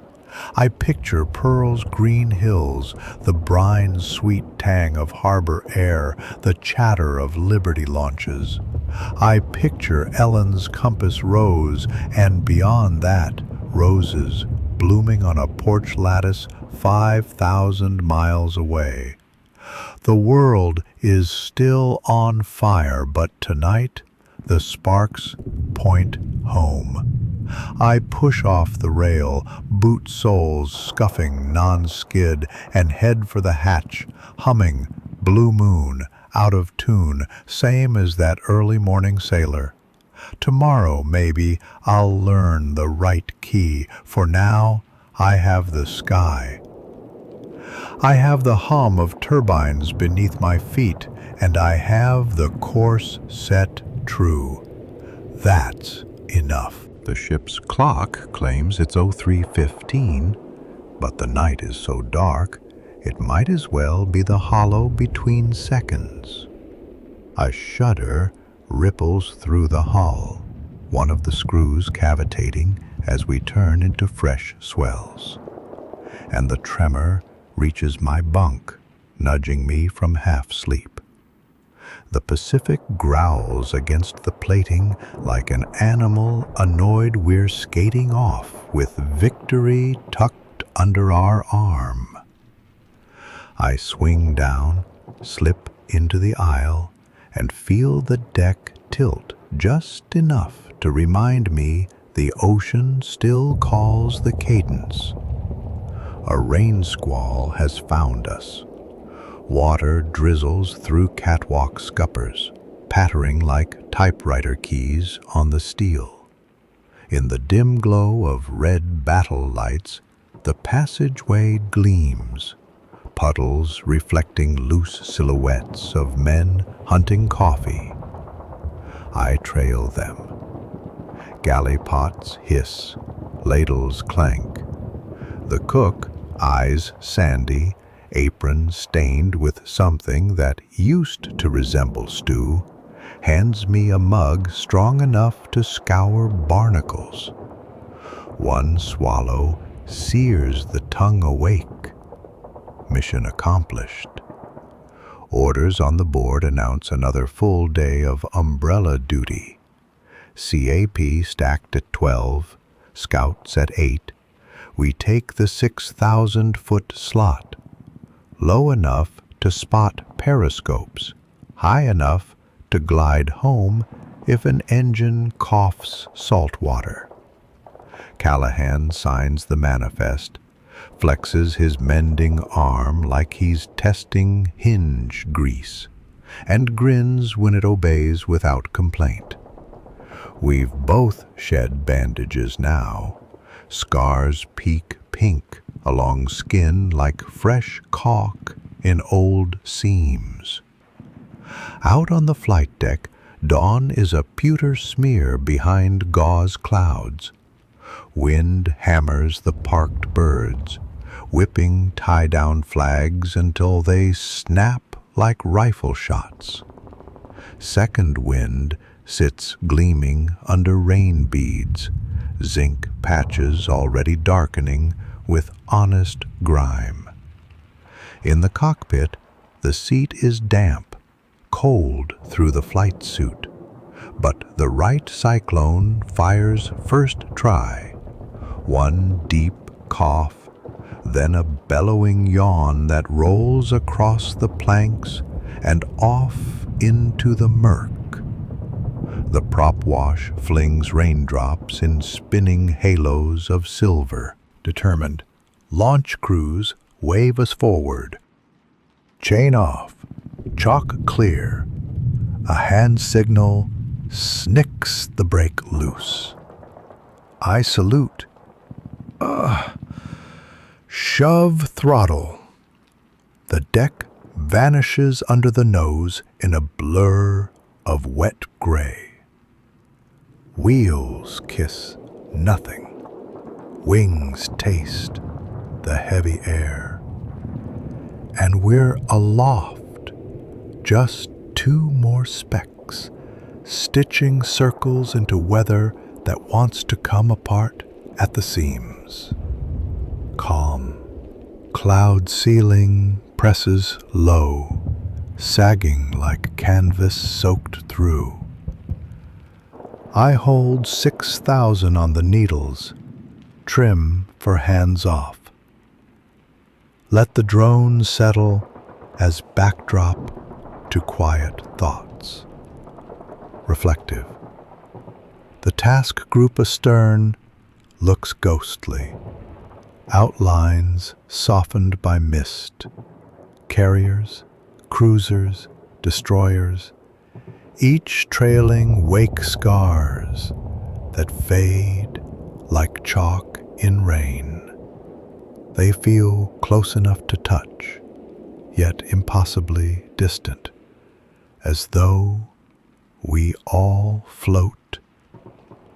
I picture Pearl's green hills, the brine's sweet tang of harbor air, the chatter of Liberty launches. I picture Ellen's compass rose, and beyond that, roses blooming on a porch lattice 5,000 miles away. The world is still on fire, but tonight the sparks point home. I push off the rail, boot soles scuffing non-skid, and head for the hatch, humming Blue Moon, out of tune, same as that early morning sailor. Tomorrow, maybe, I'll learn the right key, for now I have the sky. I have the hum of turbines beneath my feet, and I have the course set true. That's enough. The ship's clock claims it's 03:15, but the night is so dark, it might as well be the hollow between seconds. A shudder ripples through the hull, one of the screws cavitating as we turn into fresh swells. And the tremor reaches my bunk, nudging me from half-sleep. The Pacific growls against the plating like an animal annoyed we're skating off with victory tucked under our arm. I swing down, slip into the aisle, and feel the deck tilt just enough to remind me the ocean still calls the cadence. A rain squall has found us. Water drizzles through catwalk scuppers, pattering like typewriter keys on the steel. In the dim glow of red battle lights, the passageway gleams, puddles reflecting loose silhouettes of men hunting coffee. I trail them. Galley pots hiss, ladles clank. The cook, eyes sandy, apron stained with something that used to resemble stew, hands me a mug strong enough to scour barnacles. One swallow sears the tongue awake. Mission accomplished. Orders on the board announce another full day of umbrella duty. CAP stacked at 12, scouts at 8. We take the 6,000-foot slot, low enough to spot periscopes, high enough to glide home if an engine coughs salt water. Callahan signs the manifest, flexes his mending arm like he's testing hinge grease, and grins when it obeys without complaint. We've both shed bandages now. Scars peek pink along skin like fresh caulk in old seams. Out on the flight deck, dawn is a pewter smear behind gauze clouds. Wind hammers the parked birds, whipping tie-down flags until they snap like rifle shots. Second wind sits gleaming under rain beads, zinc patches already darkening with honest grime. In the cockpit, the seat is damp, cold through the flight suit, But the right cyclone fires first try. One deep cough, then a bellowing yawn that rolls across the planks and off into the murk. The prop wash flings raindrops in spinning halos of silver. Determined, launch crews wave us forward. Chain off, chalk clear. A hand signal snicks the brake loose. I salute. Shove throttle. The deck vanishes under the nose in a blur of wet gray. Wheels kiss nothing. Wings taste the heavy air. And we're aloft, just two more specks, stitching circles into weather that wants to come apart at the seams. Calm. Cloud ceiling presses low, sagging like canvas soaked through. I hold 6,000 on the needles, trim for hands off. Let the drone settle as backdrop to quiet thoughts. Reflective. The task group astern looks ghostly. Outlines softened by mist. Carriers, cruisers, destroyers, each trailing wake scars that fade like chalk in rain. They feel close enough to touch, yet impossibly distant, as though we all float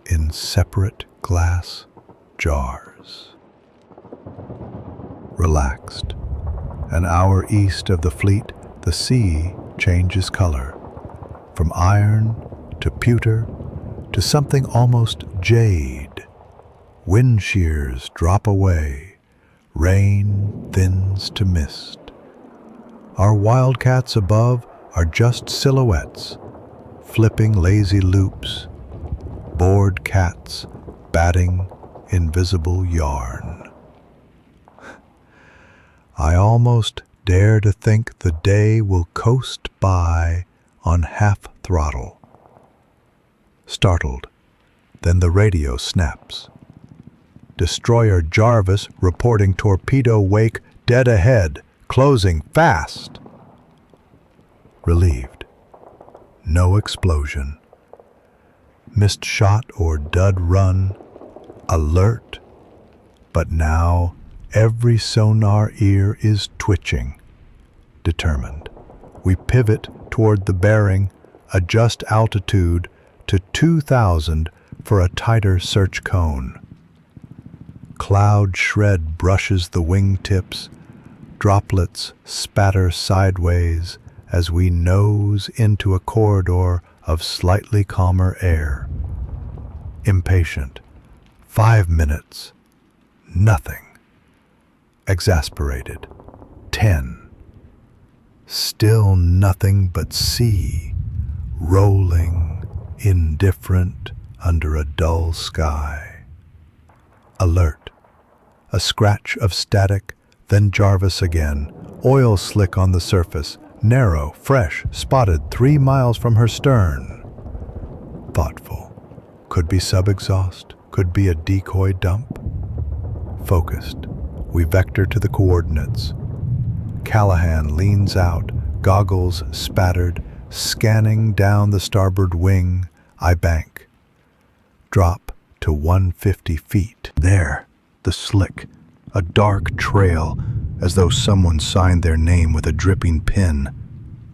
in separate glass jars. Relaxed. An hour east of the fleet, the sea changes color. From iron to pewter to something almost jade. Wind shears drop away. Rain thins to mist. Our wildcats above are just silhouettes, flipping lazy loops. Bored cats batting invisible yarn. I almost dare to think the day will coast by on half throttle. Startled, then the radio snaps. Destroyer Jarvis reporting torpedo wake dead ahead, closing fast. Relieved. No explosion. Missed shot or dud run. Alert. But now every sonar ear is twitching. Determined. We pivot toward the bearing, adjust altitude to 2,000 for a tighter search cone. Cloud shred brushes the wingtips. Droplets spatter sideways as we nose into a corridor of slightly calmer air. Impatient. 5 minutes. Nothing. Exasperated. 10. Still nothing but sea, rolling, indifferent under a dull sky. Alert. A scratch of static, then Jarvis again. Oil slick on the surface, narrow, fresh, spotted 3 miles from her stern. Thoughtful. Could be sub-exhaust, could be a decoy dump. Focused. We vector to the coordinates. Callahan leans out, goggles spattered, scanning down the starboard wing. I bank. Drop to 150 feet. There, the slick, a dark trail, as though someone signed their name with a dripping pen.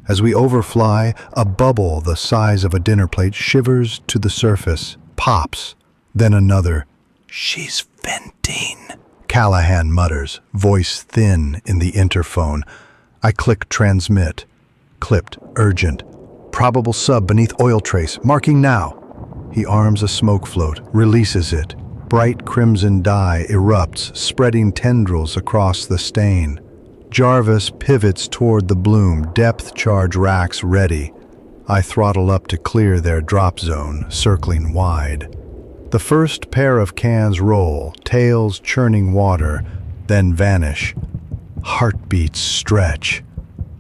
As we overfly, a bubble the size of a dinner plate shivers to the surface, pops, then another. She's venting. Callahan mutters, voice thin in the interphone. I click transmit. Clipped, urgent. Probable sub beneath oil trace, marking now. He arms a smoke float, releases it. Bright crimson dye erupts, spreading tendrils across the stain. Jarvis pivots toward the bloom, depth charge racks ready. I throttle up to clear their drop zone, circling wide. The first pair of cans roll, tails churning water, then vanish. Heartbeats stretch.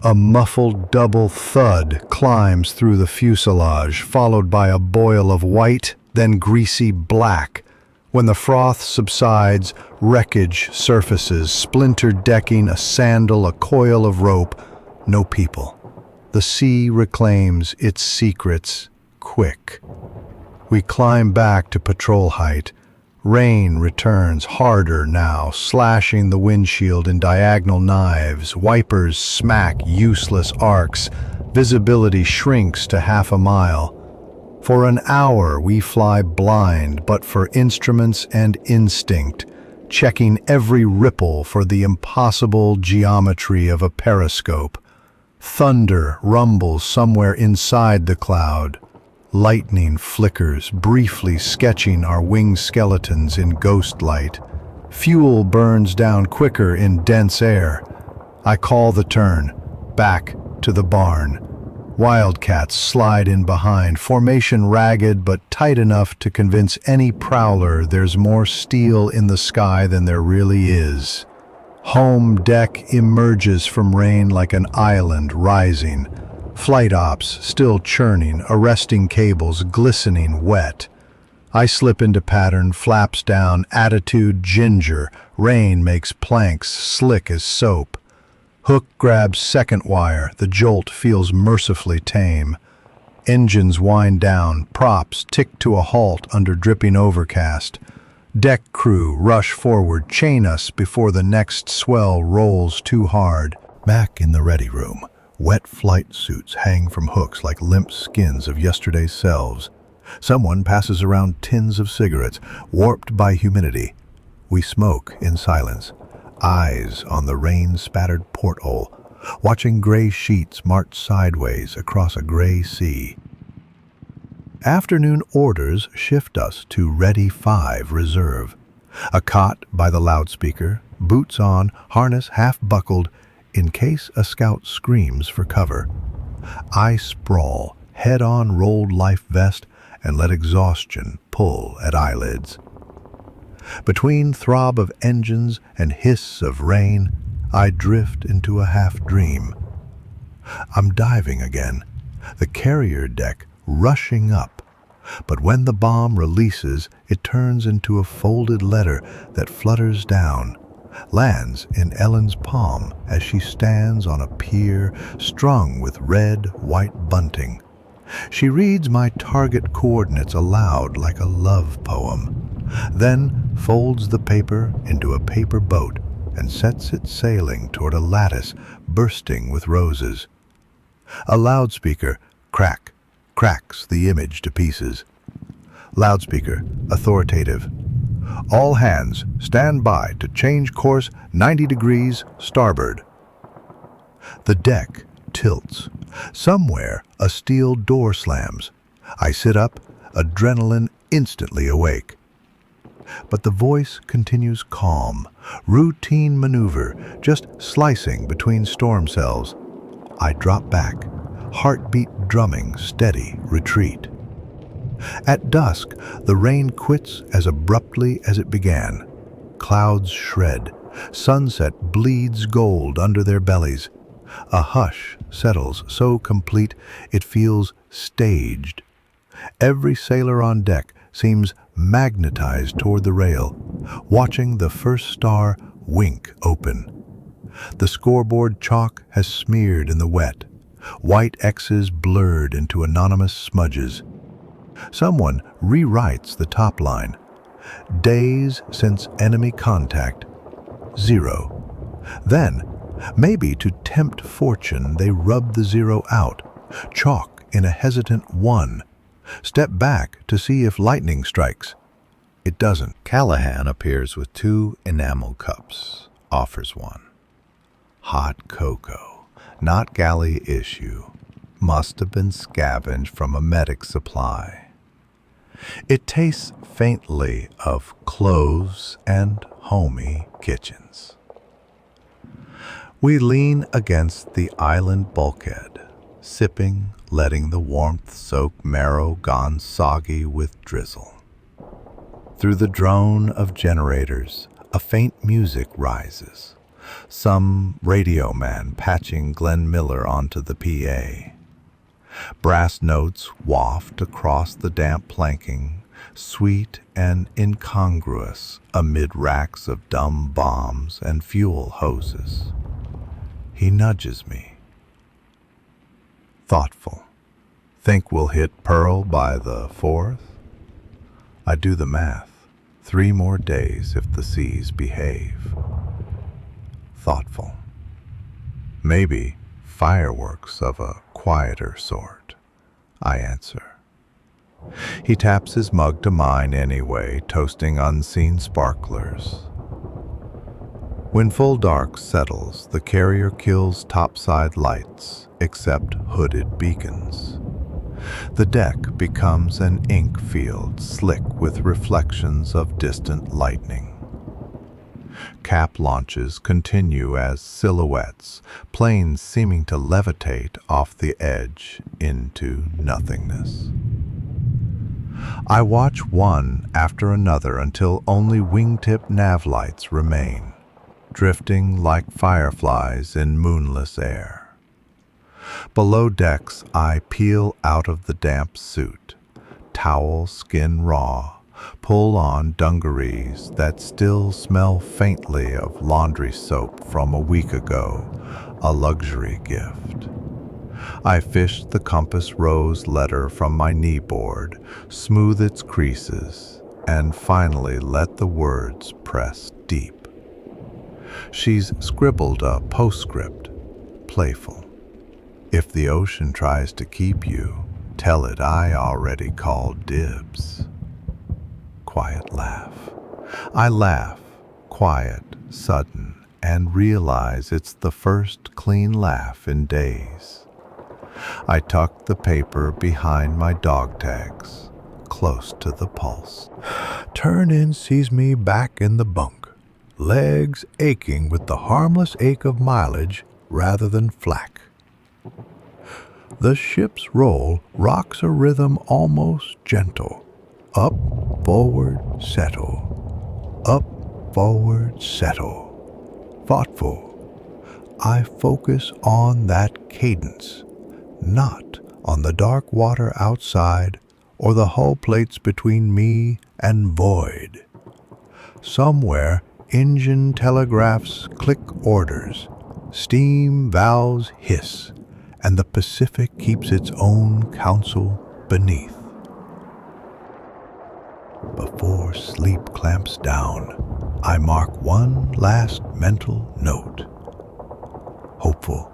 A muffled double thud climbs through the fuselage, followed by a boil of white, then greasy black. When the froth subsides, wreckage surfaces, splintered decking, a sandal, a coil of rope. No people. The sea reclaims its secrets quick. We climb back to patrol height. Rain returns harder now, slashing the windshield in diagonal knives. Wipers smack useless arcs. Visibility shrinks to half a mile. For an hour we fly blind, but for instruments and instinct, checking every ripple for the impossible geometry of a periscope. Thunder rumbles somewhere inside the cloud. Lightning flickers, briefly sketching our wing skeletons in ghost light. Fuel burns down quicker in dense air. I call the turn, back to the barn. Wildcats slide in behind, formation ragged but tight enough to convince any prowler there's more steel in the sky than there really is. Home deck emerges from rain like an island rising. Flight ops still churning, arresting cables glistening wet. I slip into pattern, flaps down, attitude ginger. Rain makes planks slick as soap. Hook grabs second wire, the jolt feels mercifully tame. Engines wind down, props tick to a halt under dripping overcast. Deck crew rush forward, chain us before the next swell rolls too hard. Back in the ready room, wet flight suits hang from hooks like limp skins of yesterday's selves. Someone passes around tins of cigarettes, warped by humidity. We smoke in silence, eyes on the rain-spattered porthole, watching gray sheets march sideways across a gray sea. Afternoon orders shift us to Ready 5 Reserve. A cot by the loudspeaker, boots on, harness half buckled, in case a scout screams for cover. I sprawl, head on rolled life vest, and let exhaustion pull at eyelids. Between throb of engines and hiss of rain, I drift into a half-dream. I'm diving again, the carrier deck rushing up, but when the bomb releases, it turns into a folded letter that flutters down, lands in Ellen's palm as she stands on a pier strung with red, white bunting. She reads my target coordinates aloud like a love poem, then folds the paper into a paper boat and sets it sailing toward a lattice bursting with roses. A loudspeaker cracks the image to pieces. Loudspeaker, authoritative. All hands, stand by to change course 90 degrees starboard. The deck tilts. Somewhere, a steel door slams. I sit up, adrenaline instantly awake. But the voice continues calm, routine maneuver, just slicing between storm cells. I drop back, heartbeat drumming, steady retreat. At dusk, the rain quits as abruptly as it began. Clouds shred, sunset bleeds gold under their bellies. A hush settles so complete it feels staged. Every sailor on deck seems magnetized toward the rail, watching the first star wink open. The scoreboard chalk has smeared in the wet, white X's blurred into anonymous smudges. Someone rewrites the top line. Days since enemy contact, 0. Then, maybe to tempt fortune, they rub the 0 out, chalk in a hesitant 1. Step back to see if lightning strikes. It doesn't. Callahan appears with 2 enamel cups, offers one. Hot cocoa, not galley issue. Must have been scavenged from a medic supply. It tastes faintly of cloves and homey kitchens. We lean against the island bulkhead, sipping letting the warmth soak marrow gone soggy with drizzle. Through the drone of generators, a faint music rises. Some radio man patching Glenn Miller onto the PA. Brass notes waft across the damp planking, sweet and incongruous amid racks of dumb bombs and fuel hoses. He nudges me. Thoughtful. Think we'll hit Pearl by the 4th? I do the math. 3 more days if the seas behave. Thoughtful. Maybe fireworks of a quieter sort, I answer. He taps his mug to mine anyway, toasting unseen sparklers. When full dark settles, the carrier kills topside lights, except hooded beacons. The deck becomes an ink field slick with reflections of distant lightning. Cap launches continue as silhouettes, planes seeming to levitate off the edge into nothingness. I watch one after another until only wingtip nav lights remain, drifting like fireflies in moonless air. Below decks, I peel out of the damp suit, towel skin raw, pull on dungarees that still smell faintly of laundry soap from a week ago, a luxury gift. I fish the compass rose letter from my kneeboard, smooth its creases, and finally let the words press deep. She's scribbled a postscript, playful. If the ocean tries to keep you, tell it I already called dibs. Quiet laugh. I laugh, quiet, sudden, and realize it's the first clean laugh in days. I tuck the paper behind my dog tags, close to the pulse. Turn-in sees me back in the bunk, legs aching with the harmless ache of mileage rather than flak. The ship's roll rocks a rhythm almost gentle. Up, forward, settle. Up, forward, settle. Thoughtful. I focus on that cadence, not on the dark water outside or the hull plates between me and void. Somewhere, engine telegraphs click orders, steam valves hiss, and the Pacific keeps its own counsel beneath. Before sleep clamps down, I mark one last mental note. Hopeful.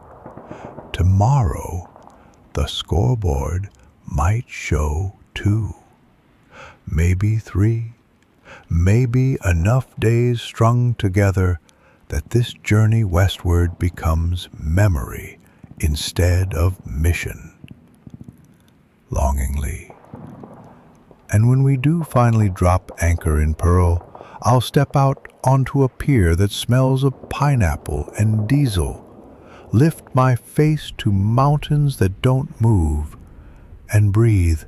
Tomorrow, the scoreboard might show 2, maybe 3, maybe enough days strung together that this journey westward becomes memory instead of mission. Longingly. And when we do finally drop anchor in Pearl, I'll step out onto a pier that smells of pineapple and diesel, lift my face to mountains that don't move, and breathe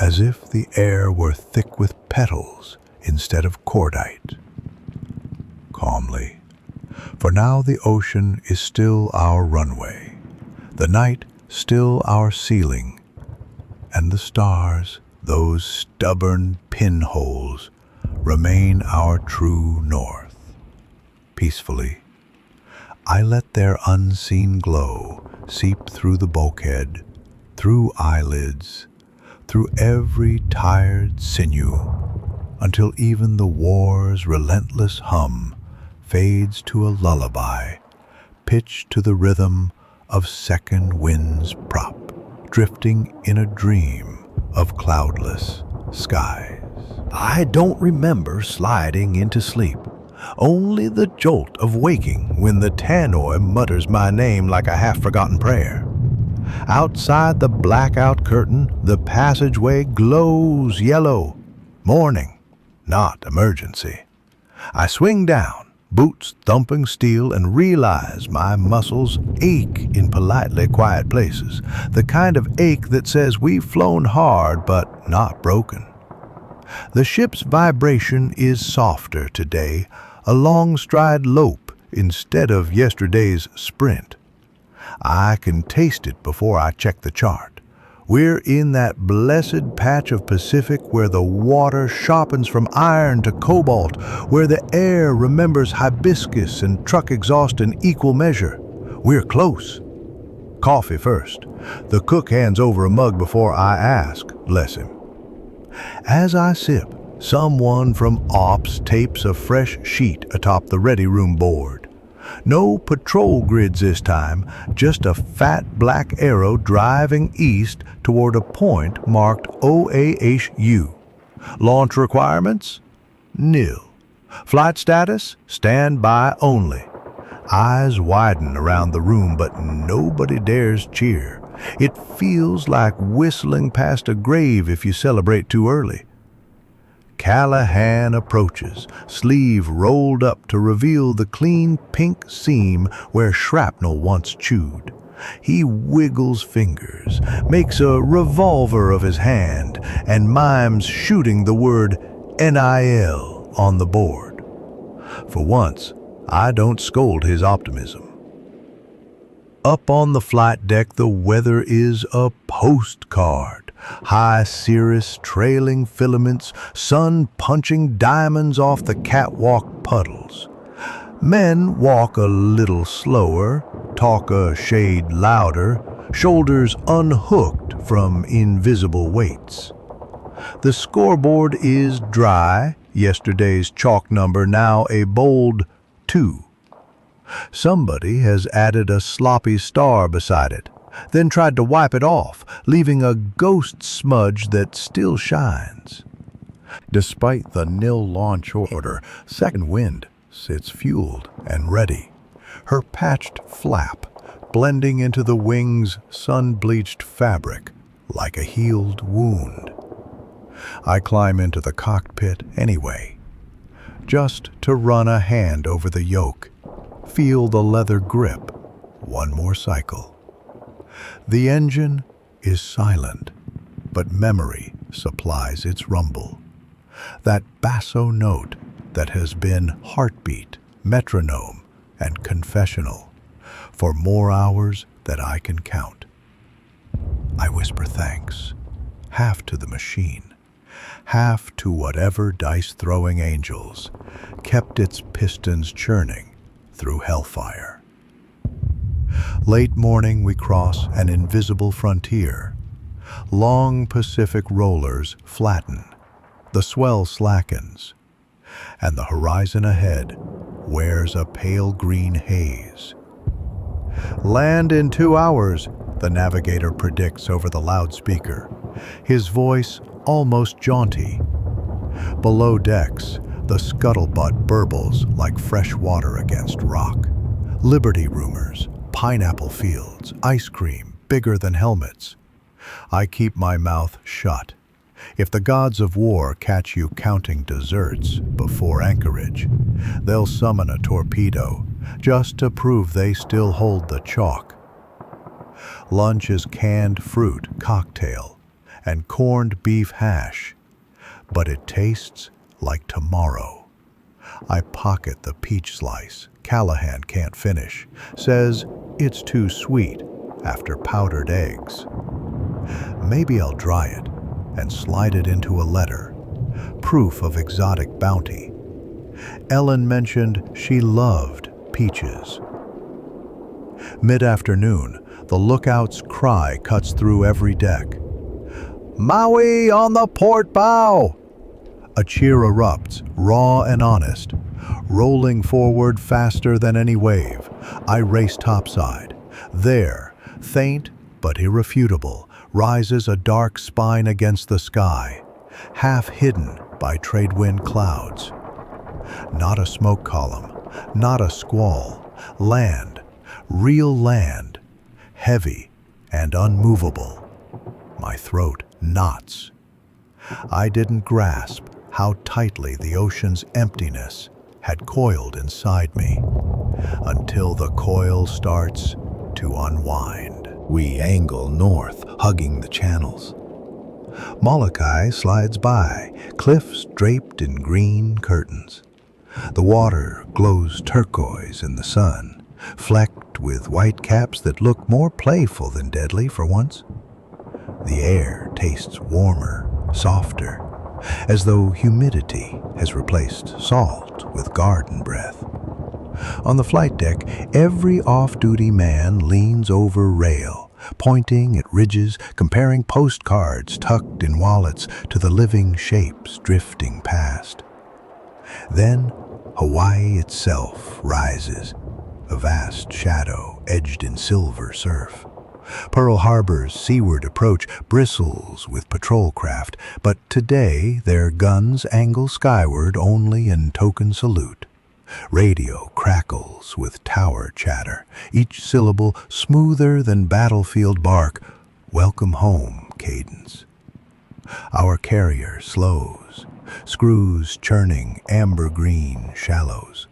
as if the air were thick with petals instead of cordite. Calmly. For now the ocean is still our runway, the night still our ceiling, and the stars, those stubborn pinholes, remain our true north. Peacefully, I let their unseen glow seep through the bulkhead, through eyelids, through every tired sinew, until even the war's relentless hum fades to a lullaby, pitched to the rhythm of second wind's prop, drifting in a dream of cloudless skies. I don't remember sliding into sleep, only the jolt of waking when the tannoy mutters my name like a half-forgotten prayer. Outside the blackout curtain, the passageway glows yellow. Morning, not emergency. I swing down, boots thumping steel, and realize my muscles ache in politely quiet places, the kind of ache that says we've flown hard but not broken. The ship's vibration is softer today, a long stride lope instead of yesterday's sprint. I can taste it before I check the chart. We're in that blessed patch of Pacific where the water sharpens from iron to cobalt, where the air remembers hibiscus and truck exhaust in equal measure. We're close. Coffee first. The cook hands over a mug before I ask, bless him. As I sip, someone from Ops tapes a fresh sheet atop the ready room board. No patrol grids this time, just a fat black arrow driving east toward a point marked OAHU. Launch requirements? Nil. Flight status? Standby only. Eyes widen around the room, but nobody dares cheer. It feels like whistling past a grave if you celebrate too early. Callahan approaches, sleeve rolled up to reveal the clean pink seam where shrapnel once chewed. He wiggles fingers, makes a revolver of his hand, and mimes shooting the word NIL on the board. For once, I don't scold his optimism. Up on the flight deck, the weather is a postcard. High cirrus, trailing filaments, sun punching diamonds off the catwalk puddles. Men walk a little slower, talk a shade louder, shoulders unhooked from invisible weights. The scoreboard is dry, yesterday's chalk number now a bold 2. Somebody has added a sloppy star beside it, then tried to wipe it off, leaving a ghost smudge that still shines. Despite the nil launch order, Second Wind sits fueled and ready, her patched flap blending into the wing's sun-bleached fabric like a healed wound. I climb into the cockpit anyway, just to run a hand over the yoke, feel the leather grip, one more cycle. The engine is silent, but memory supplies its rumble. That basso note that has been heartbeat, metronome, and confessional for more hours than I can count. I whisper thanks, half to the machine, half to whatever dice-throwing angels kept its pistons churning through hellfire. Late morning, we cross an invisible frontier. Long Pacific rollers flatten, the swell slackens, and the horizon ahead wears a pale green haze. Land in 2 hours, the navigator predicts over the loudspeaker, his voice almost jaunty. Below decks, the scuttlebutt burbles like fresh water against rock. Liberty rumors, pineapple fields, ice cream, bigger than helmets. I keep my mouth shut. If the gods of war catch you counting desserts before anchorage, they'll summon a torpedo just to prove they still hold the chalk. Lunch is canned fruit cocktail and corned beef hash, but it tastes like tomorrow. I pocket the peach slice Callahan can't finish, says it's too sweet after powdered eggs. Maybe I'll dry it and slide it into a letter, proof of exotic bounty. Ellen mentioned she loved peaches. Mid-afternoon, the lookout's cry cuts through every deck. "Maui on the port bow!" A cheer erupts, raw and honest. Rolling forward faster than any wave, I race topside. There, faint but irrefutable, rises a dark spine against the sky, half hidden by tradewind clouds. Not a smoke column, not a squall. Land, real land, heavy and unmovable. My throat knots. I didn't grasp how tightly the ocean's emptiness had coiled inside me, until the coil starts to unwind. We angle north, hugging the channels. Molokai slides by, cliffs draped in green curtains. The water glows turquoise in the sun, flecked with white caps that look more playful than deadly for once. The air tastes warmer, softer, as though humidity has replaced salt with garden breath. On the flight deck, every off-duty man leans over rail, pointing at ridges, comparing postcards tucked in wallets to the living shapes drifting past. Then Hawaii itself rises, a vast shadow edged in silver surf. Pearl Harbor's seaward approach bristles with patrol craft, but today their guns angle skyward only in token salute. Radio crackles with tower chatter, each syllable smoother than battlefield bark, welcome home cadence. Our carrier slows, screws churning amber-green shallows.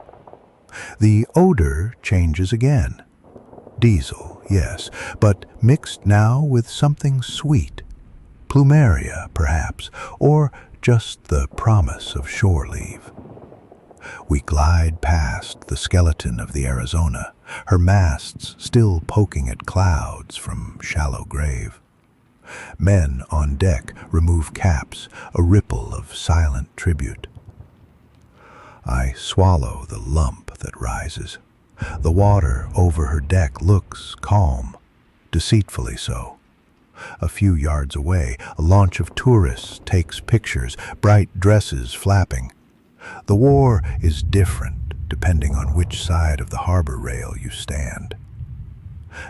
The odor changes again. Diesel, yes, but mixed now with something sweet. Plumeria, perhaps, or just the promise of shore leave. We glide past the skeleton of the Arizona, her masts still poking at clouds from shallow grave. Men on deck remove caps, a ripple of silent tribute. I swallow the lump that rises. The water over her deck looks calm, deceitfully so. A few yards away, a launch of tourists takes pictures, bright dresses flapping. The war is different depending on which side of the harbor rail you stand.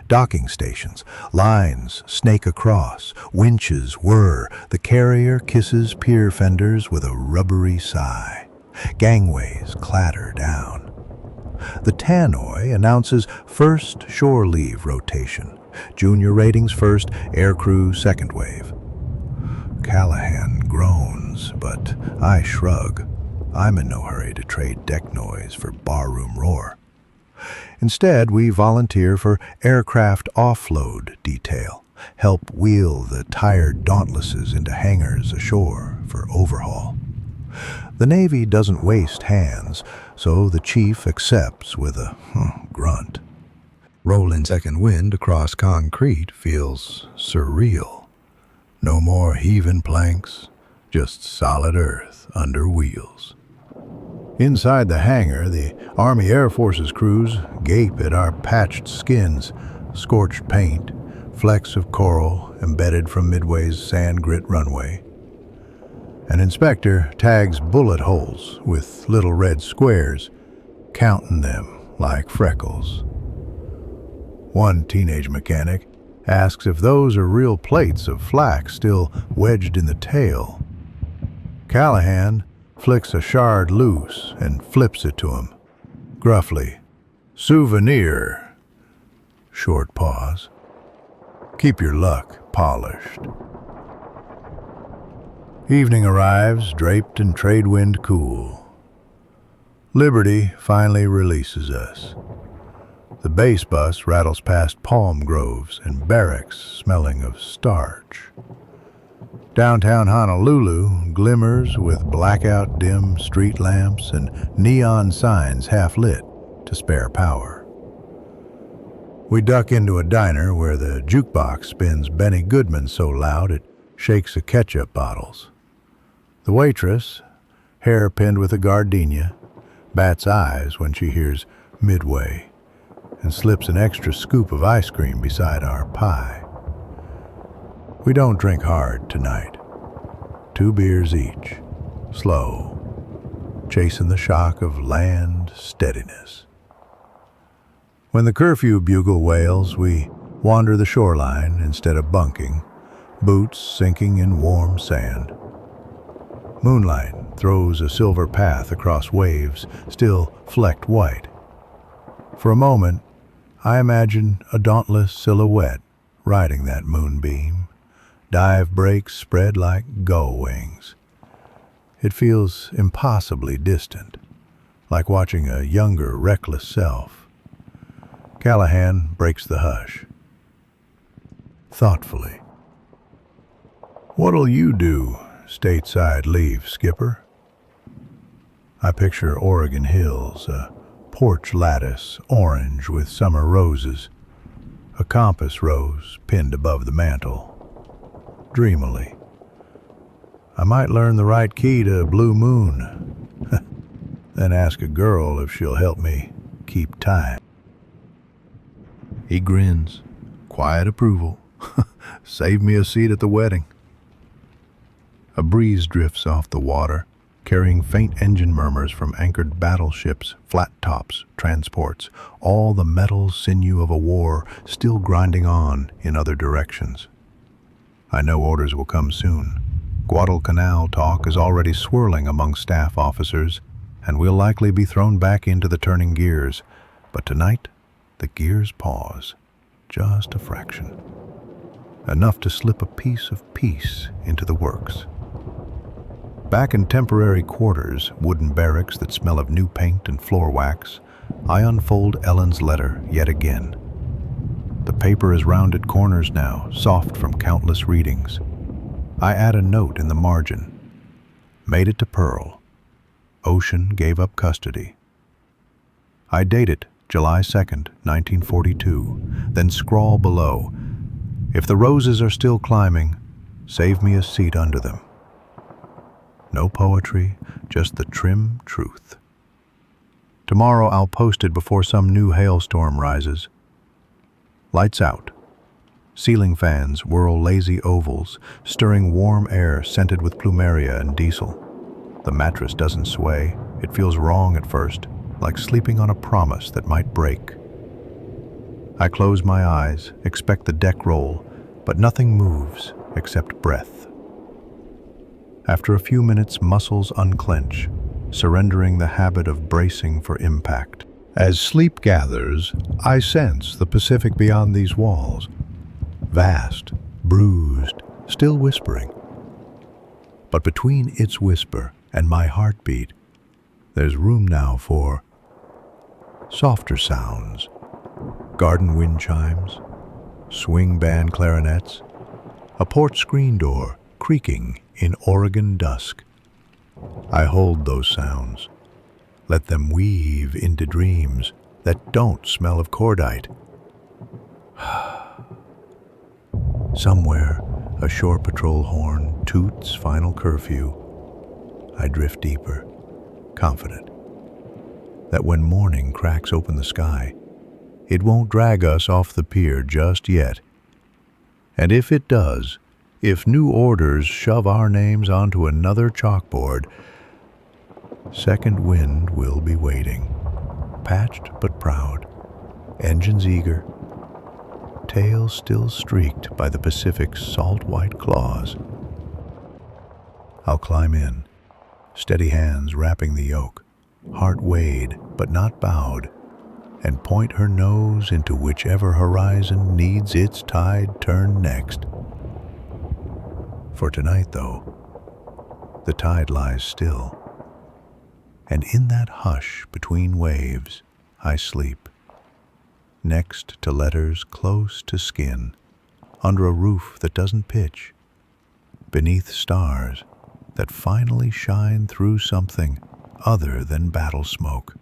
Docking stations, lines snake across, winches whir, the carrier kisses pier fenders with a rubbery sigh. Gangways clatter down. The tannoy announces first shore leave rotation, junior ratings first, aircrew second wave. Callahan groans, but I shrug. I'm in no hurry to trade deck noise for barroom roar. Instead, we volunteer for aircraft offload detail, help wheel the tired Dauntlesses into hangars ashore for overhaul. The Navy doesn't waste hands, so the chief accepts with a grunt. Rolling second wind across concrete feels surreal. No more heaving planks, just solid earth under wheels. Inside the hangar, the Army Air Force's crews gape at our patched skins, scorched paint, flecks of coral embedded from Midway's sand grit runway. An inspector tags bullet holes with little red squares, counting them like freckles. One teenage mechanic asks if those are real plates of flak still wedged in the tail. Callahan flicks a shard loose and flips it to him. Gruffly, "Souvenir." Short pause. "Keep your luck polished." Evening arrives, draped in trade wind cool. Liberty finally releases us. The base bus rattles past palm groves and barracks smelling of starch. Downtown Honolulu glimmers with blackout dim street lamps and neon signs half lit to spare power. We duck into a diner where the jukebox spins Benny Goodman so loud it shakes the ketchup bottles. The waitress, hair pinned with a gardenia, bats eyes when she hears Midway and slips an extra scoop of ice cream beside our pie. We don't drink hard tonight. 2 beers each, slow, chasing the shock of land steadiness. When the curfew bugle wails, we wander the shoreline instead of bunking, boots sinking in warm sand. Moonlight throws a silver path across waves still flecked white. For a moment, I imagine a dauntless silhouette riding that moonbeam. Dive brakes spread like gull wings. It feels impossibly distant, like watching a younger, reckless self. Callahan breaks the hush. Thoughtfully. "What'll you do stateside leave, Skipper?" I picture Oregon hills, a porch lattice orange with summer roses, a compass rose pinned above the mantel. Dreamily. I might learn the right key to Blue Moon, then ask a girl if she'll help me keep time. He grins, quiet approval. Save me a seat at the wedding. A breeze drifts off the water, carrying faint engine murmurs from anchored battleships, flat tops, transports, all the metal sinew of a war still grinding on in other directions. I know orders will come soon. Guadalcanal talk is already swirling among staff officers, and we'll likely be thrown back into the turning gears. But tonight, the gears pause, just a fraction. Enough to slip a piece of peace into the works. Back in temporary quarters, wooden barracks that smell of new paint and floor wax, I unfold Ellen's letter yet again. The paper is rounded corners now, soft from countless readings. I add a note in the margin. Made it to Pearl. Ocean gave up custody. I date it July 2nd, 1942, then scrawl below. If the roses are still climbing, save me a seat under them. No poetry, just the trim truth. Tomorrow I'll post it before some new hailstorm rises. Lights out. Ceiling fans whirl lazy ovals, stirring warm air scented with plumeria and diesel. The mattress doesn't sway. It feels wrong at first, like sleeping on a promise that might break. I close my eyes, expect the deck roll, but nothing moves except breath. After a few minutes, muscles unclench, surrendering the habit of bracing for impact. As sleep gathers, I sense the Pacific beyond these walls. Vast, bruised, still whispering. But between its whisper and my heartbeat, there's room now for softer sounds. Garden wind chimes, swing band clarinets, a port screen door creaking in Oregon dusk. I hold those sounds. Let them weave into dreams that don't smell of cordite. Somewhere, a shore patrol horn toots final curfew. I drift deeper, confident that when morning cracks open the sky, it won't drag us off the pier just yet. And if it does, if new orders shove our names onto another chalkboard, second wind will be waiting, patched but proud, engines eager, tails still streaked by the Pacific's salt white claws. I'll climb in, steady hands wrapping the yoke, heart weighed but not bowed, and point her nose into whichever horizon needs its tide turn next. For tonight, though, the tide lies still, and in that hush between waves, I sleep, next to letters close to skin, under a roof that doesn't pitch, beneath stars that finally shine through something other than battle smoke.